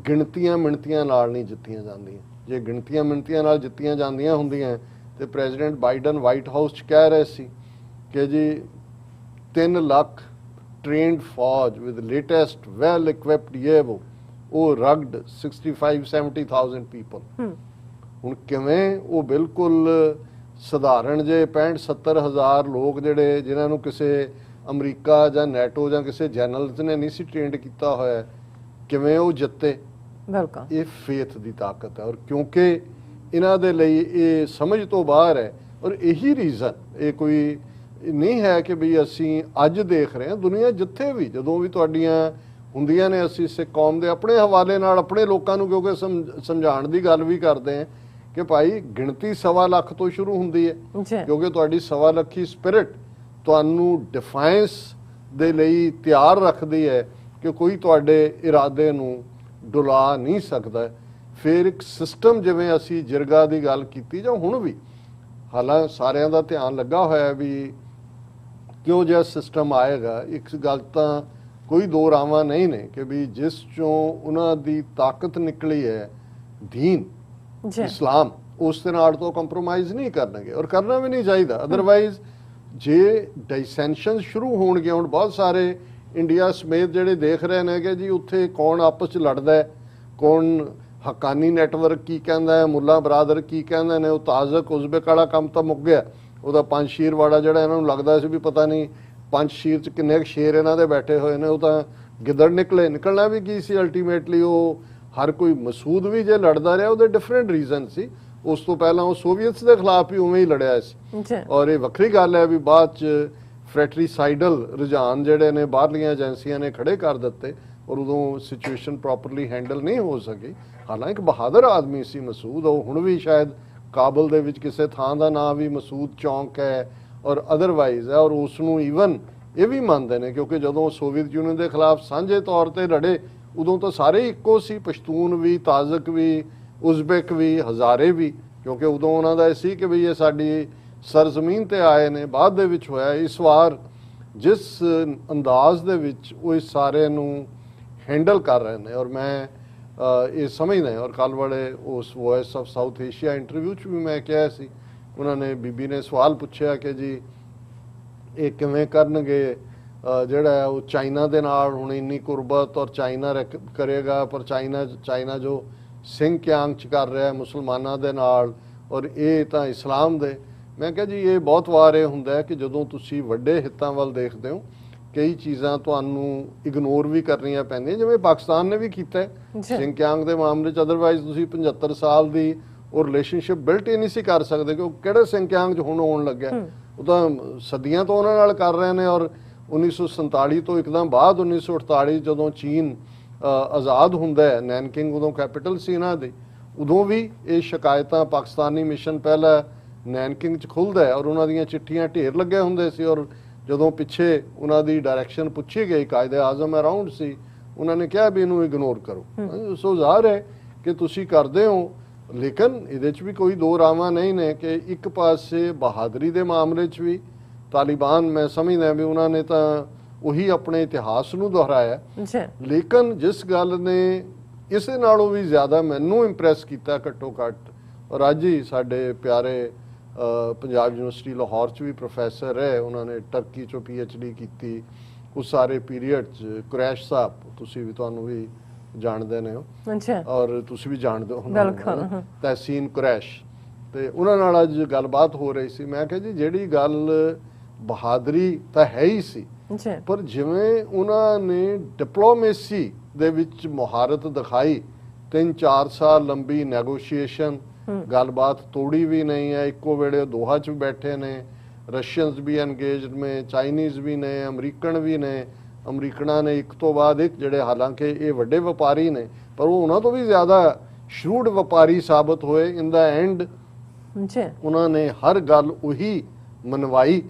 [SPEAKER 2] ਗਿਣਤੀਆਂ ਮਿਣਤੀਆਂ ਨਾਲ ਨਹੀਂ ਜਿੱਤੀਆਂ ਜਾਂਦੀਆਂ। ਜੇ ਗਿਣਤੀਆਂ ਮਿਣਤੀਆਂ ਨਾਲ ਜਿੱਤੀਆਂ ਜਾਂਦੀਆਂ ਹੁੰਦੀਆਂ ਤੇ ਪ੍ਰੈਜ਼ੀਡੈਂਟ ਬਾਈਡਨ ਵਾਈਟ ਹਾਊਸ 'ਚ ਕਹਿ ਰਹੇ ਸੀ ਕਿ ਜੀ 3 ਲੱਖ ਟ੍ਰੇਨਡ ਫੌਜ ਵਿਦ ਲੇਟੈਸਟ ਵੈਲ ਇਕਵਿਪਡ ਇਹ ਉਹ ਰਗਡ 65-70,000 ਪੀਪਲ। ਹੁਣ ਕਿਵੇਂ ਉਹ ਬਿਲਕੁਲ ਸਧਾਰਨ ਜੇ 65-70 ਹਜ਼ਾਰ ਲੋਕ ਜਿਹੜੇ ਜਿਨ੍ਹਾਂ ਨੂੰ ਕਿਸੇ ਅਮਰੀਕਾ ਜਾਂ ਨੈਟੋ ਜਾਂ ਕਿਸੇ ਜਨਰਲਸ ਨੇ ਨਹੀਂ ਸੀ ਟ੍ਰੇਨਡ ਕੀਤਾ ਹੋਇਆ, ਕਿਵੇਂ ਉਹ ਜਿੱਤੇ? ਇਹ ਫੇਥ ਦੀ ਤਾਕਤ ਹੈ। ਔਰ ਕਿਉਂਕਿ ਇਹਨਾਂ ਦੇ ਲਈ ਇਹ ਸਮਝ ਤੋਂ ਬਾਹਰ ਹੈ, ਔਰ ਇਹੀ ਰੀਜ਼ਨ, ਇਹ ਕੋਈ ਨਹੀਂ ਹੈ ਕਿ ਵੀ ਅਸੀਂ ਅੱਜ ਦੇਖ ਰਹੇ ਹਾਂ, ਦੁਨੀਆ ਜਿੱਥੇ ਵੀ ਜਦੋਂ ਵੀ ਤੁਹਾਡੀਆਂ ਹੁੰਦੀਆਂ ਨੇ, ਅਸੀਂ ਸਿੱਖ ਕੌਮ ਦੇ ਆਪਣੇ ਹਵਾਲੇ ਨਾਲ ਆਪਣੇ ਲੋਕਾਂ ਨੂੰ ਕਿਉਂਕਿ ਸਮਝਾਉਣ ਦੀ ਗੱਲ ਵੀ ਕਰਦੇ ਹਾਂ ਕਿ ਭਾਈ ਗਿਣਤੀ 1.25 ਲੱਖ ਤੋਂ ਸ਼ੁਰੂ ਹੁੰਦੀ ਹੈ, ਕਿਉਂਕਿ ਤੁਹਾਡੀ 1.25 ਲੱਖੀ ਸਪਿਰਿਟ ਤੁਹਾਨੂੰ ਡਿਫਾਇੰਸ ਦੇ ਲਈ ਤਿਆਰ ਰੱਖਦੀ ਹੈ ਕਿ ਕੋਈ ਤੁਹਾਡੇ ਇਰਾਦੇ ਨੂੰ ਡੁਲਾ ਨਹੀਂ ਸਕਦਾ। ਫਿਰ ਇੱਕ ਸਿਸਟਮ, ਜਿਵੇਂ ਅਸੀਂ ਜਿਰਗਾ ਦੀ ਗੱਲ ਕੀਤੀ ਜਾਂ ਹੁਣ ਵੀ, ਹਾਲਾਂ ਸਾਰਿਆਂ ਦਾ ਧਿਆਨ ਲੱਗਾ ਹੋਇਆ ਵੀ ਕਿਉਂ ਜਿਹਾ ਸਿਸਟਮ ਆਏਗਾ। ਇੱਕ ਗੱਲ ਤਾਂ ਕੋਈ ਦੋ ਰਾਵਾਂ ਨਹੀਂ ਨੇ ਕਿ ਵੀ ਜਿਸ ਚੋਂ ਉਹਨਾਂ ਦੀ ਤਾਕਤ ਨਿਕਲੀ ਹੈ ਦੀਨ ਇਸਲਾਮ, ਉਸ ਦੇ ਨਾਲ ਤੋਂ ਕੰਪਰੋਮਾਈਜ਼ ਨਹੀਂ ਕਰਨਗੇ, ਔਰ ਕਰਨਾ ਵੀ ਨਹੀਂ ਚਾਹੀਦਾ। ਅਦਰਵਾਈਜ਼ ਜੇ ਡਿਸੈਂਸ਼ਨ ਸ਼ੁਰੂ ਹੋਣਗੇ, ਹੁਣ ਬਹੁਤ ਸਾਰੇ ਇੰਡੀਆ ਸਮੇਤ ਜਿਹੜੇ ਦੇਖ ਰਹੇ ਨੇ ਕਿ ਜੀ ਉੱਥੇ ਕੌਣ ਆਪਸ 'ਚ ਲੜਦਾ ਹੈ, ਕੌਣ ਹਕਾਨੀ ਨੈਟਵਰਕ ਕੀ ਕਹਿੰਦਾ ਹੈ, ਮੁੱਲਾ ਬਰਾਦਰ ਕੀ ਕਹਿੰਦੇ ਨੇ, ਉਹ ਤਾਜ਼ਕ ਉਜ਼ਬੇਕ ਵਾਲਾ ਕੰਮ ਤਾਂ ਮੁੱਕ ਗਿਆ। ਉਹਦਾ ਪੰਜਸ਼ੀਰ ਵਾਲਾ ਜਿਹੜਾ ਇਹਨਾਂ ਨੂੰ ਲੱਗਦਾ ਸੀ ਵੀ ਪਤਾ ਨਹੀਂ ਪੰਜਸ਼ੀਰ 'ਚ ਕਿੰਨੇ ਸ਼ੇਰ ਇਹਨਾਂ ਦੇ ਬੈਠੇ ਹੋਏ ਨੇ, ਉਹ ਤਾਂ ਗਿੱਦੜ ਨਿਕਲੇ। ਨਿਕਲਣਾ ਵੀ ਕੀ ਸੀ ਅਲਟੀਮੇਟਲੀ, ਉਹ ਹਰ ਕੋਈ ਮਸੂਦ ਵੀ ਜੇ ਲੜਦਾ ਰਿਹਾ ਉਹਦੇ ਡਿਫਰੈਂਟ ਰੀਜ਼ਨ ਸੀ। ਉਸ ਤੋਂ ਪਹਿਲਾਂ ਉਹ ਸੋਵੀਅਤਸ ਦੇ ਖਿਲਾਫ ਵੀ ਉਵੇਂ ਹੀ ਲੜਿਆ ਸੀ। ਔਰ ਇਹ ਵੱਖਰੀ ਗੱਲ ਹੈ ਵੀ ਬਾਅਦ 'ਚ ਫਰੈਟਰੀਸਾਈਡਲ ਰੁਝਾਨ ਜਿਹੜੇ ਨੇ ਬਾਹਰਲੀਆਂ ਏਜੰਸੀਆਂ ਨੇ ਖੜੇ ਕਰ ਦਿੱਤੇ, ਔਰ ਉਦੋਂ ਸਿਚੁਏਸ਼ਨ ਪ੍ਰੋਪਰਲੀ ਹੈਂਡਲ ਨਹੀਂ ਹੋ ਸਕੀ। ਹਾਲਾਂਕਿ ਬਹਾਦਰ ਆਦਮੀ ਸੀ ਮਸੂਦ, ਉਹ ਹੁਣ ਵੀ ਸ਼ਾਇਦ ਕਾਬਲ ਦੇ ਵਿੱਚ ਕਿਸੇ ਥਾਂ ਦਾ ਨਾਂ ਵੀ ਮਸੂਦ ਚੌਂਕ ਹੈ ਔਰ ਅਦਰਵਾਈਜ਼ ਹੈ, ਔਰ ਉਸ ਨੂੰ ਈਵਨ ਇਹ ਵੀ ਮੰਨਦੇ ਨੇ ਕਿਉਂਕਿ ਜਦੋਂ ਸੋਵੀਅਤ ਯੂਨੀਅਨ ਦੇ ਖਿਲਾਫ ਸਾਂਝੇ ਤੌਰ ਤੇ ਲੜੇ ਉਦੋਂ ਤਾਂ ਸਾਰੇ ਇੱਕੋ ਸੀ, ਪਸ਼ਤੂਨ ਵੀ, ਤਾਜ਼ਕ ਵੀ, ਉਜ਼ਬੇਕ ਵੀ, ਹਜ਼ਾਰੇ ਵੀ, ਕਿਉਂਕਿ ਉਦੋਂ ਉਹਨਾਂ ਦਾ ਇਹ ਸੀ ਕਿ ਵੀ ਇਹ ਸਾਡੀ ਸਰਜ਼ਮੀਨ ਤੇ ਆਏ ਨੇ। ਬਾਅਦ ਦੇ ਵਿੱਚ ਹੋਇਆ ਇਸ ਵਾਰ ਜਿਸ ਅੰਦਾਜ਼ ਦੇ ਵਿੱਚ ਉਹ ਇਸ ਸਾਰੇ ਨੂੰ ਹੈਂਡਲ ਕਰ ਰਹੇ ਨੇ, ਔਰ ਮੈਂ ਇਹ ਸਮਝਦਾ। ਔਰ ਕੱਲ੍ਹ ਵਾਲੇ ਉਸ voice of south Asia interview 'ਚ ਵੀ ਮੈਂ ਕਿਹਾ ਸੀ, ਉਹਨਾਂ ਨੇ ਬੀਬੀ ਨੇ ਸਵਾਲ ਪੁੱਛਿਆ ਕਿ ਜੀ ਇਹ ਕਿਵੇਂ ਕਰਨਗੇ ਜਿਹੜਾ ਉਹ ਚਾਈਨਾ ਦੇ ਨਾਲ ਹੁਣ ਇੰਨੀ ਕੁਰਬਤ, ਔਰ ਚਾਈਨਾ ਕਰੇਗਾ, ਪਰ ਚਾਈਨਾ ਜੋ ਸਿੰਘ ਕਿਆਂਗ 'ਚ ਕਰ ਰਿਹਾ ਮੁਸਲਮਾਨਾਂ ਦੇ ਨਾਲ, ਔਰ ਇਹ ਤਾਂ ਇਸਲਾਮ ਦੇ। ਮੈਂ ਕਿਹਾ ਜੀ ਇਹ ਬਹੁਤ ਵਾਰ ਇਹ ਹੁੰਦਾ ਹੈ ਕਿ ਜਦੋਂ ਤੁਸੀਂ ਵੱਡੇ ਹਿੱਤਾਂ ਵੱਲ ਦੇਖਦੇ ਹੋ, ਕਈ ਚੀਜ਼ਾਂ ਤੁਹਾਨੂੰ ਇਗਨੋਰ ਵੀ ਕਰਨੀਆਂ ਪੈਂਦੀਆਂ, ਜਿਵੇਂ ਪਾਕਿਸਤਾਨ ਨੇ ਵੀ ਕੀਤਾ ਹੈ ਸਿੰਘ ਕਿਆਂਗ ਦੇ ਮਾਮਲੇ 'ਚ। ਅਦਰਵਾਈਜ਼ ਤੁਸੀਂ 75 ਸਾਲ ਦੀ ਉਹ ਰਿਲੇਸ਼ਨਸ਼ਿਪ ਬਿਲਟ ਹੀ ਨਹੀਂ ਸੀ ਕਰ ਸਕਦੇ, ਕਿ ਉਹ ਕਿਹੜੇ ਸਿੰਘ ਕਿਆਂਗ 'ਚ ਹੁਣ ਆਉਣ ਲੱਗਿਆ। ਉਹ ਤਾਂ ਸਦੀਆਂ ਤੋਂ ਉਹਨਾਂ ਨਾਲ ਕਰ ਰਹੇ ਨੇ, ਔਰ 1947 ਤੋਂ ਇੱਕਦਮ ਬਾਅਦ 1948 ਜਦੋਂ ਚੀਨ ਆਜ਼ਾਦ ਹੁੰਦਾ ਹੈ, ਨੈਨਕਿੰਗ ਉਦੋਂ ਕੈਪੀਟਲ ਸੀ ਇਹਨਾਂ ਦੀ, ਉਦੋਂ ਵੀ ਇਹ ਸ਼ਿਕਾਇਤਾਂ ਪਾਕਿਸਤਾਨੀ ਮਿਸ਼ਨ ਪਹਿਲਾਂ ਨੈਨਕਿੰਗ 'ਚ ਖੁੱਲ੍ਹਦਾ ਹੈ, ਔਰ ਉਹਨਾਂ ਦੀਆਂ ਚਿੱਠੀਆਂ ਢੇਰ ਲੱਗੇ ਹੁੰਦੇ ਸੀ। ਔਰ ਜਦੋਂ ਪਿੱਛੇ ਉਹਨਾਂ ਦੀ ਡਾਇਰੈਕਸ਼ਨ ਪੁੱਛੀ ਗਈ, ਕਾਇਦੇ ਆਜ਼ਮ ਅਰਾਊਂਡ ਸੀ, ਉਹਨਾਂ ਨੇ ਕਿਹਾ ਵੀ ਇਹਨੂੰ ਇਗਨੋਰ ਕਰੋ। ਸੋ ਜ਼ਾਹਰ ਹੈ ਕਿ ਤੁਸੀਂ ਕਰਦੇ ਹੋ, ਲੇਕਿਨ ਇਹਦੇ 'ਚ ਵੀ ਕੋਈ ਦੋ ਰਾਵਾਂ ਨਹੀਂ ਨੇ ਕਿ ਇੱਕ ਪਾਸੇ ਬਹਾਦਰੀ ਦੇ ਮਾਮਲੇ 'ਚ ਵੀ ਤਾਲਿਬਾਨ, ਮੈਂ ਸਮਝਦਾ ਵੀ ਉਹਨਾਂ ਨੇ ਤਾਂ ਉਹੀ ਆਪਣੇ ਇਤਿਹਾਸ ਨੂੰ ਦੁਹਰਾਇਆ, ਲੇਕਿਨ ਜਿਸ ਗੱਲ ਨੇ ਇਸੇ ਨਾਲੋਂ ਵੀ ਜ਼ਿਆਦਾ ਮੈਨੂੰ ਇੰਪ੍ਰੈਸ ਕੀਤਾ ਘੱਟੋ ਘੱਟ, ਔਰ ਅੱਜ ਹੀ ਸਾਡੇ ਪਿਆਰੇ ਪੰਜਾਬ ਯੂਨੀਵਰਸਿਟੀ ਲਾਹੌਰ 'ਚ ਵੀ ਪ੍ਰੋਫੈਸਰ ਰਹੇ, ਉਹਨਾਂ ਨੇ ਟਰਕੀ 'ਚੋਂ PhD ਕੀਤੀ ਉਸ ਸਾਰੇ ਪੀਰੀਅਡ 'ਚ, ਕੁਰੈਸ਼ ਸਾਹਿਬ, ਤੁਸੀਂ ਵੀ, ਤੁਹਾਨੂੰ ਵੀ ਜਾਣਦੇ ਨੇ ਹੋ, ਔਰ ਤੁਸੀਂ ਵੀ ਜਾਣਦੇ ਹੋ ਤਹਿਸੀਨ ਕੁਰੈਸ਼, ਤੇ ਉਹਨਾਂ ਨਾਲ ਅੱਜ ਗੱਲਬਾਤ ਹੋ ਰਹੀ ਸੀ। ਮੈਂ ਕਿਹਾ ਜੀ ਜਿਹੜੀ ਗੱਲ ਬਹਾਦਰੀ ਤਾਂ ਹੈ ਹੀ ਸੀ, ਪਰ ਜਿਵੇਂ ਉਹਨਾਂ ਨੇ ਡਿਪਲੋਮੇਸੀ ਦੇ ਵਿੱਚ ਮੁਹਾਰਤ ਦਿਖਾਈ, 3-4 ਸਾਲ ਲੰਬੀ ਨੈਗੋਸ਼ੀਏਸ਼ਨ, ਗੱਲਬਾਤ ਤੋੜੀ ਵੀ ਨਹੀਂ ਹੈ, ਇੱਕੋ ਵੇਲੇ ਦੋਹਾ 'ਚ ਬੈਠੇ ਨੇ, ਰਸ਼ੀਅਨਸ ਵੀ ਐਨਗੇਜਡ ਨੇ, ਚਾਈਨੀਜ਼ ਵੀ ਨੇ, ਅਮਰੀਕਨ ਵੀ ਨੇ, ਅਮਰੀਕਨਾਂ ਨੇ ਇੱਕ ਤੋਂ ਬਾਅਦ ਇੱਕ, ਜਿਹੜੇ ਹਾਲਾਂਕਿ ਇਹ ਵੱਡੇ ਵਪਾਰੀ ਨੇ, ਪਰ ਉਹ ਉਹਨਾਂ ਤੋਂ ਵੀ ਜ਼ਿਆਦਾ ਸ਼ਰੂਡ ਵਪਾਰੀ ਸਾਬਤ ਹੋਏ। ਇਨ ਦਾ ਐਂਡ ਉਹਨਾਂ ਨੇ ਹਰ ਗੱਲ ਉਹੀ ਮਨਵਾਈ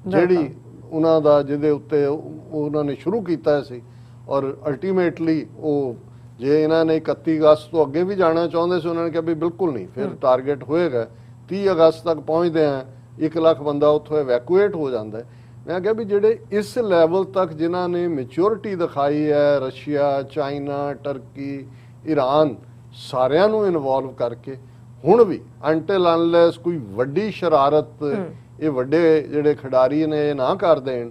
[SPEAKER 2] ਜਿਹੜੀ ਉਹਨਾਂ ਦਾ, ਜਿਹਦੇ ਉੱਤੇ ਉਹਨਾਂ ਨੇ ਸ਼ੁਰੂ ਕੀਤਾ ਸੀ, ਔਰ ਅਲਟੀਮੇਟਲੀ ਉਹ, ਜੇ ਇਹਨਾਂ ਨੇ 31 ਅਗਸਤ ਤੋਂ ਅੱਗੇ ਵੀ ਜਾਣਾ ਚਾਹੁੰਦੇ ਸੀ, ਉਹਨਾਂ ਨੇ ਕਿਹਾ ਵੀ ਬਿਲਕੁਲ ਨਹੀਂ, ਫਿਰ ਟਾਰਗੇਟ ਹੋਏਗਾ 30 ਅਗਸਤ ਤੱਕ ਪਹੁੰਚਦੇ ਆ, 1 ਲੱਖ ਬੰਦਾ ਉੱਥੋਂ ਐਵੈਕੂਏਟ ਹੋ ਜਾਂਦਾ ਹੈ। ਮੈਂ ਕਿਹਾ ਵੀ ਜਿਹੜੇ ਇਸ ਲੈਵਲ ਤੱਕ ਜਿਨ੍ਹਾਂ ਨੇ ਮੈਚਿਓਰਿਟੀ ਦਿਖਾਈ ਹੈ, ਰਸ਼ੀਆ, ਚਾਈਨਾ, ਟਰਕੀ, ਈਰਾਨ, ਸਾਰਿਆਂ ਨੂੰ ਇਨਵੋਲਵ ਕਰਕੇ, ਹੁਣ ਵੀ ਅੰਟਿਲ ਅਨਲੈਸ ਕੋਈ ਵੱਡੀ ਸ਼ਰਾਰਤ ਇਹ ਵੱਡੇ ਜਿਹੜੇ ਖਿਡਾਰੀ ਨੇ ਨਾ ਕਰ ਦੇਣ,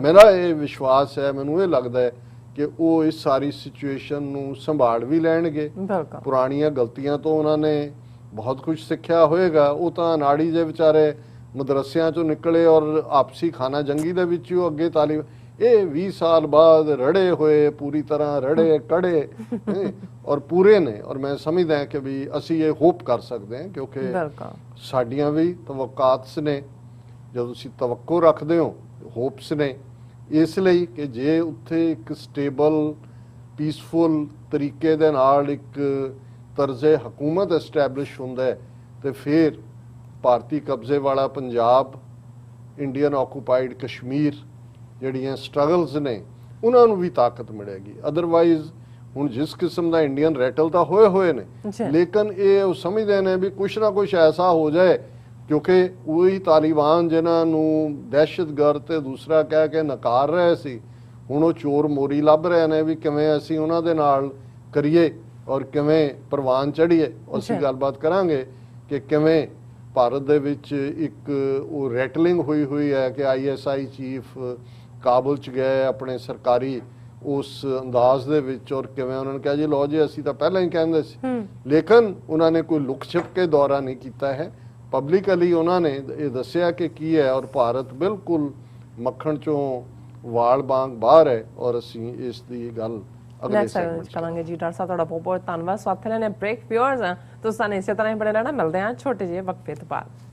[SPEAKER 2] ਮੇਰਾ ਇਹ ਵਿਸ਼ਵਾਸ ਹੈ, ਮੈਨੂੰ ਇਹ ਲੱਗਦਾ ਹੈ ਕਿ ਉਹ ਇਸ ਸਾਰੀ ਸਿਚੁਏਸ਼ਨ ਨੂੰ ਸੰਭਾਲ ਵੀ ਲੈਣਗੇ। ਪੁਰਾਣੀਆਂ ਗਲਤੀਆਂ ਤੋਂ ਉਹਨਾਂ ਨੇ ਬਹੁਤ ਕੁਝ ਸਿੱਖਿਆ ਹੋਏਗਾ। ਉਹ ਤਾਂ ਨਾੜੀ ਦੇ ਵਿਚਾਰੇ ਮਦਰਸਿਆਂ ਚੋਂ ਨਿਕਲੇ, ਔਰ ਆਪਸੀ ਖਾਨਾ ਜੰਗੀ ਦੇ ਵਿੱਚ ਉਹ ਅੱਗੇ ਤਾਲਿਬ, ਇਹ 20 ਸਾਲ ਬਾਅਦ ਰੜੇ ਹੋਏ, ਪੂਰੀ ਤਰ੍ਹਾਂ ਰੜੇ ਕੜੇ ਔਰ ਪੂਰੇ ਨੇ। ਔਰ ਮੈਂ ਸਮਝਦਾ ਕਿ ਵੀ ਅਸੀਂ ਇਹ ਹੋਪ ਕਰ ਸਕਦੇ ਹਾਂ, ਕਿਉਂਕਿ ਸਾਡੀਆਂ ਵੀ ਤਵੱਕਾਤ ਨੇ, ਜਦੋਂ ਤੁਸੀਂ ਤਵੱਕੋ ਰੱਖਦੇ ਹੋ, ਹੋਪਸ ਨੇ, ਇਸ ਲਈ ਕਿ ਜੇ ਉੱਥੇ ਇੱਕ ਸਟੇਬਲ ਪੀਸਫੁਲ ਤਰੀਕੇ ਦੇ ਨਾਲ ਇੱਕ ਤਰਜ਼ੇ ਹਕੂਮਤ ਐਸਟੈਬਲਿਸ਼ ਹੁੰਦਾ ਹੈ, ਤੇ ਫਿਰ ਭਾਰਤੀ ਕਬਜ਼ੇ ਵਾਲਾ ਪੰਜਾਬ, ਇੰਡੀਅਨ ਆਕੂਪਾਈਡ ਕਸ਼ਮੀਰ, ਜਿਹੜੀਆਂ ਸਟਰਗਲਸ ਨੇ, ਉਹਨਾਂ ਨੂੰ ਵੀ ਤਾਕਤ ਮਿਲੇਗੀ। ਅਦਰਵਾਈਜ਼ ਹੁਣ ਜਿਸ ਕਿਸਮ ਦਾ ਇੰਡੀਅਨ ਰੈਟਲ ਤਾਂ ਹੋਏ ਨੇ, ਲੇਕਿਨ ਇਹ ਉਹ ਸਮਝਦੇ ਨੇ ਵੀ ਕੁਛ ਨਾ ਕੁਛ ਐਸਾ ਹੋ ਜਾਏ, ਕਿਉਂਕਿ ਉਹੀ ਤਾਲਿਬਾਨ ਜਿਨ੍ਹਾਂ ਨੂੰ ਦਹਿਸ਼ਤਗਰਦ ਤੇ ਦੂਸਰਾ ਕਹਿ ਕੇ ਨਕਾਰ ਰਹੇ ਸੀ, ਹੁਣ ਉਹ ਚੋਰ ਮੋਰੀ ਲੱਭ ਰਹੇ ਨੇ ਵੀ ਕਿਵੇਂ ਅਸੀਂ ਉਹਨਾਂ ਦੇ ਨਾਲ ਕਰੀਏ ਔਰ ਕਿਵੇਂ ਪ੍ਰਵਾਨ ਚੜ੍ਹੀਏ। ਅਸੀਂ ਗੱਲਬਾਤ ਕਰਾਂਗੇ ਕਿ ਕਿਵੇਂ ਭਾਰਤ ਦੇ ਵਿੱਚ ਇੱਕ ਉਹ ਰੈਟਲਿੰਗ ਹੋਈ ਹੈ ਕਿ ISI ਚੀਫ ਕਾਬੁਲ 'ਚ ਗਏ ਆਪਣੇ ਸਰਕਾਰੀ ਉਸ ਅੰਦਾਜ਼ ਦੇ ਵਿੱਚ, ਔਰ ਕਿਵੇਂ ਉਹਨਾਂ ਨੇ ਕਿਹਾ ਜੀ ਲਓ ਜੀ ਅਸੀਂ ਤਾਂ ਪਹਿਲਾਂ ਹੀ ਕਹਿੰਦੇ ਸੀ, ਲੇਕਿਨ ਉਹਨਾਂ ਨੇ ਕੋਈ ਲੁਕ ਛਿਪ ਕੇ ਦੌਰਾ ਨਹੀਂ ਕੀਤਾ ਹੈ, ਪਬਲਿਕਲੀ ਉਹਨਾਂ ਨੇ ਇਹ ਦੱਸਿਆ ਕਿ ਕੀ ਹੈ, ਔਰ ਭਾਰਤ ਬਿਲਕੁਲ ਮੱਖਣ ਚੋਂ ਵਾਲ ਵਾਂਗ ਬਾਹਰ ਹੈ, ਔਰ ਅਸੀਂ ਇਸ ਦੀ ਗੱਲ ਅਗਲੇ ਸੈਗਮੈਂਟ
[SPEAKER 1] ਕਰਾਂਗੇ। ਜੀ ਡਾਕਟਰ ਸਾਹਿਬ ਤੁਹਾਡਾ ਬਹੁਤ ਬਹੁਤ ਧੰਨਵਾਦ। ਸਾਥ ਲੈਣੇ ਬ੍ਰੇਕ ਵਿਊਅਰਸ ਆ, ਤੁਸੀਂ ਸਾਨੂੰ ਇਸੇ ਤਰ੍ਹਾਂ ਹੀ ਬਣੇ ਰਹਿਣਾ। ਮਿਲਦੇ ਹਾਂ ਛੋਟੇ ਜਿਹੇ ਵਕਫੇ ਤੋਂ ਬਾਅਦ।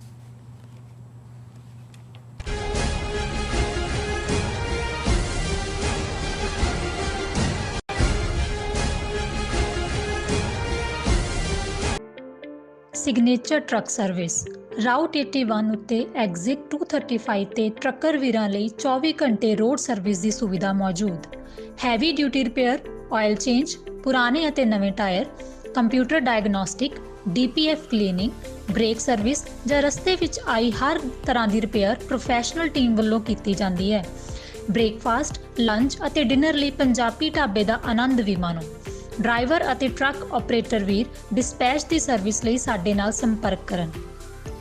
[SPEAKER 3] ਸਿਗਨੇਚਰ ਟਰੱਕ ਸਰਵਿਸ ਰਾਊਟ 81 ਉੱਤੇ ਐਗਜ਼ਿਟ 235 ਤੇ ਟਰੱਕਰ ਵੀਰਾਂ ਲਈ 24 ਘੰਟੇ ਰੋਡ ਸਰਵਿਸ ਦੀ ਸੁਵਿਧਾ ਮੌਜੂਦ। Heavy duty repair, oil change, ਪੁਰਾਣੇ ਅਤੇ ਨਵੇਂ tyre, computer diagnostic, DPF cleaning, brake service ਜਾਂ ਰਸਤੇ ਵਿੱਚ ਆਈ ਹਰ ਤਰ੍ਹਾਂ ਦੀ ਰਿਪੇਅਰ ਪ੍ਰੋਫੈਸ਼ਨਲ ਟੀਮ ਵੱਲੋਂ ਕੀਤੀ ਜਾਂਦੀ ਹੈ। ਬ੍ਰੇਕਫਾਸਟ, ਲੰਚ ਅਤੇ ਡਿਨਰ ਲਈ ਪੰਜਾਬੀ ਢਾਬੇ ਦਾ ਆਨੰਦ ਵੀ ਮਾਣੋ। ਡਰਾਈਵਰ ਅਤੇ ਟਰੱਕ ਆਪਰੇਟਰ ਵੀਰ ਡਿਸਪੈਚ ਦੀ ਸਰਵਿਸ ਲਈ ਸਾਡੇ ਨਾਲ ਸੰਪਰਕ ਕਰਨ।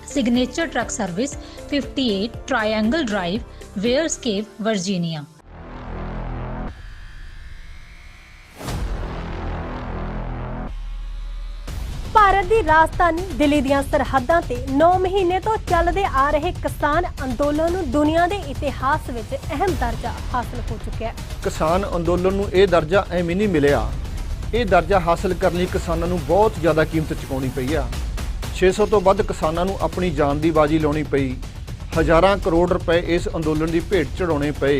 [SPEAKER 3] Signature truck service 58 triangle drive, wares cave, Virginia.
[SPEAKER 4] ਦੀ ਰਾਜਧਾਨੀ ਦਿੱਲੀ ਦੀਆਂ ਸਰਹੱਦਾਂ ਤੇ 9 ਮਹੀਨੇ ਤੋਂ ਚੱਲਦੇ ਆ ਰਹੇ ਕਿਸਾਨ ਅੰਦੋਲਨ ਨੂੰ ਦੁਨੀਆ ਦੇ ਇਤਿਹਾਸ ਵਿੱਚ ਅਹਿਮ ਦਰਜਾ ਹਾਸਲ ਹੋ ਚੁੱਕਿਆ ਹੈ।
[SPEAKER 5] ਕਿਸਾਨ ਅੰਦੋਲਨ ਨੂੰ ਇਹ ਦਰਜਾ ਐਵੇਂ ਨਹੀਂ ਮਿਲਿਆ। ਇਹ ਦਰਜਾ ਹਾਸਲ ਕਰਨ ਲਈ ਕਿਸਾਨਾਂ ਨੂੰ ਬਹੁਤ ਜ਼ਿਆਦਾ ਕੀਮਤ ਚੁਕਾਉਣੀ ਪਈ ਆ। 600 ਤੋਂ ਵੱਧ ਕਿਸਾਨਾਂ ਨੂੰ ਆਪਣੀ ਜਾਨ ਦੀ ਬਾਜੀ ਲਾਉਣੀ ਪਈ। ਹਜ਼ਾਰਾਂ ਕਰੋੜ ਰੁਪਏ ਇਸ ਅੰਦੋਲਨ ਦੀ ਭੇਟ ਚੜਾਉਣੇ ਪਏ।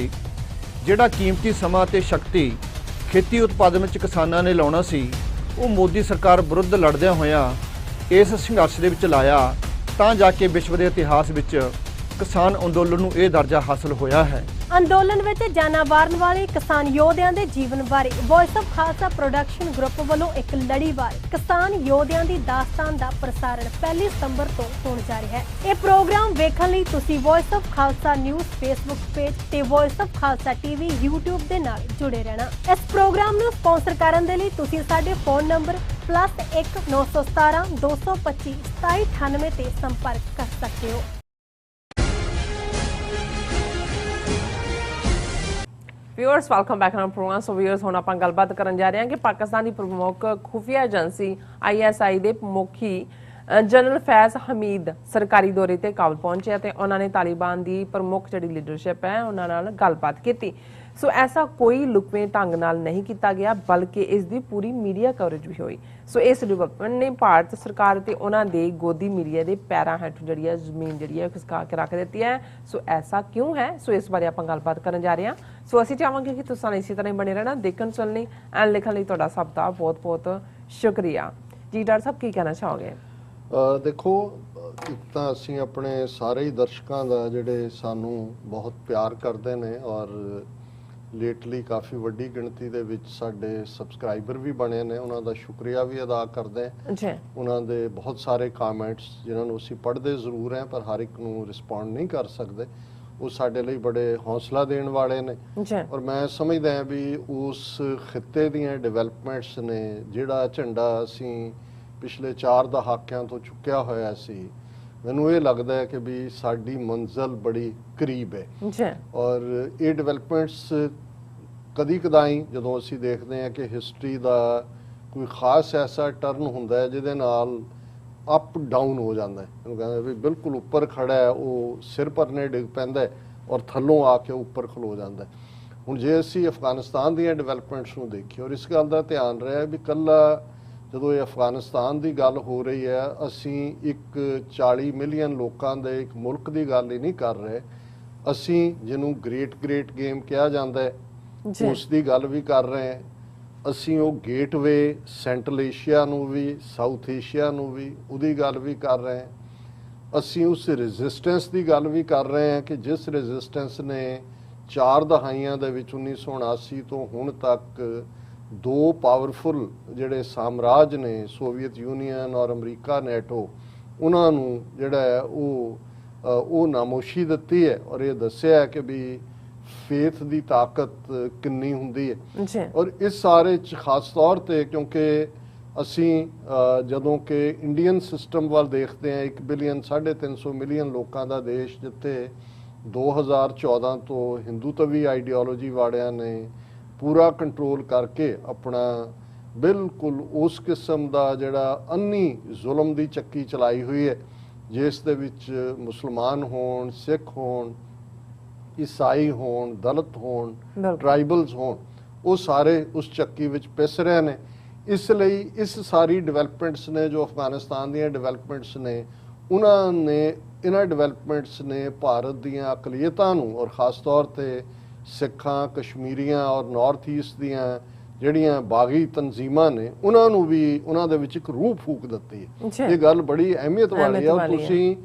[SPEAKER 5] ਜਿਹੜਾ ਕੀਮਤੀ ਸਮਾਂ ਤੇ ਸ਼ਕਤੀ ਖੇਤੀ ਉਤਪਾਦਨ ਵਿੱਚ ਕਿਸਾਨਾਂ ਨੇ ਲਾਉਣਾ ਸੀ, ਉਹ ਮੋਦੀ ਸਰਕਾਰ ਵਿਰੁੱਧ ਲੜਦਿਆਂ ਹੋਇਆਂ ਇਸ ਸੰਘਰਸ਼ ਦੇ ਵਿੱਚ ਲਾਇਆ, ਤਾਂ ਜਾ ਕੇ ਵਿਸ਼ਵ ਦੇ ਇਤਿਹਾਸ ਵਿੱਚ ਕਿਸਾਨ ਅੰਦੋਲਨ ਨੂੰ ਇਹ ਦਰਜਾ ਹਾਸਲ ਹੋਇਆ ਹੈ।
[SPEAKER 4] ਅੰਦੋਲਨ ਵਿੱਚ ਜਾਨਾਂ ਵਾਰਨ ਵਾਲੇ ਕਿਸਾਨ ਯੋਧਿਆਂ ਦੇ ਜੀਵਨ ਬਾਰੇ voice of Khalsa production group ਵੱਲੋਂ ਇੱਕ ਲੜੀਵਾਰ ਕਿਸਾਨ ਯੋਧਿਆਂ ਦੀ ਦਾਸਤਾਨ ਦਾ ਪ੍ਰਸਾਰਣ 1 ਸਤੰਬਰ ਤੋਂ ਹੋਣ ਜਾ ਰਿਹਾ ਹੈ। ਇਹ ਪ੍ਰੋਗਰਾਮ ਵੇਖਣ ਲਈ ਤੁਸੀਂ voice of Khalsa news Facebook page ਤੇ voice of Khalsa TV YouTube ਦੇ ਨਾਲ ਜੁੜੇ ਰਹਿਣਾ। ਇਸ ਪ੍ਰੋਗਰਾਮ ਨੂੰ ਸਪਾਂਸਰ ਕਰਨ ਦੇ ਲਈ ਤੁਸੀਂ ਸਾਡੇ ਫੋਨ ਨੰਬਰ +1 917 225 2798 ਤੇ ਸੰਪਰਕ ਕਰ ਸਕਦੇ ਹੋ।
[SPEAKER 1] Viewers welcome back on programme. So viewers ਹੁਣ ਆਪਾਂ ਗੱਲਬਾਤ ਕਰਨ ਜਾ ਰਹੇ ਹਾਂ ਕਿ ਪਾਕਿਸਤਾਨ ਦੀ ਪ੍ਰਮੁੱਖ ਖੁਫੀਆ ਏਜੰਸੀ ISI ਦੇ ਮੁਖੀ ਜਨਰਲ ਫੈਜ਼ ਹਮੀਦ ਸਰਕਾਰੀ ਦੌਰੇ ਤੇ ਕਾਬਲ ਪਹੁੰਚੇ ਤੇ ਉਹਨਾਂ ਨੇ ਤਾਲਿਬਾਨ ਦੀ ਪ੍ਰਮੁੱਖ ਜਿਹੜੀ ਲੀਡਰਸ਼ਿਪ ਹੈ ਉਹਨਾਂ ਨਾਲ ਗੱਲਬਾਤ ਕੀਤੀ। ਸੋ ਐਸਾ ਕੋਈ ਲੁਕਵੇਂ ਢੰਗ ਨਾਲ ਨਹੀਂ ਕੀਤਾ ਗਿਆ, ਬਲਕਿ ਇਸ ਦੀ ਪੂਰੀ ਮੀਡੀਆ ਕਵਰੇਜ ਵੀ ਹੋਈ। ਸੋ ਇਸ ਡਿਵੈਲਪਮੈਂਟ ਨੇ ਭਾਰਤ ਸਰਕਾਰ ਤੇ ਉਹਨਾਂ ਦੇ ਗੋਦੀ ਮੀਡੀਆ ਦੇ ਪੈਰਾਂ ਹੇਠ ਜਿਹੜੀ ਹੈ ਜ਼ਮੀਨ ਜਿਹੜੀ ਹੈ ਖਿਸਕਾ ਕੇ ਰੱਖ ਦਿੱਤੀ ਹੈ। ਸੋ ਐਸਾ ਕਿਉਂ ਹੈ, ਸੋ ਇਸ ਬਾਰੇ ਆਪਾਂ ਗੱਲਬਾਤ ਕਰਨ ਜਾ ਰਹੇ ਹਾਂ। ਸੋ ਅਸੀਂ ਚਾਹਾਂਗੇ ਕਿ ਤੁਸੀਂ ਇਸੇ ਤਰ੍ਹਾਂ ਹੀ ਬਣੇ ਰਹਿਣਾ, ਦੇਖਣ ਸੁਣਨ ਲਈ ਐਂਡ ਲਿਖਣ ਲਈ ਤੁਹਾਡਾ ਸਭ ਦਾ ਬਹੁਤ ਬਹੁਤ ਸ਼ੁਕਰੀਆ ਜੀ। ਡਾਕਟਰ ਸਾਹਿਬ ਕੀ ਕਹਿਣਾ ਚਾਹੋਗੇ?
[SPEAKER 2] ਦੇਖੋ, ਇੱਕ ਤਾਂ ਅਸੀਂ ਆਪਣੇ ਸਾਰੇ ਹੀ ਦਰਸ਼ਕਾਂ ਦਾ ਜਿਹੜੇ ਸਾਨੂੰ ਬਹੁਤ ਪਿਆਰ ਕਰਦੇ ਨੇ ਔਰ ਲੇਟਲੀ ਕਾਫੀ ਵੱਡੀ ਗਿਣਤੀ ਦੇ ਵਿੱਚ ਸਾਡੇ ਸਬਸਕ੍ਰਾਈਬਰ ਵੀ ਬਣੇ ਨੇ, ਉਹਨਾਂ ਦਾ ਸ਼ੁਕਰੀਆ ਵੀ ਅਦਾ ਕਰਦੇ ਹਾਂ। ਉਹਨਾਂ ਦੇ ਬਹੁਤ ਸਾਰੇ ਕਮੈਂਟਸ ਜਿਨ੍ਹਾਂ ਨੂੰ ਅਸੀਂ ਪੜ੍ਹਦੇ ਜ਼ਰੂਰ ਹਾਂ ਪਰ ਹਰ ਇੱਕ ਨੂੰ ਰਿਸਪੌਂਡ ਨਹੀਂ ਕਰ ਸਕਦੇ, ਉਹ ਸਾਡੇ ਲਈ ਬੜੇ ਹੌਸਲਾ ਦੇਣ ਵਾਲੇ ਨੇ। ਔਰ ਮੈਂ ਸਮਝਦਾ ਹਾਂ ਵੀ ਉਸ ਖਿੱਤੇ ਦੀਆਂ ਡਿਵੈਲਪਮੈਂਟਸ ਨੇ ਜਿਹੜਾ ਝੰਡਾ ਅਸੀਂ ਪਿਛਲੇ 4 ਦਹਾਕਿਆਂ ਤੋਂ ਚੁੱਕਿਆ ਹੋਇਆ ਸੀ, ਮੈਨੂੰ ਇਹ ਲੱਗਦਾ ਹੈ ਕਿ ਵੀ ਸਾਡੀ ਮੰਜ਼ਿਲ ਬੜੀ ਕਰੀਬ ਹੈ। ਔਰ ਇਹ ਡਿਵੈਲਪਮੈਂਟਸ ਕਦੀ ਕਦਾਈ ਜਦੋਂ ਅਸੀਂ ਦੇਖਦੇ ਹਾਂ ਕਿ ਹਿਸਟਰੀ ਦਾ ਕੋਈ ਖਾਸ ਐਸਾ ਟਰਨ ਹੁੰਦਾ ਹੈ ਜਿਹਦੇ ਨਾਲ ਅਪ ਡਾਊਨ ਹੋ ਜਾਂਦਾ ਹੈ, ਉਹਨੂੰ ਕਹਿੰਦੇ ਵੀ ਬਿਲਕੁਲ ਉੱਪਰ ਖੜਾ ਹੈ ਉਹ ਸਿਰ ਪਰਨੇ ਡਿੱਗ ਪੈਂਦਾ ਔਰ ਥੱਲੋਂ ਆ ਕੇ ਉੱਪਰ ਖਲੋ ਜਾਂਦਾ। ਹੁਣ ਜੇ ਅਸੀਂ ਅਫਗਾਨਿਸਤਾਨ ਦੀਆਂ ਡਿਵੈਲਪਮੈਂਟਸ ਨੂੰ ਦੇਖੀਏ ਔਰ ਇਸ ਗੱਲ ਦਾ ਧਿਆਨ ਰਿਹਾ ਵੀ ਕੱਲਾ ਜਦੋਂ ਇਹ ਅਫਗਾਨਿਸਤਾਨ ਦੀ ਗੱਲ ਹੋ ਰਹੀ ਹੈ, ਅਸੀਂ ਇੱਕ 40 ਮਿਲੀਅਨ ਲੋਕਾਂ ਦੇ ਇੱਕ ਮੁਲਕ ਦੀ ਗੱਲ ਹੀ ਨਹੀਂ ਕਰ ਰਹੇ, ਅਸੀਂ ਜਿਹਨੂੰ ਗ੍ਰੇਟ ਗੇਮ ਕਿਹਾ ਜਾਂਦਾ ਹੈ ਉਸ ਦੀ ਗੱਲ ਵੀ ਕਰ ਰਹੇ ਹਾਂ। ਅਸੀਂ ਉਹ ਗੇਟਵੇ ਸੈਂਟਰਲ ਏਸ਼ੀਆ ਨੂੰ ਵੀ, ਸਾਊਥ ਏਸ਼ੀਆ ਨੂੰ ਵੀ, ਉਹਦੀ ਗੱਲ ਵੀ ਕਰ ਰਹੇ ਹਾਂ। ਅਸੀਂ ਉਸ ਰੈਜ਼ਿਸਟੈਂਸ ਦੀ ਗੱਲ ਵੀ ਕਰ ਰਹੇ ਹਾਂ ਕਿ ਜਿਸ ਰੈਜ਼ਿਸਟੈਂਸ ਨੇ 4 ਦਹਾਈਆਂ ਦੇ ਵਿੱਚ 1979 ਤੋਂ ਹੁਣ ਤੱਕ 2 ਪਾਵਰਫੁਲ ਜਿਹੜੇ ਸਾਮਰਾਜ ਨੇ, ਸੋਵੀਅਤ ਯੂਨੀਅਨ ਔਰ ਅਮਰੀਕਾ ਨੈਟੋ, ਉਹਨਾਂ ਨੂੰ ਜਿਹੜਾ ਹੈ ਉਹ ਨਾਮੋਸ਼ੀ ਦਿੱਤੀ ਹੈ ਔਰ ਇਹ ਦੱਸਿਆ ਹੈ ਕਿ ਵੀ ਫੇਥ ਦੀ ਤਾਕਤ ਕਿੰਨੀ ਹੁੰਦੀ ਹੈ। ਔਰ ਇਸ ਸਾਰੇ 'ਚ ਖਾਸ ਤੌਰ ਤੇ ਕਿਉਂਕਿ ਅਸੀਂ ਜਦੋਂ ਕਿ ਇੰਡੀਅਨ ਸਿਸਟਮ ਵੱਲ ਦੇਖਦੇ ਹਾਂ, 1 ਬਿਲੀਅਨ 350 ਮਿਲੀਅਨ ਲੋਕਾਂ ਦਾ ਦੇਸ਼, ਜਿੱਥੇ 2014 ਤੋਂ ਹਿੰਦੂਤਵੀ ਆਈਡੀਓਲੋਜੀ ਵਾਲਿਆਂ ਨੇ ਪੂਰਾ ਕੰਟਰੋਲ ਕਰਕੇ ਆਪਣਾ ਬਿਲਕੁਲ ਉਸ ਕਿਸਮ ਦਾ ਜਿਹੜਾ ਅੰਨੀ ਜ਼ੁਲਮ ਦੀ ਚੱਕੀ ਚਲਾਈ ਹੋਈ ਹੈ, ਜਿਸ ਦੇ ਵਿੱਚ ਮੁਸਲਮਾਨ ਹੋਣ, ਸਿੱਖ ਹੋਣ, ਈਸਾਈ ਹੋਣ, ਦਲਿਤ ਹੋਣ, ਟਰਾਈਬਲਸ ਹੋਣ, ਉਹ ਸਾਰੇ ਉਸ ਚੱਕੀ ਵਿੱਚ ਪਿਸ ਰਹੇ ਨੇ। ਇਸ ਲਈ ਇਸ ਸਾਰੀ ਡਿਵੈਲਪਮੈਂਟਸ ਨੇ ਜੋ ਅਫਗਾਨਿਸਤਾਨ ਦੀਆਂ ਡਿਵੈਲਪਮੈਂਟਸ ਨੇ, ਇਹਨਾਂ ਡਿਵੈਲਪਮੈਂਟਸ ਨੇ ਭਾਰਤ ਦੀਆਂ ਅਕਲੀਅਤਾਂ ਨੂੰ ਔਰ ਖ਼ਾਸ ਤੌਰ ਤੇ ਸਿੱਖਾਂ, ਕਸ਼ਮੀਰੀਆਂ ਔਰ ਨਾਰਥ ਈਸਟ ਦੀਆਂ ਜਿਹੜੀਆਂ ਬਾਗੀ ਤਨਜ਼ੀਮਾਂ ਨੇ, ਉਹਨਾਂ ਨੂੰ ਵੀ ਉਹਨਾਂ ਦੇ ਵਿੱਚ ਇੱਕ ਰੂਹ ਫੂਕ ਦਿੱਤੀ ਹੈ। ਇਹ ਗੱਲ ਬੜੀ ਅਹਿਮੀਅਤ ਵਾਲੀ ਹੈ। ਤੁਸੀਂ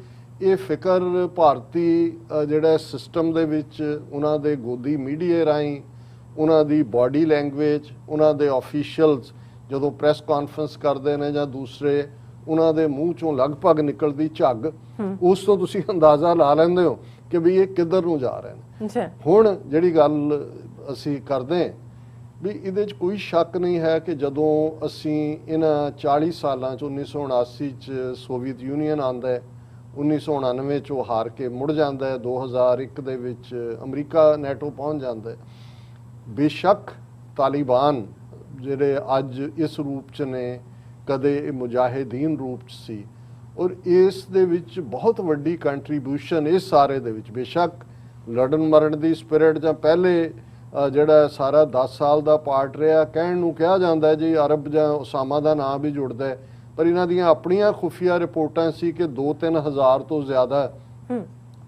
[SPEAKER 2] ਇਹ ਫਿਕਰ ਭਾਰਤੀ ਜਿਹੜਾ ਸਿਸਟਮ ਦੇ ਵਿੱਚ ਉਹਨਾਂ ਦੇ ਗੋਦੀ ਮੀਡੀਆ ਰਾਹੀਂ, ਉਹਨਾਂ ਦੀ ਬਾਡੀ ਲੈਂਗੁਏਜ, ਉਹਨਾਂ ਦੇ ਆਫੀਸ਼ੀਅਲਸ ਜਦੋਂ ਪ੍ਰੈਸ ਕਾਨਫਰੰਸ ਕਰਦੇ ਨੇ ਜਾਂ ਦੂਸਰੇ, ਉਹਨਾਂ ਦੇ ਮੂੰਹ ਚੋਂ ਲਗਭਗ ਨਿਕਲਦੀ ਝੱਗ, ਉਸ ਤੋਂ ਤੁਸੀਂ ਅੰਦਾਜ਼ਾ ਲਾ ਲੈਂਦੇ ਹੋ ਕਿ ਵੀ ਇਹ ਕਿੱਧਰ ਨੂੰ ਜਾ ਰਹੇ ਨੇ। ਹੁਣ ਜਿਹੜੀ ਗੱਲ ਅਸੀਂ ਕਰਦੇ ਹਾਂ ਵੀ ਇਹਦੇ 'ਚ ਕੋਈ ਸ਼ੱਕ ਨਹੀਂ ਹੈ ਕਿ ਜਦੋਂ ਅਸੀਂ ਇਹਨਾਂ 40 ਸਾਲਾਂ 'ਚ 1979 'ਚ ਸੋਵੀਅਤ ਯੂਨੀਅਨ ਆਉਂਦਾ ਹੈ, 1999 'ਚ ਉਹ ਹਾਰ ਕੇ ਮੁੜ ਜਾਂਦਾ ਹੈ, 2001 ਦੇ ਵਿੱਚ ਅਮਰੀਕਾ ਨੈਟੋ ਪਹੁੰਚ ਜਾਂਦਾ ਹੈ। ਬੇਸ਼ੱਕ ਤਾਲਿਬਾਨ ਜਿਹੜੇ ਅੱਜ ਇਸ ਰੂਪ 'ਚ ਨੇ ਕਦੇ ਮੁਜਾਹਿਦੀਨ ਰੂਪ 'ਚ ਸੀ। ਔਰ ਇਸ ਦੇ ਵਿੱਚ ਬਹੁਤ ਵੱਡੀ ਕੰਟਰੀਬਿਊਸ਼ਨ ਇਸ ਸਾਰੇ ਦੇ ਵਿੱਚ, ਬੇਸ਼ੱਕ ਲੜਨ ਮਰਨ ਦੀ ਸਪਿਰਿਟ ਜਾਂ ਪਹਿਲੇ ਜਿਹੜਾ ਸਾਰਾ 10 ਸਾਲ ਦਾ ਪਾਰਟ ਰਿਹਾ, ਕਹਿਣ ਨੂੰ ਕਿਹਾ ਜਾਂਦਾ ਜੀ ਅਰਬ ਜਾਂ ਉਸਾਮਾ ਦਾ ਨਾਂ ਵੀ ਜੁੜਦਾ, ਪਰ ਇਹਨਾਂ ਦੀਆਂ ਆਪਣੀਆਂ ਖੁਫੀਆ ਰਿਪੋਰਟਾਂ ਸੀ ਕਿ 2-3 ਹਜ਼ਾਰ ਤੋਂ ਜ਼ਿਆਦਾ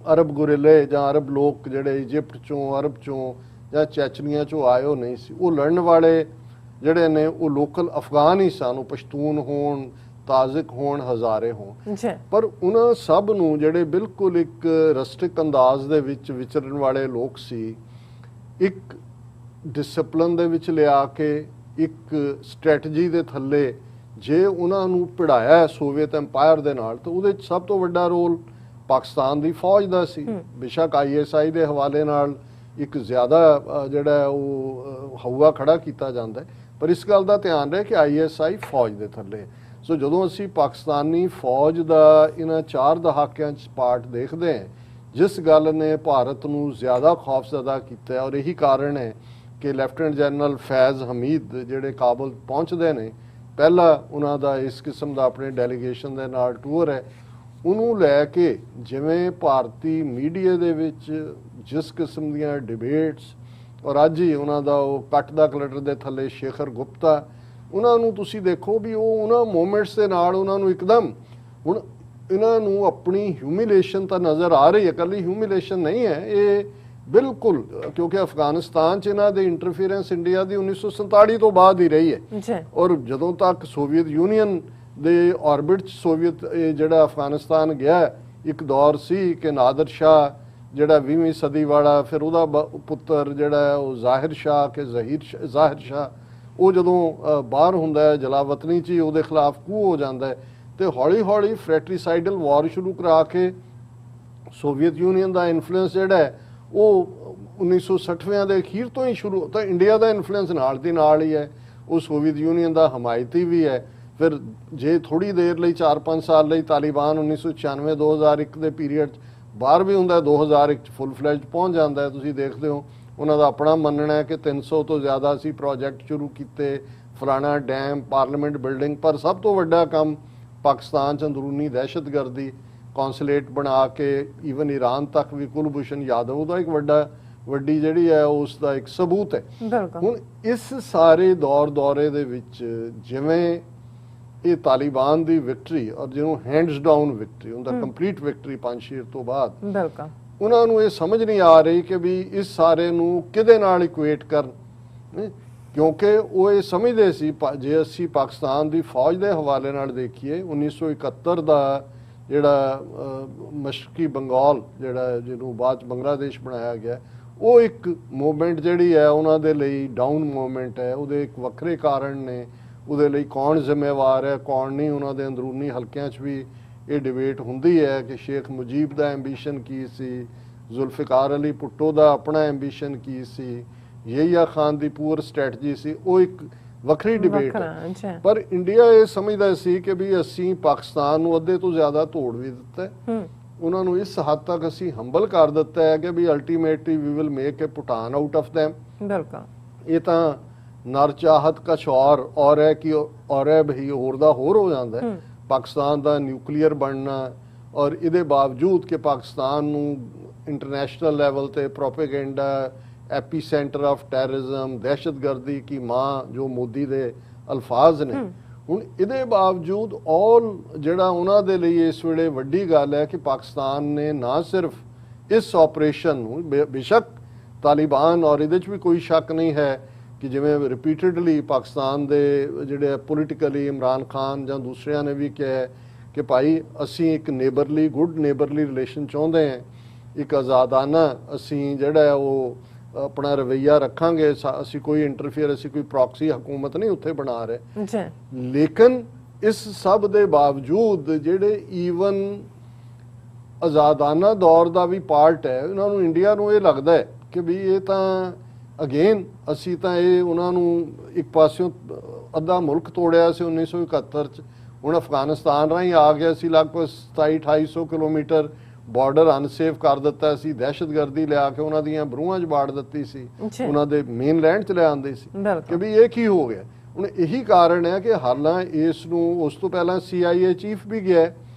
[SPEAKER 2] ਅਰਬ ਗੁਰਿਲੇ ਜਾਂ ਅਰਬ ਲੋਕ ਜਿਹੜੇ ਇਜਿਪਟ ਚੋਂ, ਅਰਬ ਚੋਂ ਜਾਂ ਚੈਚਨੀਆ ਚੋਂ ਆਏ ਉਹ ਨਹੀਂ ਸੀ। ਉਹ ਲੜਨ ਵਾਲੇ ਜਿਹੜੇ ਨੇ ਉਹ ਲੋਕਲ ਅਫਗਾਨ ਹੀ ਸਨ, ਉਹ ਪਸ਼ਤੂਨ ਹੋਣ, ਤਾਜ਼ਿਕ ਹੋਣ, ਹਜ਼ਾਰੇ ਹੋਣ, ਪਰ ਉਹਨਾਂ ਸਭ ਨੂੰ ਜਿਹੜੇ ਬਿਲਕੁਲ ਇੱਕ ਰਸਟਿਕ ਅੰਦਾਜ਼ ਦੇ ਵਿੱਚ ਵਿਚਰਨ ਵਾਲੇ ਲੋਕ ਸੀ, ਇੱਕ ਡਿਸਪਲਿਨ ਦੇ ਵਿੱਚ ਲਿਆ ਕੇ ਇੱਕ ਸਟ੍ਰੈਟਜੀ ਦੇ ਥੱਲੇ ਜੇ ਉਹਨਾਂ ਨੂੰ ਭਿੜਾਇਆ ਸੋਵੀਅਤ ਐਮਪਾਇਰ ਦੇ ਨਾਲ, ਤਾਂ ਉਹਦੇ 'ਚ ਸਭ ਤੋਂ ਵੱਡਾ ਰੋਲ ਪਾਕਿਸਤਾਨ ਦੀ ਫੌਜ ਦਾ ਸੀ। ਬੇਸ਼ੱਕ ISI ਦੇ ਹਵਾਲੇ ਨਾਲ ਇੱਕ ਜ਼ਿਆਦਾ ਜਿਹੜਾ ਉਹ ਹਊਆ ਖੜਾ ਕੀਤਾ ਜਾਂਦਾ, ਪਰ ਇਸ ਗੱਲ ਦਾ ਧਿਆਨ ਰਹੇ ਕਿ ISI ਫੌਜ ਦੇ ਥੱਲੇ। ਸੋ ਜਦੋਂ ਅਸੀਂ ਪਾਕਿਸਤਾਨੀ ਫੌਜ ਦਾ ਇਹਨਾਂ 4 ਦਹਾਕਿਆਂ 'ਚ ਪਾਰਟ ਦੇਖਦੇ ਹਾਂ, ਜਿਸ ਗੱਲ ਨੇ ਭਾਰਤ ਨੂੰ ਜ਼ਿਆਦਾ ਖੌਫਜ਼ਦਾ ਕੀਤਾ, ਔਰ ਇਹੀ ਕਾਰਨ ਹੈ ਕਿ ਲੈਫਟੀਨੈਂਟ ਜਨਰਲ ਫੈਜ਼ ਹਮੀਦ ਜਿਹੜੇ ਕਾਬੁਲ ਪਹੁੰਚਦੇ ਨੇ, ਪਹਿਲਾ ਉਹਨਾਂ ਦਾ ਇਸ ਕਿਸਮ ਦਾ ਆਪਣੇ ਡੈਲੀਗੇਸ਼ਨ ਦੇ ਨਾਲ ਟੂਰ ਹੈ, ਉਹਨੂੰ ਲੈ ਕੇ ਜਿਵੇਂ ਭਾਰਤੀ ਮੀਡੀਆ ਦੇ ਵਿੱਚ ਜਿਸ ਕਿਸਮ ਦੀਆਂ ਡਿਬੇਟਸ, ਔਰ ਅੱਜ ਹੀ ਉਹਨਾਂ ਦਾ ਉਹ ਕੱਟ ਦਾ ਕਲਟਰ ਦੇ ਥੱਲੇ ਸ਼ੇਖਰ ਗੁਪਤਾ, ਉਹਨਾਂ ਨੂੰ ਤੁਸੀਂ ਦੇਖੋ ਵੀ ਉਹ ਉਹਨਾਂ ਮੂਮੈਂਟਸ ਦੇ ਨਾਲ ਉਹਨਾਂ ਨੂੰ ਇੱਕਦਮ, ਹੁਣ ਇਹਨਾਂ ਨੂੰ ਆਪਣੀ ਹਿਊਮਿਲੇਸ਼ਨ ਤਾਂ ਨਜ਼ਰ ਆ ਰਹੀ ਹੈ, ਇਕੱਲੀ ਹਿਊਮਿਲੇਸ਼ਨ ਨਹੀਂ ਹੈ ਇਹ ਬਿਲਕੁਲ, ਕਿਉਂਕਿ ਅਫਗਾਨਿਸਤਾਨ 'ਚ ਇਹਨਾਂ ਦੇ ਇੰਟਰਫੀਰੈਂਸ ਇੰਡੀਆ ਦੀ 1947 ਤੋਂ ਬਾਅਦ ਹੀ ਰਹੀ ਹੈ। ਔਰ ਜਦੋਂ ਤੱਕ ਸੋਵੀਅਤ ਯੂਨੀਅਨ ਦੇ ਆਰਬਿਟ 'ਚ ਸੋਵੀਅਤ ਜਿਹੜਾ ਅਫਗਾਨਿਸਤਾਨ ਗਿਆ, ਇੱਕ ਦੌਰ ਸੀ ਕਿ ਨਾਦਰ ਸ਼ਾਹ ਜਿਹੜਾ 20ਵੀਂ ਸਦੀ ਵਾਲਾ, ਫਿਰ ਉਹਦਾ ਪੁੱਤਰ ਜਿਹੜਾ ਉਹ ਜ਼ਾਹਿਰ ਸ਼ਾਹ ਕਿ ਜ਼ਾਹਿਰ ਸ਼ਾਹ, ਉਹ ਜਦੋਂ ਬਾਹਰ ਹੁੰਦਾ ਹੈ ਜਲਾਵਤਨੀ 'ਚ ਹੀ ਉਹਦੇ ਖਿਲਾਫ ਕੂ ਹੋ ਜਾਂਦਾ ਹੈ, ਤੇ ਹੌਲੀ ਹੌਲੀ ਫਰੈਟਰੀਸਾਈਡਲ ਵਾਰ ਸ਼ੁਰੂ ਕਰਾ ਕੇ ਸੋਵੀਅਤ ਯੂਨੀਅਨ ਦਾ ਇਨਫਲੂਐਂਸ ਜਿਹੜਾ ਹੈ ਉਹ 1960ਵਿਆਂ ਦੇ ਅਖੀਰ ਤੋਂ ਹੀ ਸ਼ੁਰੂ, ਤਾਂ ਇੰਡੀਆ ਦਾ ਇਨਫਲੂਐਂਸ ਨਾਲ ਦੀ ਨਾਲ ਹੀ ਹੈ, ਉਹ ਸੋਵੀਅਤ ਯੂਨੀਅਨ ਦਾ ਹਮਾਇਤੀ ਵੀ ਹੈ। ਫਿਰ ਜੇ ਥੋੜੀ ਦੇਰ ਲਈ 4-5 ਸਾਲ ਲਈ ਤਾਲਿਬਾਨ 1996-2001 ਦੇ ਪੀਰੀਅਡ 'ਚ ਬਾਹਰ ਵੀ ਹੁੰਦਾ, 2001 'ਚ ਫੁੱਲ ਫਲੈਜ ਪਹੁੰਚ ਜਾਂਦਾ ਹੈ। ਤੁਸੀਂ ਦੇਖਦੇ ਹੋ ਉਹਨਾਂ ਦਾ ਆਪਣਾ ਮੰਨਣਾ ਹੈ ਕਿ 300 ਤੋਂ ਜ਼ਿਆਦਾ ਅਸੀਂ ਪ੍ਰੋਜੈਕਟ ਸ਼ੁਰੂ ਕੀਤੇ, ਫਲਾਣਾ ਡੈਮ, ਪਾਰਲੀਮੈਂਟ ਬਿਲਡਿੰਗ, ਪਰ ਸਭ ਤੋਂ ਵੱਡਾ ਕੰਮ ਪਾਕਿਸਤਾਨ 'ਚ ਅੰਦਰੂਨੀ ਦਹਿਸ਼ਤਗਰਦੀ, ਕੌਂਸੂਲੇਟ ਬਣਾ ਕੇ ਈਵਨ ਈਰਾਨ ਤੱਕ ਵੀ ਕੁਲਭੂਸ਼ਣ ਯਾਦਵ ਦਾ ਇੱਕ ਵੱਡੀ ਜਿਹੜੀ ਹੈ ਉਸ ਦਾ ਇੱਕ ਸਬੂਤ ਹੈ। ਹੁਣ ਇਸ ਸਾਰੇ ਦੌਰੇ ਦੇ ਵਿੱਚ ਜਿਵੇਂ ਇਹ ਤਾਲਿਬਾਨ ਦੀ ਵਿਕਟਰੀ, ਔਰ ਜਿਹਨੂੰ ਹੈਂਡਸ ਡਾਊਨ ਵਿਕਟਰੀ, ਉਹਦਾ ਕੰਪਲੀਟ ਵਿਕਟਰੀ ਪੰਜਸ਼ੀਰ ਤੋਂ ਬਾਅਦ, ਉਹਨਾਂ ਨੂੰ ਇਹ ਸਮਝ ਨਹੀਂ ਆ ਰਹੀ ਕਿ ਵੀ ਇਸ ਸਾਰੇ ਨੂੰ ਕਿਹਦੇ ਨਾਲ ਇਕੁਏਟ ਕਰਨ, ਕਿਉਂਕਿ ਉਹ ਇਹ ਸਮਝਦੇ ਸੀ ਜੇ ਅਸੀਂ ਪਾਕਿਸਤਾਨ ਦੀ ਫੌਜ ਦੇ ਹਵਾਲੇ ਨਾਲ ਦੇਖੀਏ 1971 ਦਾ ਜਿਹੜਾ ਮਸ਼ਰਕੀ ਬੰਗਾਲ ਜਿਹੜਾ ਜਿਹਨੂੰ ਬਾਅਦ 'ਚ ਬੰਗਲਾਦੇਸ਼ ਬਣਾਇਆ ਗਿਆ, ਉਹ ਇੱਕ ਮੂਵਮੈਂਟ ਜਿਹੜੀ ਹੈ ਉਹਨਾਂ ਦੇ ਲਈ ਡਾਊਨ ਮੂਵਮੈਂਟ ਹੈ। ਉਹਦੇ ਇੱਕ ਵੱਖਰੇ ਕਾਰਨ ਨੇ, ਉਹਦੇ ਲਈ ਕੌਣ ਜ਼ਿੰਮੇਵਾਰ ਹੈ ਕੌਣ ਨਹੀਂ, ਉਹਨਾਂ ਦੇ ਅੰਦਰੂਨੀ ਹਲਕਿਆਂ 'ਚ ਵੀ ਇਹ ਡਿਬੇਟ ਹੁੰਦੀ ਹੈ ਕਿ ਸ਼ੇਖ ਮੁਜੀਬ ਦਾ ਐਂਬੀਸ਼ਨ ਕੀ ਸੀ, ਜ਼ੁਲਫਿਕਾਰ ਅਲੀ ਭੁੱਟੋ ਦਾ ਆਪਣਾ ਐਂਬੀਸ਼ਨ ਕੀ ਸੀ, ਯਹੀਆ ਖਾਨ ਦੀ ਪੂਰ ਸਟ੍ਰੈਟਜੀ ਸੀ, ਉਹ ਇੱਕ ਵੱਖਰੀ ਡਿਬੇਟ ਹੈ। ਪਰ ਇੰਡੀਆ ਇਹ ਸਮਝਦਾ ਸੀ ਕਿ ਵੀ ਅਸੀਂ ਪਾਕਿਸਤਾਨ ਨੂੰ ਅੱਧੇ ਤੋਂ ਜ਼ਿਆਦਾ ਤੋੜ ਵੀ ਦਿੱਤਾ ਹੈ, ਉਹਨਾਂ ਨੂੰ ਇਸ ਹੱਦ ਤੱਕ ਅਸੀਂ ਹੰਬਲ ਕਰ ਦਿੱਤਾ ਹੈ ਕਿ we ultimately we will make a Bhutan out of them. ਇਹ ਤਾਂ ਨਰ ਚਾਹਤ ਕਛ ਔਰ ਹੈ ਕਿ ਔਰ ਹੈ ਭਈ ਹੋਰ ਦਾ ਹੋਰ ਹੋ ਜਾਂਦਾ ਹੈ। ਪਾਕਿਸਤਾਨ ਦਾ ਨਿਊਕਲੀਅਰ ਬਣਨਾ, ਔਰ ਇਹਦੇ ਬਾਵਜੂਦ ਕਿ ਪਾਕਿਸਤਾਨ ਨੂੰ ਇੰਟਰਨੈਸ਼ਨਲ ਲੈਵਲ ਤੇ propaganda, Appy centre of terrorism, ਦਹਿਸ਼ਤਗਰਦੀ ਕੀ ਮਾਂ ਜੋ ਮੋਦੀ ਦੇ ਅਲਫਾਜ਼ ਨੇ, ਹੁਣ ਇਹਦੇ ਬਾਵਜੂਦ ਔਲ ਜਿਹੜਾ ਉਹਨਾਂ ਦੇ ਲਈ ਇਸ ਵੇਲੇ ਵੱਡੀ ਗੱਲ ਹੈ ਕਿ ਪਾਕਿਸਤਾਨ ਨੇ ਨਾ ਸਿਰਫ ਇਸ ਆਪਰੇਸ਼ਨ ਨੂੰ, ਬੇਸ਼ੱਕ ਤਾਲਿਬਾਨ, ਔਰ ਇਹਦੇ 'ਚ ਵੀ ਕੋਈ ਸ਼ੱਕ ਨਹੀਂ ਹੈ ਕਿ ਜਿਵੇਂ ਰਿਪੀਟਡਲੀ ਪਾਕਿਸਤਾਨ ਦੇ ਜਿਹੜੇ ਪੋਲੀਟੀਕਲੀ ਇਮਰਾਨ ਖਾਨ ਜਾਂ ਦੂਸਰਿਆਂ ਨੇ ਵੀ ਕਿਹਾ ਕਿ ਭਾਈ ਅਸੀਂ ਇੱਕ ਗੁੱਡ ਨੇਬਰਲੀ ਰਿਲੇਸ਼ਨ ਚਾਹੁੰਦੇ ਹਾਂ, ਇੱਕ ਆਜ਼ਾਦਾਨਾ ਅਸੀਂ ਜਿਹੜਾ ਉਹ ਆਪਣਾ ਰਵੱਈਆ ਰੱਖਾਂਗੇ, ਅਸੀਂ ਕੋਈ ਇੰਟਰਫੇਅਰ, ਅਸੀਂ ਕੋਈ ਪ੍ਰੌਕਸੀ ਹਕੂਮਤ ਨਹੀਂ ਉੱਥੇ ਬਣਾ ਰਹੇ। ਲੇਕਿਨ ਇਸ ਸਭ ਦੇ ਬਾਵਜੂਦ ਜਿਹੜੇ ਈਵਨ ਆਜ਼ਾਦਾਨਾ ਦੌਰ ਦਾ ਵੀ ਪਾਰਟ ਹੈ, ਉਹਨਾਂ ਨੂੰ ਇੰਡੀਆ ਨੂੰ ਇਹ ਲੱਗਦਾ ਹੈ ਕਿ ਵੀ ਇਹ ਤਾਂ ਅਗੇਨ ਅਸੀਂ ਤਾਂ ਇਹ ਉਹਨਾਂ ਨੂੰ ਇੱਕ ਪਾਸਿਓਂ ਅੱਧਾ ਮੁਲਕ ਤੋੜਿਆ ਸੀ 1971 'ਚ, ਹੁਣ ਅਫਗਾਨਿਸਤਾਨ ਰਾਹੀਂ ਆ ਗਿਆ ਸੀ, ਲਗਭਗ 2700-2800 ਕਿਲੋਮੀਟਰ ਬਾਰਡਰ ਅਨਸੇਫ ਕਰ ਦਿੱਤਾ ਸੀ, ਦਹਿਸ਼ਤਗਰਦੀ ਲਿਆ ਕੇ ਉਹਨਾਂ ਦੀਆਂ ਬਰੂਹਾਂ 'ਚ ਬਾੜ ਦਿੱਤੀ ਸੀ, ਉਹਨਾਂ ਦੇ ਮੇਨਲੈਂਡ 'ਚ ਲੈ ਆਉਂਦੇ ਸੀ ਕਿ ਵੀ ਇਹ ਕੀ ਹੋ ਗਿਆ। ਹੁਣ ਇਹੀ ਕਾਰਨ ਹੈ ਕਿ ਹਾਲਾਂ ਇਸ ਨੂੰ ਉਸ ਤੋਂ ਪਹਿਲਾਂ CIA ਚੀਫ ਵੀ ਗਿਆ,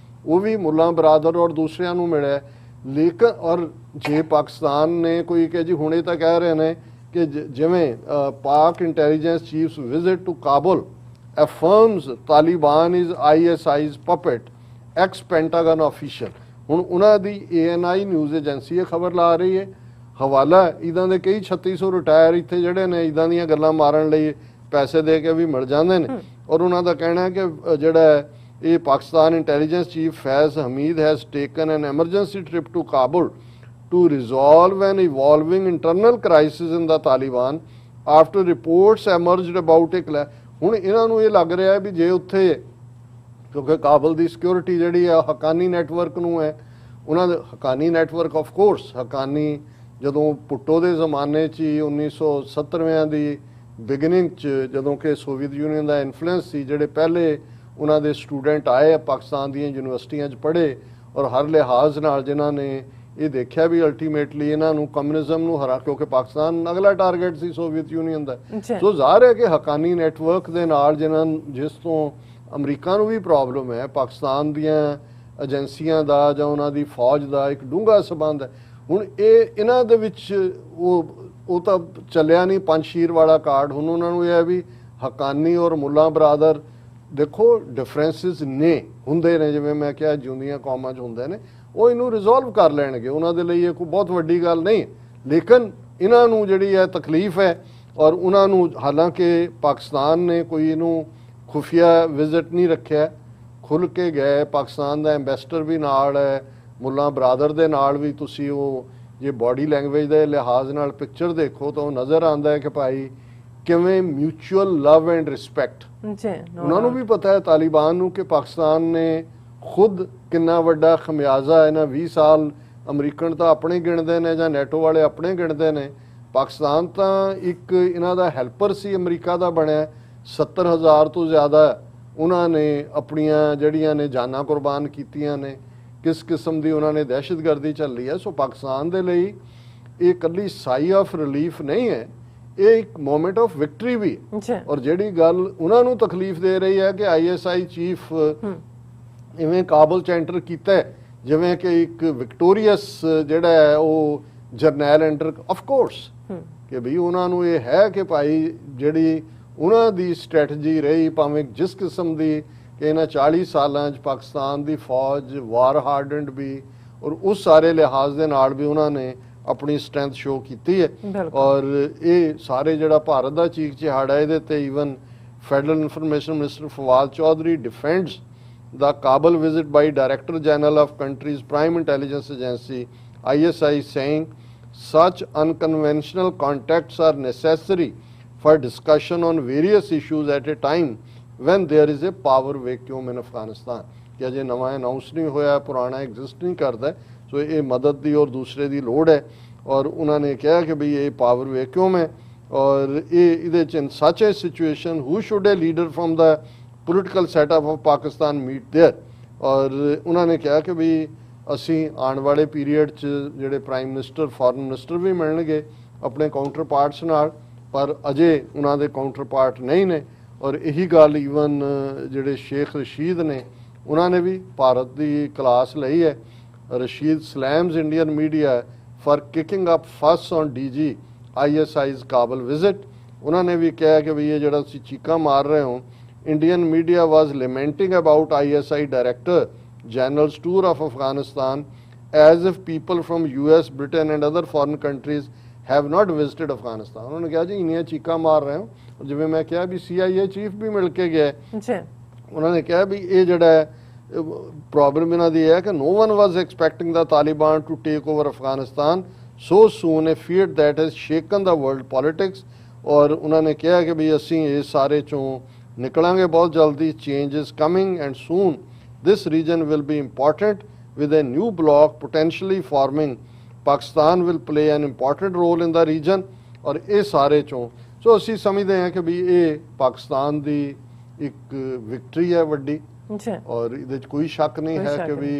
[SPEAKER 2] ਉਹ ਵੀ ਮੁੱਲਾ ਬਰਾਦਰ ਔਰ ਦੂਸਰਿਆਂ ਨੂੰ ਮਿਲਿਆ, ਲੇਕਿਨ ਔਰ ਜੇ ਪਾਕਿਸਤਾਨ ਨੇ ਕੋਈ ਕਿ ਜੀ ਹੁਣੇ ਤਾਂ ਕਹਿ ਰਹੇ ਨੇ ਕਿ ਜਿਵੇਂ Pak intelligence chiefs visit to Kabul affirms Taliban is ISI's puppet, ex Pentagon official। ਹੁਣ ਉਹਨਾਂ ਦੀ ANI ਨਿਊਜ਼ ਏਜੰਸੀ ਇਹ ਖਬਰ ਲਾ ਰਹੀ ਹੈ, ਹਵਾਲਾ ਇਦਾਂ ਦੇ ਕਈ 3600 ਰਿਟਾਇਰ ਇੱਥੇ ਜਿਹੜੇ ਨੇ ਇਦਾਂ ਦੀਆਂ ਗੱਲਾਂ ਮਾਰਨ ਲਈ ਪੈਸੇ ਦੇ ਕੇ ਵੀ ਮਿਲ ਜਾਂਦੇ ਨੇ। ਔਰ ਉਹਨਾਂ ਦਾ ਕਹਿਣਾ ਹੈ ਕਿ ਜਿਹੜਾ ਇਹ Pakistan intelligence chief Faiz Hameed has taken an emergency trip to Kabul to resolve an evolving internal crisis in the Taliban after reports emerged about a ਹੁਣ ਇਹਨਾਂ ਨੂੰ ਇਹ ਲੱਗ ਰਿਹਾ ਵੀ ਜੇ ਉੱਥੇ ਕਿਉਂਕਿ ਕਾਬਲ ਦੀ ਸਿਕਿਉਰਿਟੀ ਜਿਹੜੀ ਆ ਹਕਾਨੀ ਨੈਟਵਰਕ ਨੂੰ ਹੈ, ਉਹਨਾਂ ਦੇ ਹਕਾਨੀ ਨੈਟਵਰਕ ਆਫ ਕੋਰਸ ਹਕਾਨੀ ਜਦੋਂ ਭੁੱਟੋ ਦੇ ਜ਼ਮਾਨੇ 'ਚ 1970ਵਿਆਂ ਦੀ ਬਿਗਨਿੰਗ 'ਚ ਜਦੋਂ ਕਿ ਸੋਵੀਅਤ ਯੂਨੀਅਨ ਦਾ ਇਨਫਲੂਐਂਸ ਸੀ, ਜਿਹੜੇ ਪਹਿਲੇ ਉਹਨਾਂ ਦੇ ਸਟੂਡੈਂਟ ਆਏ ਪਾਕਿਸਤਾਨ ਦੀਆਂ ਯੂਨੀਵਰਸਿਟੀਆਂ 'ਚ ਪੜ੍ਹੇ ਔਰ ਹਰ ਲਿਹਾਜ਼ ਨਾਲ ਜਿਨ੍ਹਾਂ ਨੇ ਇਹ ਦੇਖਿਆ ਵੀ ਅਲਟੀਮੇਟਲੀ ਇਹਨਾਂ ਨੂੰ ਕਮਿਊਨਿਜ਼ਮ ਨੂੰ ਹਰਾ, ਕਿਉਂਕਿ ਪਾਕਿਸਤਾਨ ਅਗਲਾ ਟਾਰਗੇਟ ਸੀ ਸੋਵੀਅਤ ਯੂਨੀਅਨ ਦਾ। ਸੋ ਜ਼ਾਹਿਰ ਹੈ ਕਿ ਹਕਾਨੀ ਨੈਟਵਰਕ ਦੇ ਨਾਲ ਜਿਸ ਤੋਂ ਅਮਰੀਕਾ ਨੂੰ ਵੀ ਪ੍ਰੋਬਲਮ ਹੈ, ਪਾਕਿਸਤਾਨ ਦੀਆਂ ਏਜੰਸੀਆਂ ਦਾ ਜਾਂ ਉਹਨਾਂ ਦੀ ਫੌਜ ਦਾ ਇੱਕ ਡੂੰਘਾ ਸੰਬੰਧ ਹੈ। ਹੁਣ ਇਹਨਾਂ ਦੇ ਵਿੱਚ ਉਹ ਤਾਂ ਚੱਲਿਆ ਨਹੀਂ ਪੰਜਸ਼ੀਰ ਵਾਲਾ ਕਾਰਡ। ਹੁਣ ਉਹਨਾਂ ਨੂੰ ਇਹ ਹੈ ਵੀ ਹਕਾਨੀ ਔਰ ਮੁੱਲਾ ਬਰਾਦਰ ਦੇਖੋ ਡਿਫਰੈਂਸਿਸ ਨੇ ਹੁੰਦੇ ਨੇ, ਜਿਵੇਂ ਮੈਂ ਕਿਹਾ ਜਿਉਂਦੀਆਂ ਕੌਮਾਂ 'ਚ ਹੁੰਦੇ ਨੇ, ਉਹ ਇਹਨੂੰ ਰਿਜ਼ੋਲਵ ਕਰ ਲੈਣਗੇ, ਉਹਨਾਂ ਦੇ ਲਈ ਇਹ ਕੋਈ ਬਹੁਤ ਵੱਡੀ ਗੱਲ ਨਹੀਂ। ਲੇਕਿਨ ਇਹਨਾਂ ਨੂੰ ਜਿਹੜੀ ਹੈ ਤਕਲੀਫ ਹੈ ਔਰ ਉਹਨਾਂ ਨੂੰ ਹਾਲਾਂਕਿ ਪਾਕਿਸਤਾਨ ਨੇ ਕੋਈ ਇਹਨੂੰ ਖੁਫੀਆ ਵਿਜ਼ਿਟ ਨਹੀਂ ਰੱਖਿਆ, ਖੁੱਲ੍ਹ ਕੇ ਗਏ, ਪਾਕਿਸਤਾਨ ਦਾ ਐਂਬੈਸਡਰ ਵੀ ਨਾਲ ਹੈ, ਮੁੱਲਾ ਬਰਾਦਰ ਦੇ ਨਾਲ ਵੀ ਤੁਸੀਂ ਉਹ ਜੇ ਬਾਡੀ ਲੈਂਗੁਏਜ ਦੇ ਲਿਹਾਜ਼ ਨਾਲ ਪਿਕਚਰ ਦੇਖੋ ਤਾਂ ਉਹ ਨਜ਼ਰ ਆਉਂਦਾ ਹੈ ਕਿ ਭਾਈ ਕਿਵੇਂ ਮਿਊਚੁਅਲ ਲਵ ਐਂਡ ਰਿਸਪੈਕਟ। ਉਹਨਾਂ ਨੂੰ ਵੀ ਪਤਾ ਹੈ ਤਾਲਿਬਾਨ ਨੂੰ ਕਿ ਪਾਕਿਸਤਾਨ ਨੇ ਖੁਦ ਕਿੰਨਾ ਵੱਡਾ ਖਮਿਆਜ਼ਾ ਇਹਨਾਂ 20 ਸਾਲ ਅਮਰੀਕਨ ਤਾਂ ਆਪਣੇ ਗਿਣਦੇ ਨੇ ਜਾਂ ਨੈਟੋ ਵਾਲੇ ਆਪਣੇ ਗਿਣਦੇ ਨੇ, ਪਾਕਿਸਤਾਨ ਤਾਂ ਇੱਕ ਇਹਨਾਂ ਦਾ ਹੈਲਪਰ ਸੀ ਅਮਰੀਕਾ ਦਾ ਬਣਿਆ। 70,000 ਤੋਂ ਜ਼ਿਆਦਾ ਉਹਨਾਂ ਨੇ ਆਪਣੀਆਂ ਜਿਹੜੀਆਂ ਨੇ ਜਾਨਾਂ ਕੁਰਬਾਨ ਕੀਤੀਆਂ ਨੇ, ਕਿਸ ਕਿਸਮ ਦੀ ਉਹਨਾਂ ਨੇ ਦਹਿਸ਼ਤਗਰਦੀ ਝੱਲੀ ਹੈ। ਸੋ ਪਾਕਿਸਤਾਨ ਦੇ ਲਈ ਇਹ ਇਕੱਲੀ ਸਾਈ ਆਫ ਰਿਲੀਫ ਨਹੀਂ ਹੈ, ਇਹ ਇੱਕ ਮੋਮੈਂਟ ਆਫ ਵਿਕਟਰੀ ਵੀ ਹੈ। ਔਰ ਜਿਹੜੀ ਗੱਲ ਉਹਨਾਂ ਨੂੰ ਤਕਲੀਫ ਦੇ ਰਹੀ ਹੈ ਕਿ ISI ਚੀਫ ਇਵੇਂ ਕਾਬਲ 'ਚ ਐਂਟਰ ਕੀਤਾ ਜਿਵੇਂ ਕਿ ਇੱਕ ਵਿਕਟੋਰੀਅਸ ਜਿਹੜਾ ਹੈ ਉਹ ਜਰਨੈਲ ਐਂਟਰ ਆਫ ਕੋਰਸ, ਕਿ ਵੀ ਉਹਨਾਂ ਨੂੰ ਇਹ ਹੈ ਕਿ ਭਾਈ ਜਿਹੜੀ ਉਹਨਾਂ ਦੀ ਸਟ੍ਰੈਟਜੀ ਰਹੀ ਭਾਵੇਂ ਜਿਸ ਕਿਸਮ ਦੀ ਕਿ ਇਹਨਾਂ 40 ਸਾਲਾਂ 'ਚ ਪਾਕਿਸਤਾਨ ਦੀ ਫੌਜ ਵਾਰ ਹਾਰਡਨਡ ਵੀ ਔਰ ਉਸ ਸਾਰੇ ਲਿਹਾਜ਼ ਦੇ ਨਾਲ ਵੀ ਉਹਨਾਂ ਨੇ ਆਪਣੀ ਸਟਰੈਂਥ ਸ਼ੋ ਕੀਤੀ ਹੈ। ਔਰ ਇਹ ਸਾਰੇ ਜਿਹੜਾ ਭਾਰਤ ਦਾ ਚੀਕ ਚਿਹਾੜਾ ਇਹਦੇ ਤੇ even federal information minister Fawad Chaudhry defends the Kabul visit by Director General of country's prime intelligence agency ISI, saying such unconventional contacts are necessary for discussion on various issues at a time when there is a power vacuum in Afghanistan। कि अजे नवा announce नहीं होया, पुराना exist नहीं करता, सो ये मदद की और दूसरे की लोड़ है। और उन्होंने कहा कि भाई ये पावर वैक्यूम है और ये in such a situation who should a leader from the political setup of Pakistan meet there. और उन्होंने कहा कि भी असी आने वाले पीरीयड च जिहड़े प्राइम मिनिस्टर फॉरन मिनिस्टर भी मिलणगे अपने काउंटर पार्ट्स नाल, पर अजे उन्हां दे काउंटर पार्ट नहीं ने। और यही गल ईवन जिहड़े शेख रशीद ने उन्होंने भी भारत की क्लास लई है। Rashid slams Indian media for kicking up फस ऑन DG ISI's काबल विजिट। उन्होंने भी कहा कि भी ये जिहड़ा तुसीं चीकां मार रहे हो, Indian media was lamenting about ISI Director General's tour of Afghanistan as if people from US, Britain and other foreign countries have not visited Afghanistan। उन्होंने कहा जी इन्नियां चीकां मार रहे हो, जिवें मैं कहा भी CIA चीफ भी मिल के गया। उन्होंने कहा भी ये जिहड़ा प्रॉब्लम इन्हां दी है कि no one was expecting the Taliban to take over Afghanistan so soon, a feat that has shaken the world politics। और उन्होंने कहा कि भी असीं इस सारे चों निकलांगे बहुत जल्दी, change is coming and soon this region will be important with a new bloc potentially forming, Pakistan will play an important role in the region. और ये सारे चों सो असी समझते हैं कि भी ये पाकिस्तान की एक विक्ट्री है वड्डी, और ये कोई शक नहीं है कि भी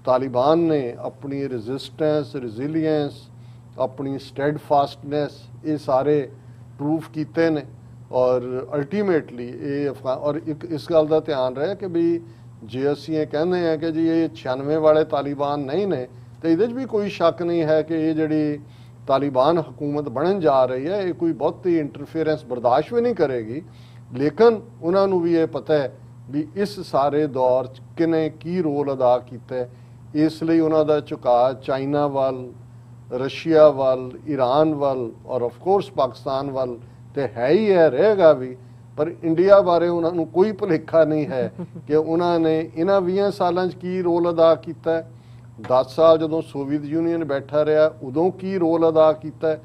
[SPEAKER 2] तालिबान ने अपनी रेजिस्टेंस, रिजिलियंस, अपनी स्टेडफास्टनेस ये सारे प्रूफ किए ने। ਔਰ ਅਲਟੀਮੇਟਲੀ ਇਹ ਔਰ ਇੱਕ ਇਸ ਗੱਲ ਦਾ ਧਿਆਨ ਰਹੇ ਕਿ ਵੀ ਜੇ ਅਸੀਂ ਇਹ ਕਹਿੰਦੇ ਹਾਂ ਕਿ ਜੀ ਇਹ 96 ਵਾਲੇ ਤਾਲਿਬਾਨ ਨਹੀਂ ਨੇ ਤੇ ਇਹਦੇ 'ਚ ਵੀ ਕੋਈ ਸ਼ੱਕ ਨਹੀਂ ਹੈ ਕਿ ਇਹ ਜਿਹੜੀ ਤਾਲਿਬਾਨ ਹਕੂਮਤ ਬਣਨ ਜਾ ਰਹੀ ਹੈ ਇਹ ਕੋਈ ਬਹੁਤੀ ਇੰਟਰਫੇਰੈਂਸ ਬਰਦਾਸ਼ਤ ਵੀ ਨਹੀਂ ਕਰੇਗੀ। ਲੇਕਿਨ ਉਹਨਾਂ ਨੂੰ ਵੀ ਇਹ ਪਤਾ ਹੈ ਵੀ ਇਸ ਸਾਰੇ ਦੌਰ 'ਚ ਕਿਨੇ ਕੀ ਰੋਲ ਅਦਾ ਕੀਤਾ, ਇਸ ਲਈ ਉਹਨਾਂ ਦਾ ਝੁਕਾਅ ਚਾਈਨਾ ਵੱਲ, ਰਸ਼ੀਆ ਵੱਲ, ਈਰਾਨ ਵੱਲ ਔਰ ਆਫ ਕੋਰਸ ਪਾਕਿਸਤਾਨ ਵੱਲ ਤੇ ਹੈ ਹੀ ਹੈ, ਰਹੇਗਾ ਵੀ। ਪਰ ਇੰਡੀਆ ਬਾਰੇ ਉਹਨਾਂ ਨੂੰ ਕੋਈ ਭੁਲੇਖਾ ਨਹੀਂ ਹੈ ਕਿ ਉਹਨਾਂ ਨੇ ਇਹਨਾਂ 20 ਸਾਲਾਂ 'ਚ ਕੀ ਰੋਲ ਅਦਾ ਕੀਤਾ। 10 ਸਾਲ ਜਦੋਂ ਸੋਵੀਅਤ ਯੂਨੀਅਨ ਬੈਠਾ ਰਿਹਾ ਉਦੋਂ ਕੀ ਰੋਲ ਅਦਾ ਕੀਤਾ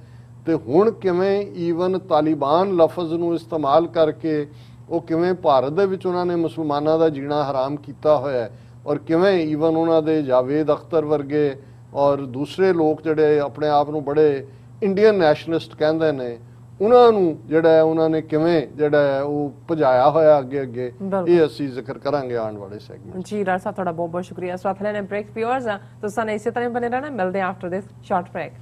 [SPEAKER 2] ਤੇ ਹੁਣ ਕਿਵੇਂ ਈਵਨ ਤਾਲਿਬਾਨ ਲਫ਼ਜ਼ ਨੂੰ ਇਸਤੇਮਾਲ ਕਰਕੇ ਉਹ ਕਿਵੇਂ ਭਾਰਤ ਦੇ ਵਿੱਚ ਉਹਨਾਂ ਨੇ ਮੁਸਲਮਾਨਾਂ ਦਾ ਜੀਣਾ ਹਰਾਮ ਕੀਤਾ ਹੋਇਆ ਔਰ ਕਿਵੇਂ ਈਵਨ ਉਹਨਾਂ ਦੇ ਜਾਵੇਦ ਅਖਤਰ ਵਰਗੇ ਔਰ ਦੂਸਰੇ ਲੋਕ ਜਿਹੜੇ ਆਪਣੇ ਆਪ ਨੂੰ ਬੜੇ ਇੰਡੀਅਨ ਨੈਸ਼ਨਲਿਸਟ ਕਹਿੰਦੇ ਨੇ ਉਹਨਾਂ ਨੂੰ ਜਿਹੜਾ ਹੈ ਉਹਨਾਂ ਨੇ ਕਿਵੇਂ ਜਿਹੜਾ ਹੈ ਉਹ ਭਜਾਇਆ ਹੋਇਆ ਅੱਗੇ ਅੱਗੇ। ਇਹ ਅਸੀਂ ਜ਼ਿਕਰ ਕਰਾਂਗੇ ਆਉਣ ਵਾਲੇ ਸੈਗਮੈਂਟ।
[SPEAKER 1] ਜੀ ਡਾਕਟਰ ਸਾਹਿਬ ਤੁਹਾਡਾ ਬਹੁਤ ਬਹੁਤ ਸ਼ੁਕਰੀਆ। ਇਸ ਵਾਰ ਲੈਣੇ ਬ੍ਰੇਕ ਵਿਊਅਰਸ ਤੁਸੀਂ ਨੇ ਇਸੇ ਤਰ੍ਹਾਂ ਬਣੇ ਰਹਿਣਾ। ਮਿਲਦੇ ਆਫਟਰ ਦਿਸ ਸ਼ਾਰਟ ਬ੍ਰੇਕ।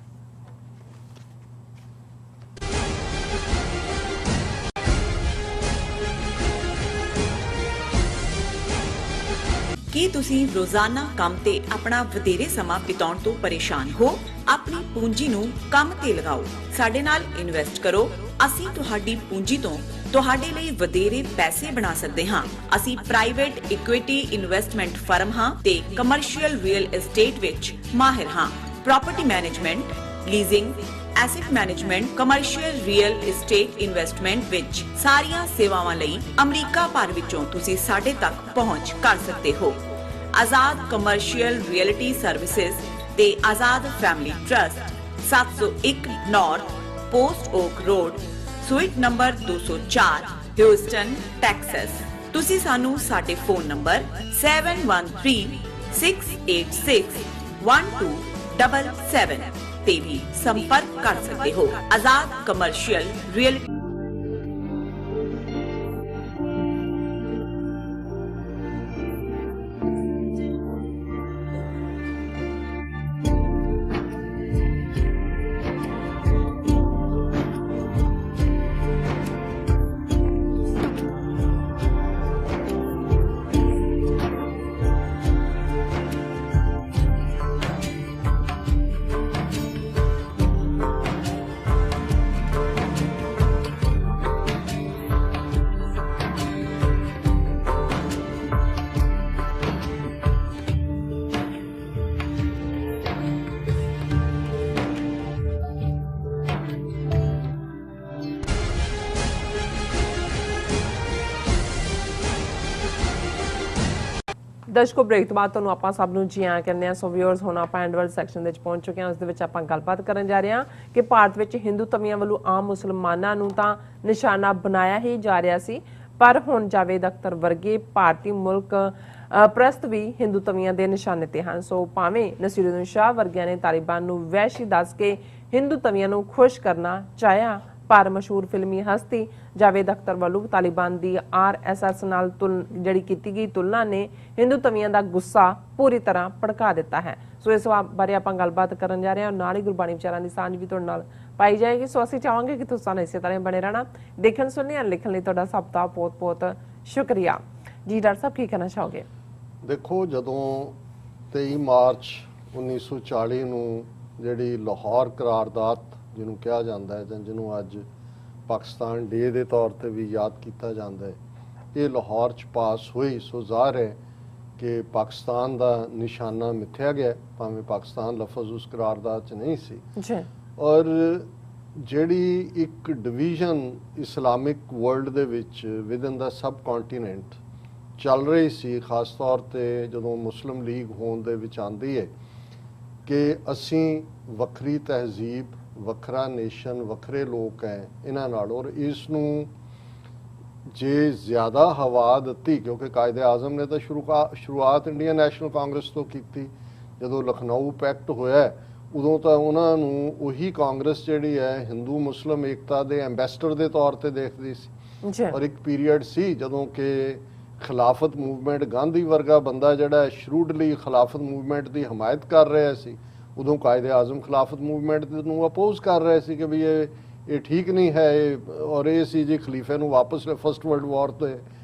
[SPEAKER 6] ਕੀ ਤੁਸੀਂ ਰੋਜ਼ਾਨਾ ਕੰਮ ਤੇ ਆਪਣਾ ਵਧੇਰੇ ਸਮਾਂ ਬਿਤਾਉਣ ਤੋਂ ਪਰੇਸ਼ਾਨ ਹੋ? ਆਪਣੀ ਪੂੰਜੀ ਨੂੰ ਕੰਮ ਤੇ ਲਗਾਓ, ਸਾਡੇ ਨਾਲ ਇਨਵੈਸਟ ਕਰੋ। ਅਸੀਂ ਤੁਹਾਡੀ ਪੂੰਜੀ ਤੋਂ ਤੁਹਾਡੇ ਲਈ ਵਧੇਰੇ ਪੈਸੇ ਬਣਾ ਸਕਦੇ ਹਾਂ। ਅਸੀਂ ਪ੍ਰਾਈਵੇਟ ਇਕੁਇਟੀ ਇਨਵੈਸਟਮੈਂਟ ਫਰਮ ਹਾਂ ਤੇ ਕਮਰਸ਼ੀਅਲ ਰੀਅਲ ਏਸਟੇਟ ਵਿੱਚ ਮਾਹਿਰ ਹਾਂ। Property management, leasing, asset management, commercial real estate investment ਵਿੱਚ ਸਾਰੀਆਂ ਸੇਵਾਵਾਂ ਲਈ ਅਮਰੀਕਾ ਭਰ ਵਿੱਚੋਂ ਤੁਸੀਂ ਸਾਡੇ ਤੱਕ ਪਹੁੰਚ ਕਰ ਸਕਦੇ ਹੋ। ਆਜ਼ਾਦ ਕਮਰਸ਼ੀਅਲ ਰੀਅਲਟੀ ਸਰਵਿਸਿਜ਼ ਤੇ Azad family trust, 701 north Post Oak road, suite number 204, Houston, Texas. ਤੁਸੀਂ ਸਾਨੂੰ ਸਾਡੇ ਫੋਨ ਨੰਬਰ 7136861277 ਤੇ ਵੀ ਸੰਪਰਕ ਕਰ ਸਕਦੇ ਹੋ। ਆਜ਼ਾਦ ਕਮਰਸ਼ੀਅਲ ਰੀਅਲ
[SPEAKER 1] ਦਰਸ਼ਕੋ ਬ੍ਰੇਕ ਤੋਂ ਬਾਅਦ ਤੁਹਾਨੂੰ ਆਪਾਂ ਸਭ ਨੂੰ ਜੀ ਆਇਆਂ ਕਹਿੰਦੇ ਆ। ਸੋ ਵਿਊਅਰਸ ਹੁਣ ਆਪਾਂ ਐਂਡ ਵਾਲੇ ਸੈਕਸ਼ਨ ਦੇ ਵਿੱਚ ਪਹੁੰਚ ਚੁੱਕੇ ਹਾਂ। ਉਸ ਦੇ ਵਿੱਚ ਆਪਾਂ ਗੱਲਬਾਤ ਕਰਨ ਜਾ ਰਹੇ ਹਾਂ ਕਿ ਭਾਰਤ ਵਿੱਚ ਹਿੰਦੂ ਧਵੀਆਂ ਵੱਲੋਂ ਆਮ ਮੁਸਲਮਾਨਾਂ ਨੂੰ ਤਾਂ ਨਿਸ਼ਾਨਾ ਬਣਾਇਆ ਹੀ ਜਾ ਰਿਹਾ ਸੀ, ਪਰ ਹੁਣ ਜਾਵੇਦ ਅਖਤਰ ਵਰਗੇ ਭਾਰਤੀ ਮੁਲਕ ਪ੍ਰਸਤ ਵੀ ਹਿੰਦੂ ਧਵੀਆਂ ਦੇ ਨਿਸ਼ਾਨੇ ਤੇ ਹਨ। ਸੋ ਭਾਵੇਂ ਨਸੀਰੁਦੀਨ ਸ਼ਾਹ ਵਰਗਿਆਂ ਨੇ ਤਾਲਿਬਾਨ ਨੂੰ ਵਹਿਸ਼ੀ ਦੱਸ ਕੇ ਹਿੰਦੂ ਧਵੀਆਂ ਨੂੰ ਖੁਸ਼ ਕਰਨਾ ਚਾਹਿਆ, ਪਰ ਮਸ਼ਹੂਰ ਫਿਲਮੀ ਹਸਤੀ ਜਾਵੇਦ ਅਖਤਰ ਵੱਲੋਂ ਤਾਲਿਬਾਨ ਦੀ RSS ਨਾਲ ਜਿਹੜੀ ਕੀਤੀ ਗਈ ਤੁਲਨਾ ਨੇ ਹਿੰਦੂ ਧਵੀਆਂ ਦਾ ਗੁੱਸਾ ਪੂਰੀ ਤਰ੍ਹਾਂ ਭੜਕਾ ਦਿੱਤਾ ਹੈ। ਸੋ ਇਸ ਬਾਰੇ ਆਪਾਂ ਗੱਲਬਾਤ ਕਰਨ ਜਾ ਰਹੇ ਹਾਂ। ਨਾਲ ਹੀ ਗੁਰਬਾਣੀ ਵਿਚਾਰਾਂ ਦੀ ਸਾਂਝ ਵੀ ਤੁਹਾਡੇ ਨਾਲ ਪਾਈ ਜਾਏਗੀ। ਸੋ ਅਸੀਂ ਚਾਹਾਂਗੇ ਕਿ ਤੁਸੀਂ ਸਾਨੂੰ ਇਸੇ ਤਰ੍ਹਾਂ ਬਣੇ ਰਹਿਣਾ। ਦੇਖਣ ਸੁਣਨ ਲਿਖਣ ਲਈ ਤੁਹਾਡਾ ਸਭ ਦਾ ਬਹੁਤ ਬਹੁਤ ਸ਼ੁਕਰੀਆ। ਜੀ ਡਾਕਟਰ ਸਾਹਿਬ ਕੀ ਕਹਿਣਾ ਚਾਹੋਗੇ?
[SPEAKER 2] ਦੇਖੋ, ਜਦੋਂ 23 ਮਾਰਚ 1940 ਨੂੰ ਜਿਹੜੀ ਲਾਹੌਰ ਕਰਾਰਦਾਦ ਜਿਹਨੂੰ ਕਿਹਾ ਜਾਂਦਾ ਹੈ ਜਾਂ ਜਿਹਨੂੰ ਅੱਜ ਪਾਕਿਸਤਾਨ ਡੇ ਦੇ ਤੌਰ ਤੇ ਵੀ ਯਾਦ ਕੀਤਾ ਜਾਂਦਾ ਹੈ, ਇਹ ਲਾਹੌਰ 'ਚ ਪਾਸ ਹੋਈ। ਸੋ ਜ਼ਾਹਰ ਹੈ ਕਿ ਪਾਕਿਸਤਾਨ ਦਾ ਨਿਸ਼ਾਨਾ ਮਿਥਿਆ ਗਿਆ, ਭਾਵੇਂ ਪਾਕਿਸਤਾਨ ਲਫ਼ਜ਼ ਉਸ ਕਰਾਰਦਾਦ 'ਚ ਨਹੀਂ ਸੀ। ਔਰ ਜਿਹੜੀ ਇੱਕ ਡਿਵੀਜ਼ਨ ਇਸਲਾਮਿਕ ਵਰਲਡ ਦੇ ਵਿੱਚ ਵਿਦਨ ਦਾ ਸਬ ਕੰਟੀਨੈਂਟ ਚੱਲ ਰਹੀ ਸੀ, ਖਾਸ ਤੌਰ ਤੇ ਜਦੋਂ ਮੁਸਲਿਮ ਲੀਗ ਹੋਂਦ ਦੇ ਵਿੱਚ ਆਉਂਦੀ ਹੈ ਕਿ ਅਸੀਂ ਵੱਖਰੀ ਤਹਿਜ਼ੀਬ, ਵੱਖਰਾ ਨੇਸ਼ਨ, ਵੱਖਰੇ ਲੋਕ ਹੈ ਇਹਨਾਂ ਨਾਲ। ਔਰ ਇਸ ਨੂੰ ਜੇ ਜ਼ਿਆਦਾ ਹਵਾ ਦਿੱਤੀ, ਕਿਉਂਕਿ ਕਾਇਦੇ ਆਜ਼ਮ ਨੇ ਤਾਂ ਸ਼ੁਰੂਆਤ ਇੰਡੀਅਨ ਨੈਸ਼ਨਲ ਕਾਂਗਰਸ ਤੋਂ ਕੀਤੀ। ਜਦੋਂ ਲਖਨਊ ਪੈਕਟ ਹੋਇਆ ਉਦੋਂ ਤਾਂ ਉਹਨਾਂ ਨੂੰ ਉਹੀ ਕਾਂਗਰਸ ਜਿਹੜੀ ਹੈ ਹਿੰਦੂ ਮੁਸਲਿਮ ਏਕਤਾ ਦੇ ਐਂਬੈਸਡਰ ਦੇ ਤੌਰ ਤੇ ਦੇਖਦੀ ਸੀ। ਔਰ ਇੱਕ ਪੀਰੀਅਡ ਸੀ ਜਦੋਂ ਕਿ ਖਿਲਾਫਤ ਮੂਵਮੈਂਟ, ਗਾਂਧੀ ਵਰਗਾ ਬੰਦਾ ਜਿਹੜਾ ਸ਼ਰੂਡਲੀ ਖਿਲਾਫਤ ਮੂਵਮੈਂਟ ਦੀ ਹਮਾਇਤ ਕਰ ਰਿਹਾ ਸੀ, ਉਦੋਂ ਕਾਇਦੇ ਆਜ਼ਮ ਖਿਲਾਫਤ ਮੂਵਮੈਂਟ ਨੂੰ ਅਪੋਜ਼ ਕਰ ਰਹੇ ਸੀ ਕਿ ਵੀ ਇਹ ਠੀਕ ਨਹੀਂ ਹੈ ਔਰ ਇਹ ਸੀ ਜੀ ਖਲੀਫੇ ਨੂੰ ਵਾਪਸ ਫਸਟ ਵਰਲਡ ਵਾਰ ਤੇ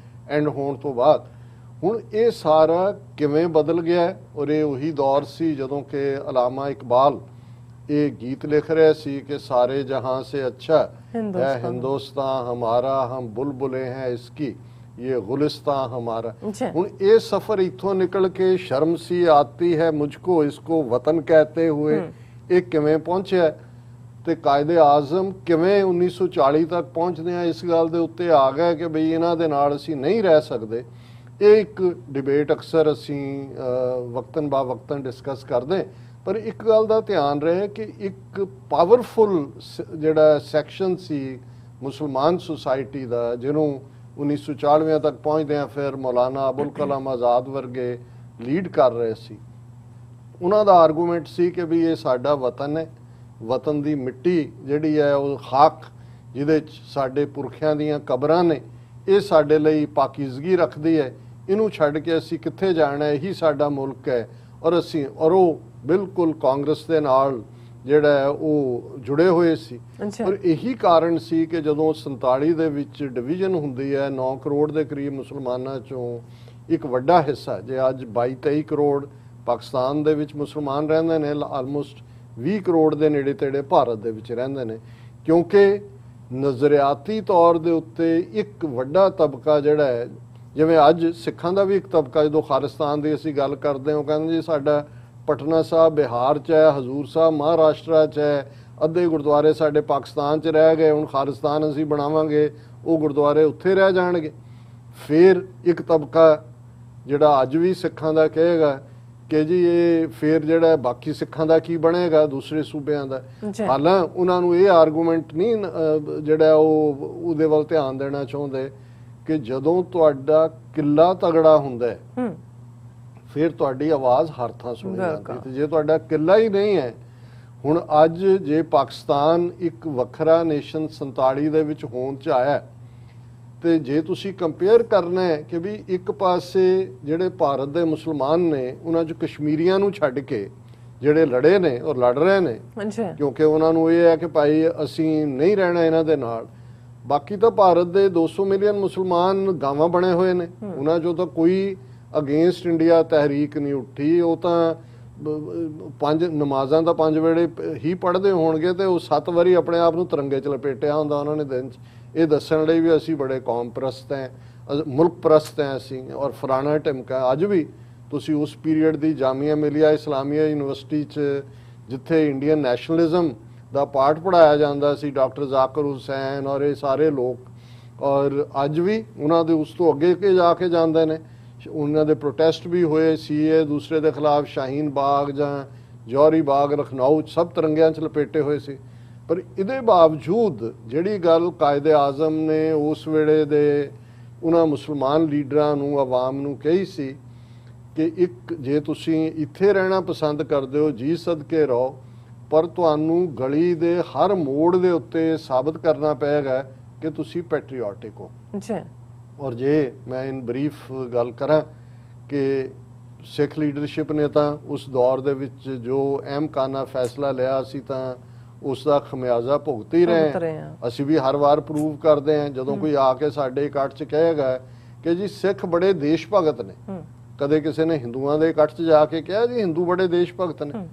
[SPEAKER 2] ਐਂਡ ਹੋਣ ਤੋਂ ਬਾਅਦ। ਹੁਣ ਇਹ ਸਾਰਾ ਕਿਵੇਂ ਬਦਲ ਗਿਆ ਔਰ ਇਹ ਉਹੀ ਦੌਰ ਸੀ ਜਦੋਂ ਕਿ ਅਲਾਮਾ ਇਕਬਾਲ ਇਹ ਗੀਤ ਲਿਖ ਰਿਹਾ ਸੀ ਕਿ ਸਾਰੇ ਜਹਾਂ ਸੇ ਅੱਛਾ ਹੈ ਹਿੰਦੁਸਤਾਨ ਹਮਾਰਾ, ਹਮ बुलबुलें हैं इसकी ये गुलिस्तान हमारा। ਹੁਣ ਇਹ ਸਫ਼ਰ ਇੱਥੋਂ ਨਿਕਲ ਕੇ ਸ਼ਰਮ ਸੀ ਆਤੀ ਹੈ ਮੁਝਕੋ ਇਸਕੋ ਵਤਨ ਕਹਤੇ ਹੋਏ ਇਹ ਕਿਵੇਂ ਪਹੁੰਚਿਆ ਤੇ ਕਾਇਦੇ ਆਜ਼ਮ ਕਿਵੇਂ 1940 ਤੱਕ ਪਹੁੰਚਦੇ ਆ ਇਸ ਗੱਲ ਦੇ ਉੱਤੇ ਆ ਗਏ ਕਿ ਬਈ ਇਹਨਾਂ ਦੇ ਨਾਲ ਅਸੀਂ ਨਹੀਂ ਰਹਿ ਸਕਦੇ। ਇਹ ਇੱਕ ਡਿਬੇਟ ਅਕਸਰ ਅਸੀਂ ਵਕਤਨ ਬਾ ਵਕਤਨ ਡਿਸਕਸ ਕਰਦੇ, ਪਰ ਇੱਕ ਗੱਲ ਦਾ ਧਿਆਨ ਰਹੇ ਕਿ ਇੱਕ ਪਾਵਰਫੁਲ ਜਿਹੜਾ ਸੈਕਸ਼ਨ ਸੀ ਮੁਸਲਮਾਨ ਸੁਸਾਇਟੀ ਦਾ ਜਿਹਨੂੰ 1940 ਤੱਕ ਪਹੁੰਚਦੇ ਆ ਫਿਰ ਮੌਲਾਨਾ ਅਬੁਲ ਕਲਾਮ ਆਜ਼ਾਦ ਵਰਗੇ ਲੀਡ ਕਰ ਰਹੇ ਸੀ। ਉਹਨਾਂ ਦਾ ਆਰਗੂਮੈਂਟ ਸੀ ਕਿ ਵੀ ਇਹ ਸਾਡਾ ਵਤਨ ਹੈ, ਵਤਨ ਦੀ ਮਿੱਟੀ ਜਿਹੜੀ ਹੈ ਉਹ ਖਾਕ ਜਿਹਦੇ 'ਚ ਸਾਡੇ ਪੁਰਖਿਆਂ ਦੀਆਂ ਕਬਰਾਂ ਨੇ ਇਹ ਸਾਡੇ ਲਈ ਪਾਕੀਜ਼ਗੀ ਰੱਖਦੀ ਹੈ, ਇਹਨੂੰ ਛੱਡ ਕੇ ਅਸੀਂ ਕਿੱਥੇ ਜਾਣਾ, ਇਹੀ ਸਾਡਾ ਮੁਲਕ ਹੈ। ਔਰ ਉਹ ਬਿਲਕੁਲ ਕਾਂਗਰਸ ਦੇ ਨਾਲ ਜਿਹੜਾ ਹੈ ਉਹ ਜੁੜੇ ਹੋਏ ਸੀ। ਔਰ ਇਹੀ ਕਾਰਨ ਸੀ ਕਿ ਜਦੋਂ 47 ਦੇ ਵਿੱਚ ਡਿਵੀਜ਼ਨ ਹੁੰਦੀ ਹੈ 9 ਕਰੋੜ ਦੇ ਕਰੀਬ ਮੁਸਲਮਾਨਾਂ ਚੋਂ ਇੱਕ ਵੱਡਾ ਹਿੱਸਾ ਜੇ ਅੱਜ 22-23 ਕਰੋੜ ਪਾਕਿਸਤਾਨ ਦੇ ਵਿੱਚ ਮੁਸਲਮਾਨ ਰਹਿੰਦੇ ਨੇ, ਆਲਮੋਸਟ 20 ਕਰੋੜ ਦੇ ਨੇੜੇ ਤੇੜੇ ਭਾਰਤ ਦੇ ਵਿੱਚ ਰਹਿੰਦੇ ਨੇ, ਕਿਉਂਕਿ ਨਜ਼ਰਿਆਤੀ ਤੌਰ ਦੇ ਉੱਤੇ ਇੱਕ ਵੱਡਾ ਤਬਕਾ ਜਿਹੜਾ ਹੈ, ਜਿਵੇਂ ਅੱਜ ਸਿੱਖਾਂ ਦਾ ਵੀ ਇੱਕ ਤਬਕਾ ਜਦੋਂ ਖਾਲਿਸਤਾਨ ਦੀ ਅਸੀਂ ਗੱਲ ਕਰਦੇ ਹਾਂ ਉਹ ਕਹਿੰਦੇ ਜੀ ਸਾਡਾ ਪਟਨਾ ਸਾਹਿਬ ਬਿਹਾਰ 'ਚ ਹੈ, ਹਜ਼ੂਰ ਸਾਹਿਬ ਮਹਾਰਾਸ਼ਟਰਾ 'ਚ ਹੈ, ਅੱਧੇ ਗੁਰਦੁਆਰੇ ਸਾਡੇ ਪਾਕਿਸਤਾਨ 'ਚ ਰਹਿ ਗਏ, ਹੁਣ ਖਾਲਿਸਤਾਨ ਅਸੀਂ ਬਣਾਵਾਂਗੇ, ਉਹ ਗੁਰਦੁਆਰੇ ਉੱਥੇ ਰਹਿ ਜਾਣਗੇ। ਫਿਰ ਇੱਕ ਤਬਕਾ ਜਿਹੜਾ ਅੱਜ ਵੀ ਸਿੱਖਾਂ ਦਾ ਕਹੇਗਾ ਕਿ ਜੀ ਇਹ ਫਿਰ ਜਿਹੜਾ ਬਾਕੀ ਸਿੱਖਾਂ ਦਾ ਕੀ ਬਣੇਗਾ ਦੂਸਰੇ ਸੂਬਿਆਂ ਦਾ। ਹਾਲਾਂ ਉਹਨਾਂ ਨੂੰ ਇਹ ਆਰਗੂਮੈਂਟ ਨਹੀਂ ਜਿਹੜਾ ਉਹ ਉਹਦੇ ਵੱਲ ਧਿਆਨ ਦੇਣਾ ਚਾਹੁੰਦੇ ਕਿ ਜਦੋਂ ਤੁਹਾਡਾ ਕਿੱਲਾ ਤਗੜਾ ਹੁੰਦਾ ਹੈ ਫਿਰ ਤੁਹਾਡੀ ਆਵਾਜ਼ ਹਰ ਥਾਂ ਸੁਣੀ ਜਾਂਦੀ, ਤੇ ਜੇ ਤੁਹਾਡਾ ਕਿੱਲਾ ਹੀ ਨਹੀਂ ਹੈ, ਹੁਣ ਅੱਜ ਜੇ ਪਾਕਿਸਤਾਨ ਇੱਕ ਵੱਖਰਾ ਨੇਸ਼ਨ 47 ਦੇ ਵਿੱਚ ਹੋਂਦ 'ਚ ਆਇਆ ਤੇ ਜੇ ਤੁਸੀਂ ਕੰਪੇਅਰ ਕਰਨਾ ਹੈ ਕਿ ਵੀ ਇੱਕ ਪਾਸੇ ਜਿਹੜੇ ਭਾਰਤ ਦੇ ਮੁਸਲਮਾਨ ਨੇ ਉਹਨਾਂ 'ਚ ਕਸ਼ਮੀਰੀਆਂ ਨੂੰ ਛੱਡ ਕੇ ਜਿਹੜੇ ਲੜੇ ਨੇ ਔਰ ਲੜ ਰਹੇ ਨੇ ਕਿਉਂਕਿ ਉਹਨਾਂ ਨੂੰ ਇਹ ਹੈ ਕਿ ਭਾਈ ਅਸੀਂ ਨਹੀਂ ਰਹਿਣਾ ਇਹਨਾਂ ਦੇ ਨਾਲ, ਬਾਕੀ ਤਾਂ ਭਾਰਤ ਦੇ 200 ਮਿਲੀਅਨ ਮੁਸਲਮਾਨ ਗਾਵਾਂ ਬਣੇ ਹੋਏ ਨੇ, ਉਹਨਾਂ 'ਚੋਂ ਤਾਂ ਕੋਈ ਅਗੇਂਸਟ ਇੰਡੀਆ ਤਹਿਰੀਕ ਨਹੀਂ ਉੱਠੀ। ਉਹ ਤਾਂ 5 ਨਮਾਜ਼ਾਂ ਦਾ 5 ਵੇਲੇ ਹੀ ਪੜ੍ਹਦੇ ਹੋਣਗੇ ਤੇ ਉਹ 7 ਵਾਰੀ ਆਪਣੇ ਆਪ ਨੂੰ ਤਿਰੰਗੇ 'ਚ ਲਪੇਟਿਆ ਹੁੰਦਾ ਉਹਨਾਂ ਨੇ ਦਿਨ 'ਚ, ਇਹ ਦੱਸਣ ਲਈ ਵੀ ਅਸੀਂ ਬੜੇ ਕੌਮ ਪ੍ਰਸਤ ਹੈ, ਮੁਲਕ ਪ੍ਰਸਤ ਹੈ ਅਸੀਂ ਔਰ ਫਲਾਣਾ ਢਿਮਕਾ। ਅੱਜ ਵੀ ਤੁਸੀਂ ਉਸ ਪੀਰੀਅਡ ਦੀ ਜਾਮੀਆ ਮਿਲੀਆ ਇਸਲਾਮੀਆ ਯੂਨੀਵਰਸਿਟੀ 'ਚ ਜਿੱਥੇ ਇੰਡੀਅਨ ਨੈਸ਼ਨਲਿਜ਼ਮ ਦਾ ਪਾਠ ਪੜ੍ਹਾਇਆ ਜਾਂਦਾ ਸੀ, ਡਾਕਟਰ ਜ਼ਾਕਿਰ ਹੁਸੈਨ ਔਰ ਇਹ ਸਾਰੇ ਲੋਕ, ਔਰ ਅੱਜ ਵੀ ਉਹਨਾਂ ਦੇ ਉਸ ਤੋਂ ਅੱਗੇ ਜਾ ਕੇ ਜਾਂਦੇ ਨੇ। ਉਹਨਾਂ ਦੇ ਪ੍ਰੋਟੈਸਟ ਵੀ ਹੋਏ ਸੀਏ ਦੂਸਰੇ ਦੇ ਖਿਲਾਫ, ਸ਼ਾਹੀਨ ਬਾਗ ਜਾਂ ਜੌਹਰੀ ਬਾਗ ਲਖਨਊ 'ਚ ਸਭ ਤਿਰੰਗਿਆਂ 'ਚ ਲਪੇਟੇ ਹੋਏ ਸੀ। ਪਰ ਇਹਦੇ ਬਾਵਜੂਦ ਜਿਹੜੀ ਗੱਲ ਕਾਇਦੇ ਆਜ਼ਮ ਨੇ ਉਸ ਵੇਲੇ ਦੇ ਉਹਨਾਂ ਮੁਸਲਮਾਨ ਲੀਡਰਾਂ ਨੂੰ ਆਵਾਮ ਨੂੰ ਕਹੀ ਸੀ ਕਿ ਇੱਕ ਜੇ ਤੁਸੀਂ ਇੱਥੇ ਰਹਿਣਾ ਪਸੰਦ ਕਰਦੇ ਹੋ ਜੀ ਸਦਕੇ ਰਹੋ, ਪਰ ਤੁਹਾਨੂੰ ਗਲੀ ਦੇ ਹਰ ਮੋੜ ਦੇ ਉੱਤੇ ਸਾਬਤ ਕਰਨਾ ਪਏਗਾ ਕਿ ਤੁਸੀਂ ਪੈਟਰੀਓਟਿਕ ਹੋ। ਔਰ ਜੇ ਮੈਂ ਇਨ ਬਰੀਫ ਗੱਲ ਕਰਾਂ ਕਿ ਸਿੱਖ ਲੀਡਰਸ਼ਿਪ ਨੇ ਤਾਂ ਉਸ ਦੌਰ ਦੇ ਵਿੱਚ ਜੋ ਅਹਿਮਕਾਨਾ ਫੈਸਲਾ ਲਿਆ ਸੀ ਤਾਂ ਉਸ ਦਾ ਖਮਿਆਜ਼ਾ ਭੁਗਤ ਹੀ ਰਹੇ ਹਾਂ। ਅਸੀਂ ਵੀ ਹਰ ਵਾਰ ਪ੍ਰੂਵ ਕਰਦੇ ਹਾਂ ਜਦੋਂ ਕੋਈ ਆ ਕੇ ਸਾਡੇ ਇਕੱਠ 'ਚ ਕਹੇਗਾ ਕਿ ਜੀ ਸਿੱਖ ਬੜੇ ਦੇਸ਼ ਭਗਤ ਨੇ, ਕਦੇ ਕਿਸੇ ਨੇ ਹਿੰਦੂਆਂ ਦੇ ਇਕੱਠ 'ਚ ਜਾ ਕੇ ਕਿਹਾ ਜੀ ਹਿੰਦੂ ਬੜੇ ਦੇਸ਼ ਭਗਤ ਨੇ,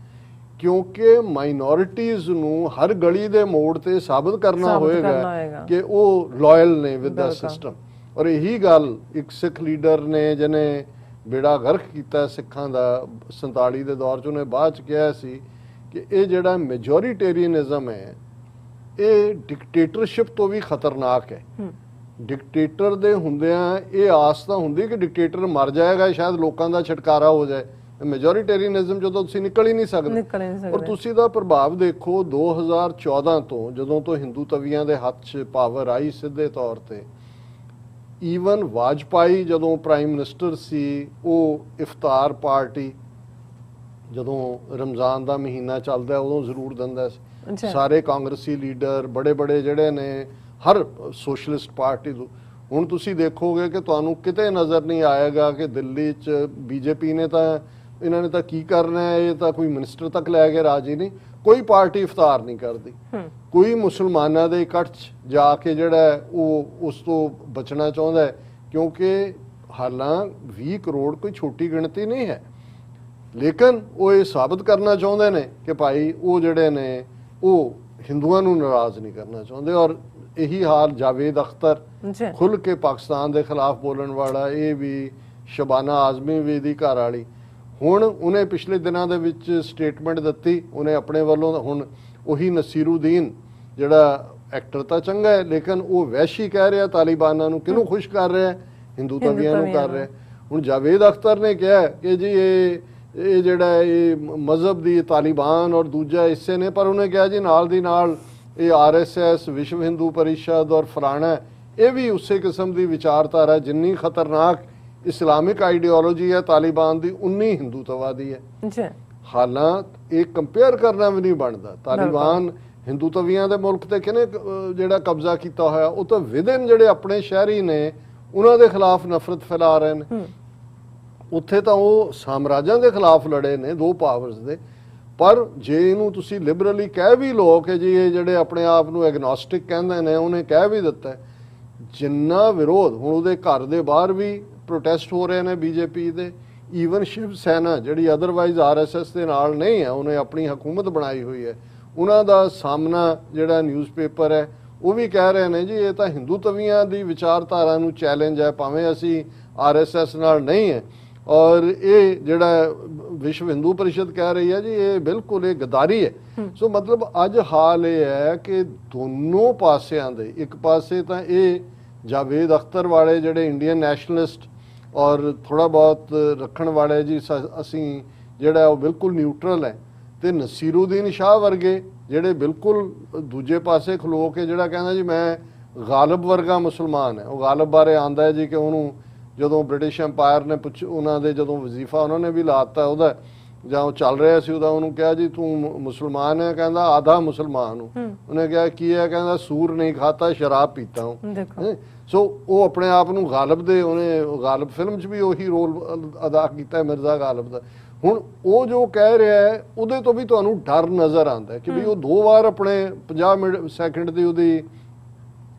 [SPEAKER 2] ਕਿਉਂਕਿ ਮਾਈਨੋਰਿਟੀਜ਼ ਨੂੰ ਹਰ ਗਲੀ ਦੇ ਮੋੜ ਤੇ ਸਾਬਤ ਕਰਨਾ ਹੋਏਗਾ ਕਿ ਉਹ ਲਾਇਲ ਨੇ ਵਿਦ ਦਾ ਸਿਸਟਮ। ਔਰ ਇਹੀ ਗੱਲ ਇੱਕ ਸਿੱਖ ਲੀਡਰ ਨੇ ਜਿਹਨੇ ਬੇੜਾ ਗਰਕ ਕੀਤਾ ਸਿੱਖਾਂ ਦਾ 47 ਦੇ ਦੌਰ 'ਚ, ਉਹਨੇ ਬਾਅਦ 'ਚ ਕਿਹਾ ਸੀ ਕਿ ਇਹ ਜਿਹੜਾ ਮੈਜੋਰੀਟੇਰੀਅਨਿਜ਼ਮ ਹੈ ਇਹ ਡਿਕਟੇਟਰਸ਼ਿਪ ਤੋਂ ਵੀ ਖਤਰਨਾਕ ਹੈ। ਡਿਕਟੇਟਰ ਦੇ ਹੁੰਦਿਆਂ ਇਹ ਆਸ ਤਾਂ ਹੁੰਦੀ ਕਿ ਡਿਕਟੇਟਰ ਮਰ ਜਾਏਗਾ, ਸ਼ਾਇਦ ਲੋਕਾਂ ਦਾ ਛੁਟਕਾਰਾ ਹੋ ਜਾਏ। ਮੈਜੋਰੀਟੇਰੀਅਨਿਜ਼ਮ ਜਦੋਂ ਤੁਸੀਂ ਨਿਕਲ ਹੀ ਨਹੀਂ ਸਕਦੇ। ਔਰ ਤੁਸੀਂ ਦਾ ਪ੍ਰਭਾਵ ਦੇਖੋ 2014 ਤੋਂ ਜਦੋਂ ਤੋਂ ਹਿੰਦੂ ਤਵੀਆਂ ਦੇ ਹੱਥ 'ਚ ਪਾਵਰ ਆਈ ਸਿੱਧੇ ਤੌਰ ਤੇ, ਈਵਨ ਵਾਜਪਾਈ ਜਦੋਂ ਪ੍ਰਾਈਮ ਮਿਨਿਸਟਰ ਸੀ ਉਹ ਇਫਤਾਰ ਪਾਰਟੀ ਜਦੋਂ ਰਮਜ਼ਾਨ ਦਾ ਮਹੀਨਾ ਚੱਲਦਾ ਉਦੋਂ ਜ਼ਰੂਰ ਦਿੰਦਾ ਸੀ। ਸਾਰੇ ਕਾਂਗਰਸੀ ਲੀਡਰ ਬੜੇ ਬੜੇ ਜਿਹੜੇ ਨੇ ਹਰ ਸੋਸ਼ਲਿਸਟ ਪਾਰਟੀ ਤੋਂ, ਹੁਣ ਤੁਸੀਂ ਦੇਖੋਗੇ ਕਿ ਤੁਹਾਨੂੰ ਕਿਤੇ ਨਜ਼ਰ ਨਹੀਂ ਆਏਗਾ ਕਿ ਦਿੱਲੀ 'ਚ ਬੀਜੇਪੀ ਨੇ ਤਾਂ ਇਹਨਾਂ ਨੇ ਤਾਂ ਕੀ ਕਰਨਾ ਹੈ, ਇਹ ਤਾਂ ਕੋਈ ਮਿਨਿਸਟਰ ਤੱਕ ਲੈ ਕੇ ਰਾਜੀ ਨਹੀਂ। ਕੋਈ ਪਾਰਟੀ ਇਫਤਾਰ ਨਹੀਂ ਕਰਦੀ, ਕੋਈ ਮੁਸਲਮਾਨਾਂ ਦੇ ਇਕੱਠ 'ਚ ਜਾ ਕੇ ਜਿਹੜਾ ਉਹ ਉਸ ਤੋਂ ਬਚਣਾ ਚਾਹੁੰਦਾ ਹੈ, ਕਿਉਂਕਿ ਹਾਲਾਂ 20 ਕਰੋੜ ਕੋਈ ਛੋਟੀ ਗਿਣਤੀ ਨਹੀਂ ਹੈ, ਲੇਕਿਨ ਉਹ ਇਹ ਸਾਬਤ ਕਰਨਾ ਚਾਹੁੰਦੇ ਨੇ ਕਿ ਭਾਈ ਉਹ ਜਿਹੜੇ ਨੇ ਉਹ ਹਿੰਦੂਆਂ ਨੂੰ ਨਾਰਾਜ਼ ਨਹੀਂ ਕਰਨਾ ਚਾਹੁੰਦੇ। ਔਰ ਇਹੀ ਹਾਲ ਜਾਵੇਦ ਅਖਤਰ ਖੁੱਲ੍ਹ ਕੇ ਪਾਕਿਸਤਾਨ ਦੇ ਖਿਲਾਫ ਬੋਲਣ ਵਾਲਾ, ਇਹ ਵੀ ਸ਼ਬਾਨਾ ਆਜ਼ਮੀ ਵੀ ਦੀ ਘਰ ਵਾਲੀ, ਹੁਣ ਉਹਨੇ ਪਿਛਲੇ ਦਿਨਾਂ ਦੇ ਵਿੱਚ ਸਟੇਟਮੈਂਟ ਦਿੱਤੀ ਉਹਨੇ ਆਪਣੇ ਵੱਲੋਂ। ਹੁਣ ਉਹੀ ਨਸੀਰੁਦੀਨ ਜਿਹੜਾ ਐਕਟਰ ਤਾਂ ਚੰਗਾ ਹੈ, ਲੇਕਿਨ ਉਹ ਵਹਿਸ਼ੀ ਕਹਿ ਰਿਹਾ ਤਾਲਿਬਾਨਾਂ ਨੂੰ। ਕਿਹਨੂੰ ਖੁਸ਼ ਕਰ ਰਿਹਾ? ਹਿੰਦੂ ਤਵੀਆਂ ਨੂੰ ਕਰ ਰਿਹਾ। ਹੁਣ ਜਾਵੇਦ ਅਖਤਰ ਨੇ ਕਿਹਾ ਕਿ ਜੀ ਇਹ ਜਿਹੜਾ ਇਹ ਮਜ਼ਹਬ ਦੀ ਤਾਲਿਬਾਨ ਔਰ ਦੂਜਾ ਹਿੱਸੇ ਨੇ, ਪਰ ਉਹਨੇ ਕਿਹਾ ਜੀ ਨਾਲ ਦੀ ਨਾਲ ਇਹ RSS, ਵਿਸ਼ਵ ਹਿੰਦੂ ਪਰਿਸ਼ਦ ਔਰ ਫਲਾਣਾ, ਇਹ ਵੀ ਉਸੇ ਕਿਸਮ ਦੀ ਵਿਚਾਰਧਾਰਾ, ਜਿੰਨੀ ਖਤਰਨਾਕ ਇਸਲਾਮਿਕ ਆਈਡੀਓਲੋਜੀ ਹੈ ਤਾਲਿਬਾਨ ਦੀ, ਉਨੀ ਹਿੰਦੂਤਵਾਦੀ ਹੈ। ਹਾਲਾਂਕਿ ਇਹ ਕੰਪੇਅਰ ਕਰਨਾ ਵੀ ਨਹੀਂ ਬਣਦਾ। ਤਾਲਿਬਾਨ ਹਿੰਦੂ ਤਵੀਆਂ ਦੇ ਮੁਲਕ ਤੇ ਕਿਹਨੇ ਜਿਹੜਾ ਕਬਜ਼ਾ ਕੀਤਾ ਹੋਇਆ, ਉਹ ਤਾਂ ਵਿਦਿਨ ਜਿਹੜੇ ਆਪਣੇ ਸ਼ਹਿਰੀ ਨੇ ਉਹਨਾਂ ਦੇ ਖਿਲਾਫ ਨਫ਼ਰਤ ਫੈਲਾ ਰਹੇ ਨੇ। ਉੱਥੇ ਤਾਂ ਉਹ ਸਾਮਰਾਜਾਂ ਦੇ ਖਿਲਾਫ ਲੜੇ ਨੇ, ਦੋ ਪਾਵਰਸ ਦੇ। ਪਰ ਜੇ ਇਹਨੂੰ ਤੁਸੀਂ ਲਿਬਰਲੀ ਕਹਿ ਵੀ ਲਓ ਕਿ ਜੀ ਇਹ ਜਿਹੜੇ ਆਪਣੇ ਆਪ ਨੂੰ ਐਗਨੋਸਟਿਕ ਕਹਿੰਦੇ ਨੇ, ਉਹਨੇ ਕਹਿ ਵੀ ਦਿੱਤਾ ਜਿੰਨਾ ਵਿਰੋਧ, ਹੁਣ ਉਹਦੇ ਘਰ ਦੇ ਬਾਹਰ ਵੀ ਪ੍ਰੋਟੈਸਟ ਹੋ ਰਹੇ ਨੇ ਬੀਜੇਪੀ ਦੇ। ਈਵਨ ਸ਼ਿਵ ਸੈਨਾ ਜਿਹੜੀ ਅਦਰਵਾਈਜ਼ RSS ਦੇ ਨਾਲ ਨਹੀਂ ਹੈ, ਉਹਨੇ ਆਪਣੀ ਹਕੂਮਤ ਬਣਾਈ ਹੋਈ ਹੈ, ਉਹਨਾਂ ਦਾ ਸਾਹਮਣਾ ਜਿਹੜਾ ਨਿਊਜ਼ਪੇਪਰ ਹੈ ਉਹ ਵੀ ਕਹਿ ਰਹੇ ਨੇ ਜੀ ਇਹ ਤਾਂ ਹਿੰਦੂ ਤਵੀਆਂ ਦੀ ਵਿਚਾਰਧਾਰਾ ਨੂੰ ਚੈਲੰਜ ਹੈ, ਭਾਵੇਂ ਅਸੀਂ RSS ਨਾਲ ਨਹੀਂ ਹੈ। ਔਰ ਇਹ ਜਿਹੜਾ ਵਿਸ਼ਵ ਹਿੰਦੂ ਪਰਿਸ਼ਦ ਕਹਿ ਰਹੀ ਹੈ ਜੀ ਇਹ ਬਿਲਕੁਲ ਇਹ ਗਦਾਰੀ ਹੈ। ਸੋ ਮਤਲਬ ਅੱਜ ਹਾਲ ਇਹ ਹੈ ਕਿ ਦੋਨੋਂ ਪਾਸਿਆਂ ਦੇ, ਇੱਕ ਪਾਸੇ ਤਾਂ ਇਹ ਜਾਵੇਦ ਅਖਤਰ ਵਾਲੇ ਜਿਹੜੇ ਇੰਡੀਅਨ ਨੈਸ਼ਨਲਿਸਟ ਔਰ ਥੋੜਾ ਬਹੁਤ ਰੱਖਣ ਵਾਲੇ ਜੀ ਅਸੀਂ ਜਿਹੜਾ ਉਹ ਬਿਲਕੁਲ ਨਿਊਟਰਲ ਹੈ, ਤੇ ਨਸੀਰੁਦੀਨ ਸ਼ਾਹ ਵਰਗੇ ਜਿਹੜੇ ਬਿਲਕੁਲ ਦੂਜੇ ਪਾਸੇ ਖਲੋ ਕੇ ਜਿਹੜਾ ਕਹਿੰਦਾ ਜੀ ਮੈਂ ਗਾਲਬ ਵਰਗਾ ਮੁਸਲਮਾਨ ਹੈ। ਉਹ ਗਾਲਬ ਬਾਰੇ ਆਂਦਾ ਹੈ ਜੀ ਕਿ ਉਹਨੂੰ ਜਦੋਂ ਬ੍ਰਿਟਿਸ਼ ਐਮਪਾਇਰ ਨੇ ਉਹਨਾਂ ਦੇ ਜਦੋਂ ਵਜ਼ੀਫਾ ਉਹਨਾਂ ਨੇ ਵੀ ਲਾਤਾ ਉਹਦਾ, ਜਾਂ ਉਹ ਚੱਲ ਰਿਹਾ ਸੀ ਉਹਦਾ, ਉਹਨੂੰ ਕਿਹਾ ਜੀ ਤੂੰ ਮੁਸਲਮਾਨ ਹੈ? ਕਹਿੰਦਾ ਆਧਾ ਮੁਸਲਮਾਨ ਹੂੰ। ਉਹਨੇ ਕਿਹਾ ਕੀ ਹੈ? ਕਹਿੰਦਾ ਸੂਰ ਨਹੀਂ ਖਾਤਾ, ਸ਼ਰਾਬ ਪੀਤਾ ਹੂੰ। ਸੋ ਉਹ ਆਪਣੇ ਆਪ ਨੂੰ ਗਾਲਬ ਦੇ, ਉਹਨੇ ਗਾਲਬ ਫਿਲਮ 'ਚ ਵੀ ਉਹੀ ਰੋਲ ਅਦਾ ਕੀਤਾ ਮਿਰਜ਼ਾ ਗਾਲਬ ਦਾ। ਹੁਣ ਉਹ ਜੋ ਕਹਿ ਰਿਹਾ ਹੈ ਉਹਦੇ ਤੋਂ ਵੀ ਤੁਹਾਨੂੰ ਡਰ ਨਜ਼ਰ ਆਉਂਦਾ ਕਿ ਵੀ ਉਹ 2 ਵਾਰ ਆਪਣੇ 50 ਸੈਕਿੰਡ ਦੀ ਉਹਦੀ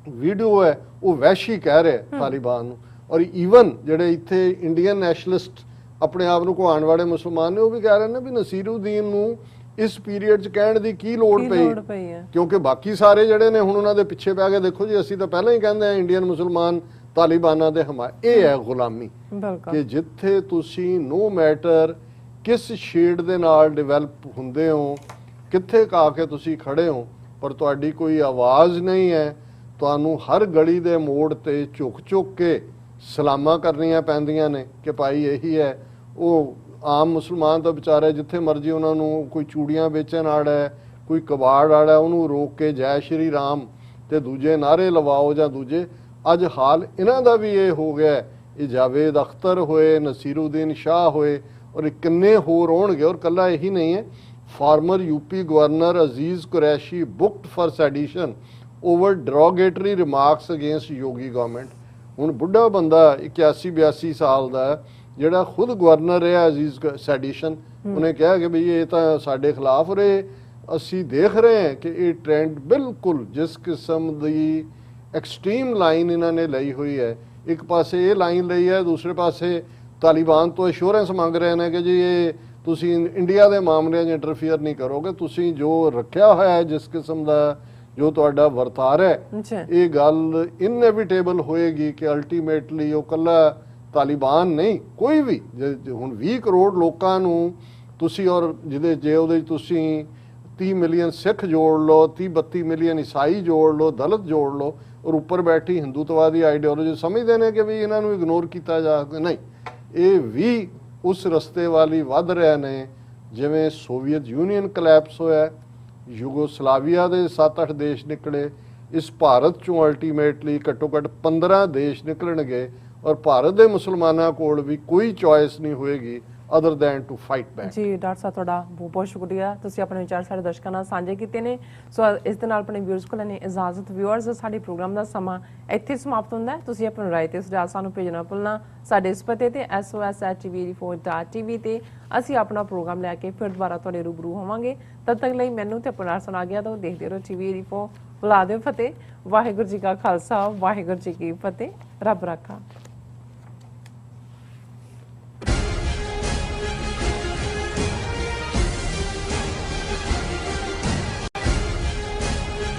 [SPEAKER 2] ਵੀਡੀਓ ਹੈ ਉਹ ਵਹਿਸ਼ੀ ਕਹਿ ਰਿਹਾ ਤਾਲਿਬਾਨ ਨੂੰ। ਔਰ ਈਵਨ ਜਿਹੜੇ ਇੱਥੇ ਇੰਡੀਅਨ ਨੈਸ਼ਨਲਿਸਟ ਆਪਣੇ ਆਪ ਨੂੰ ਕਹਾਉਣ ਵਾਲੇ ਮੁਸਲਮਾਨ ਨੇ ਉਹ ਵੀ ਕਹਿ ਰਹੇ ਨੇ ਵੀ ਨਸੀਰੁਦੀਨ ਨੂੰ ਇਸ ਪੀਰੀਅਡ 'ਚ ਕਹਿਣ ਦੀ ਕੀ ਲੋੜ ਪਈ, ਕਿਉਂਕਿ ਬਾਕੀ ਸਾਰੇ ਜਿਹੜੇ ਨੇ ਹੁਣ ਉਹਨਾਂ ਦੇ ਪਿੱਛੇ ਪੈ ਗਏ। ਦੇਖੋ ਜੀ ਅਸੀਂ ਤਾਂ ਪਹਿਲਾਂ ਹੀ ਕਹਿੰਦੇ ਆ ਇੰਡੀਅਨ ਮੁਸਲਮਾਨ ਤਾਲਿਬਾਨਾਂ ਦੇ ਇਹ ਹੈ ਗੁਲਾਮੀ, ਕਿ ਜਿੱਥੇ ਤੁਸੀਂ ਨੋ ਮੈਟਰ ਕਿਸ ਸ਼ੇਡ ਦੇ ਨਾਲ ਡਿਵੈਲਪ ਹੁੰਦੇ ਹੋ, ਕਿੱਥੇ ਕਾ ਕੇ ਤੁਸੀਂ ਖੜੇ ਹੋ, ਪਰ ਤੁਹਾਡੀ ਕੋਈ ਆਵਾਜ਼ ਨਹੀਂ ਹੈ। ਤੁਹਾਨੂੰ ਹਰ ਗਲੀ ਦੇ ਮੋੜ ਤੇ ਝੁਕ ਕੇ ਸਲਾਮਾਂ ਕਰਨੀਆਂ ਪੈਂਦੀਆਂ ਨੇ ਕਿ ਭਾਈ ਇਹੀ ਹੈ। ਉਹ ਆਮ ਮੁਸਲਮਾਨ ਤਾਂ ਵਿਚਾਰੇ ਜਿੱਥੇ ਮਰਜ਼ੀ ਉਹਨਾਂ ਨੂੰ ਕੋਈ ਚੂੜੀਆਂ ਵੇਚਣ ਵਾਲਾ ਹੈ, ਕੋਈ ਕਬਾੜ ਵਾਲਾ, ਉਹਨੂੰ ਰੋਕ ਕੇ ਜੈ ਸ਼੍ਰੀ ਰਾਮ ਤੇ ਦੂਜੇ ਨਾਰੇ ਲਵਾਓ ਜਾਂ ਦੂਜੇ। ਅੱਜ ਹਾਲ ਇਹਨਾਂ ਦਾ ਵੀ ਇਹ ਹੋ ਗਿਆ। ਇਹ ਜਾਵੇਦ ਅਖਤਰ ਹੋਏ, ਨਸੀਰੁਦੀਨ ਸ਼ਾਹ ਹੋਏ ਔਰ ਕਿੰਨੇ ਹੋਰ ਹੋਣਗੇ। ਔਰ ਕੱਲਾ ਇਹੀ ਨਹੀਂ ਹੈ, former UP governor Aziz Qureshi booked for sedition over derogatory remarks against Yogi government. ਹੁਣ ਬੁੱਢਾ ਬੰਦਾ 81-82 ਸਾਲ ਦਾ ਜਿਹੜਾ ਖੁਦ ਗਵਰਨਰ ਰਿਹਾ ਅਜ਼ੀਜ਼ ਸੈਡੀਸ਼ਨ, ਉਹਨੇ ਕਿਹਾ ਕਿ ਬਈ ਇਹ ਤਾਂ ਸਾਡੇ ਖਿਲਾਫ ਰਹੇ। ਅਸੀਂ ਦੇਖ ਰਹੇ ਹਾਂ ਕਿ ਇਹ ਟ੍ਰੈਂਡ ਬਿਲਕੁਲ ਜਿਸ ਕਿਸਮ ਦੀ ਐਕਸਟ੍ਰੀਮ ਲਾਈਨ ਇਹਨਾਂ ਨੇ ਲਈ ਹੋਈ ਹੈ, ਇੱਕ ਪਾਸੇ ਇਹ ਲਾਈਨ ਲਈ ਹੈ, ਦੂਸਰੇ ਪਾਸੇ ਤਾਲਿਬਾਨ ਤੋਂ ਅਸ਼ੋਰੈਂਸ ਮੰਗ ਰਹੇ ਨੇ ਕਿ ਜੀ ਇਹ ਤੁਸੀਂ ਇੰਡੀਆ ਦੇ ਮਾਮਲਿਆਂ 'ਚ ਇੰਟਰਫੀਅਰ ਨਹੀਂ ਕਰੋਗੇ, ਤੁਸੀਂ ਜੋ ਰੱਖਿਆ ਹੋਇਆ ਹੈ ਜਿਸ ਕਿਸਮ ਦਾ ਜੋ ਤੁਹਾਡਾ ਵਰਤਾਰ ਹੈ, ਇਹ ਗੱਲ ਇਨਐਵਿਟੇਬਲ ਹੋਏਗੀ ਕਿ ਅਲਟੀਮੇਟਲੀ ਉਹ ਕੱਲਾ ਤਾਲਿਬਾਨ ਨਹੀਂ, ਕੋਈ ਵੀ। ਹੁਣ 20 ਕਰੋੜ ਲੋਕਾਂ ਨੂੰ ਤੁਸੀਂ ਔਰ ਜੇ ਉਹਦੇ ਤੁਸੀਂ 30 ਮਿਲੀਅਨ ਸਿੱਖ ਜੋੜ ਲਓ, 30-32 ਮਿਲੀਅਨ ਈਸਾਈ ਜੋੜ ਲਓ, ਦਲਿਤ ਜੋੜ ਲਓ, ਔਰ ਉੱਪਰ ਬੈਠੀ ਹਿੰਦੂਤਵਾਦੀ ਆਈਡੀਓਲੋਜੀ ਸਮਝਦੇ ਨੇ ਕਿ ਵੀ ਇਹਨਾਂ ਨੂੰ ਇਗਨੋਰ ਕੀਤਾ ਜਾ ਸਕਦਾ। ਨਹੀਂ, ਇਹ ਵੀ ਉਸ ਰਸਤੇ ਵਾਲੀ ਵੱਧ ਰਹੇ ਨੇ ਜਿਵੇਂ ਸੋਵੀਅਤ ਯੂਨੀਅਨ ਕਲੈਪਸ ਹੋਇਆ, ਯੂਗੋਸਲਾਵੀਆ ਦੇ 7-8 ਦੇਸ਼ ਨਿਕਲੇ, ਇਸ ਭਾਰਤ ਚੋਂ ਅਲਟੀਮੇਟਲੀ ਘੱਟੋ ਘੱਟ 15 ਦੇਸ਼ ਨਿਕਲਣਗੇ ਔਰ ਭਾਰਤ ਦੇ ਮੁਸਲਮਾਨਾਂ ਕੋਲ ਵੀ ਕੋਈ ਚੋਇਸ ਨਹੀਂ ਹੋਏਗੀ other than to fight back.
[SPEAKER 1] ਜੀ ਡਾਕਟਰ ਸਾਹਿਬ ਤੁਹਾਡਾ ਬਹੁਤ ਬਹੁਤ ਸ਼ੁਕਰੀਆ, ਤੁਸੀਂ ਆਪਣੇ ਵਿਚਾਰ ਸਾਡੇ ਦਰਸ਼ਕਾਂ ਨਾਲ ਸਾਂਝੇ ਕੀਤੇ ਨੇ। ਸੋ ਇਸ ਦੇ ਨਾਲ ਆਪਣੇ ਵਿਊਅਰਸ ਕੋਲ ਲੈਣੀ ਇਜਾਜ਼ਤ। ਵਿਊਅਰਸ, ਸਾਡੇ ਪ੍ਰੋਗਰਾਮ ਦਾ ਸਮਾਂ ਇੱਥੇ ਸਮਾਪਤ ਹੁੰਦਾ ਹੈ। ਤੁਸੀਂ ਆਪਣੀ ਰਾਏ ਤੇ ਸੁਝਾਅ ਸਾਨੂੰ ਭੇਜਣਾ ਭੁੱਲਣਾ। ਸਾਡੇ ਇਸ ਪਤੇ ਤੇ sos@tv84.tv ਤੇ ਅਸੀਂ ਆਪਣਾ ਪ੍ਰੋਗਰਾਮ ਲੈ ਕੇ ਫਿਰ ਦੁਬਾਰਾ ਤੁਹਾਡੇ ਰੂਬਰੂ ਹੋਵਾਂਗੇ। ਤਦ ਤੱਕ ਲਈ ਮੈਨੂੰ ਤੇ ਆਪਣਾ ਸੁਣਾ ਗਿਆ ਤਾਂ ਦੇਖਦੇ ਰਹੋ TV84। ਬੁਲਾ ਦਿਓ ਫਤਿਹ। ਵਾਹਿਗੁਰੂ ਜੀ ਕਾ ਖਾਲਸਾ, ਵਾਹਿਗੁਰੂ ਜੀ ਕੀ ਫਤਿਹ। ਰੱਬ ਰਾਖਾ।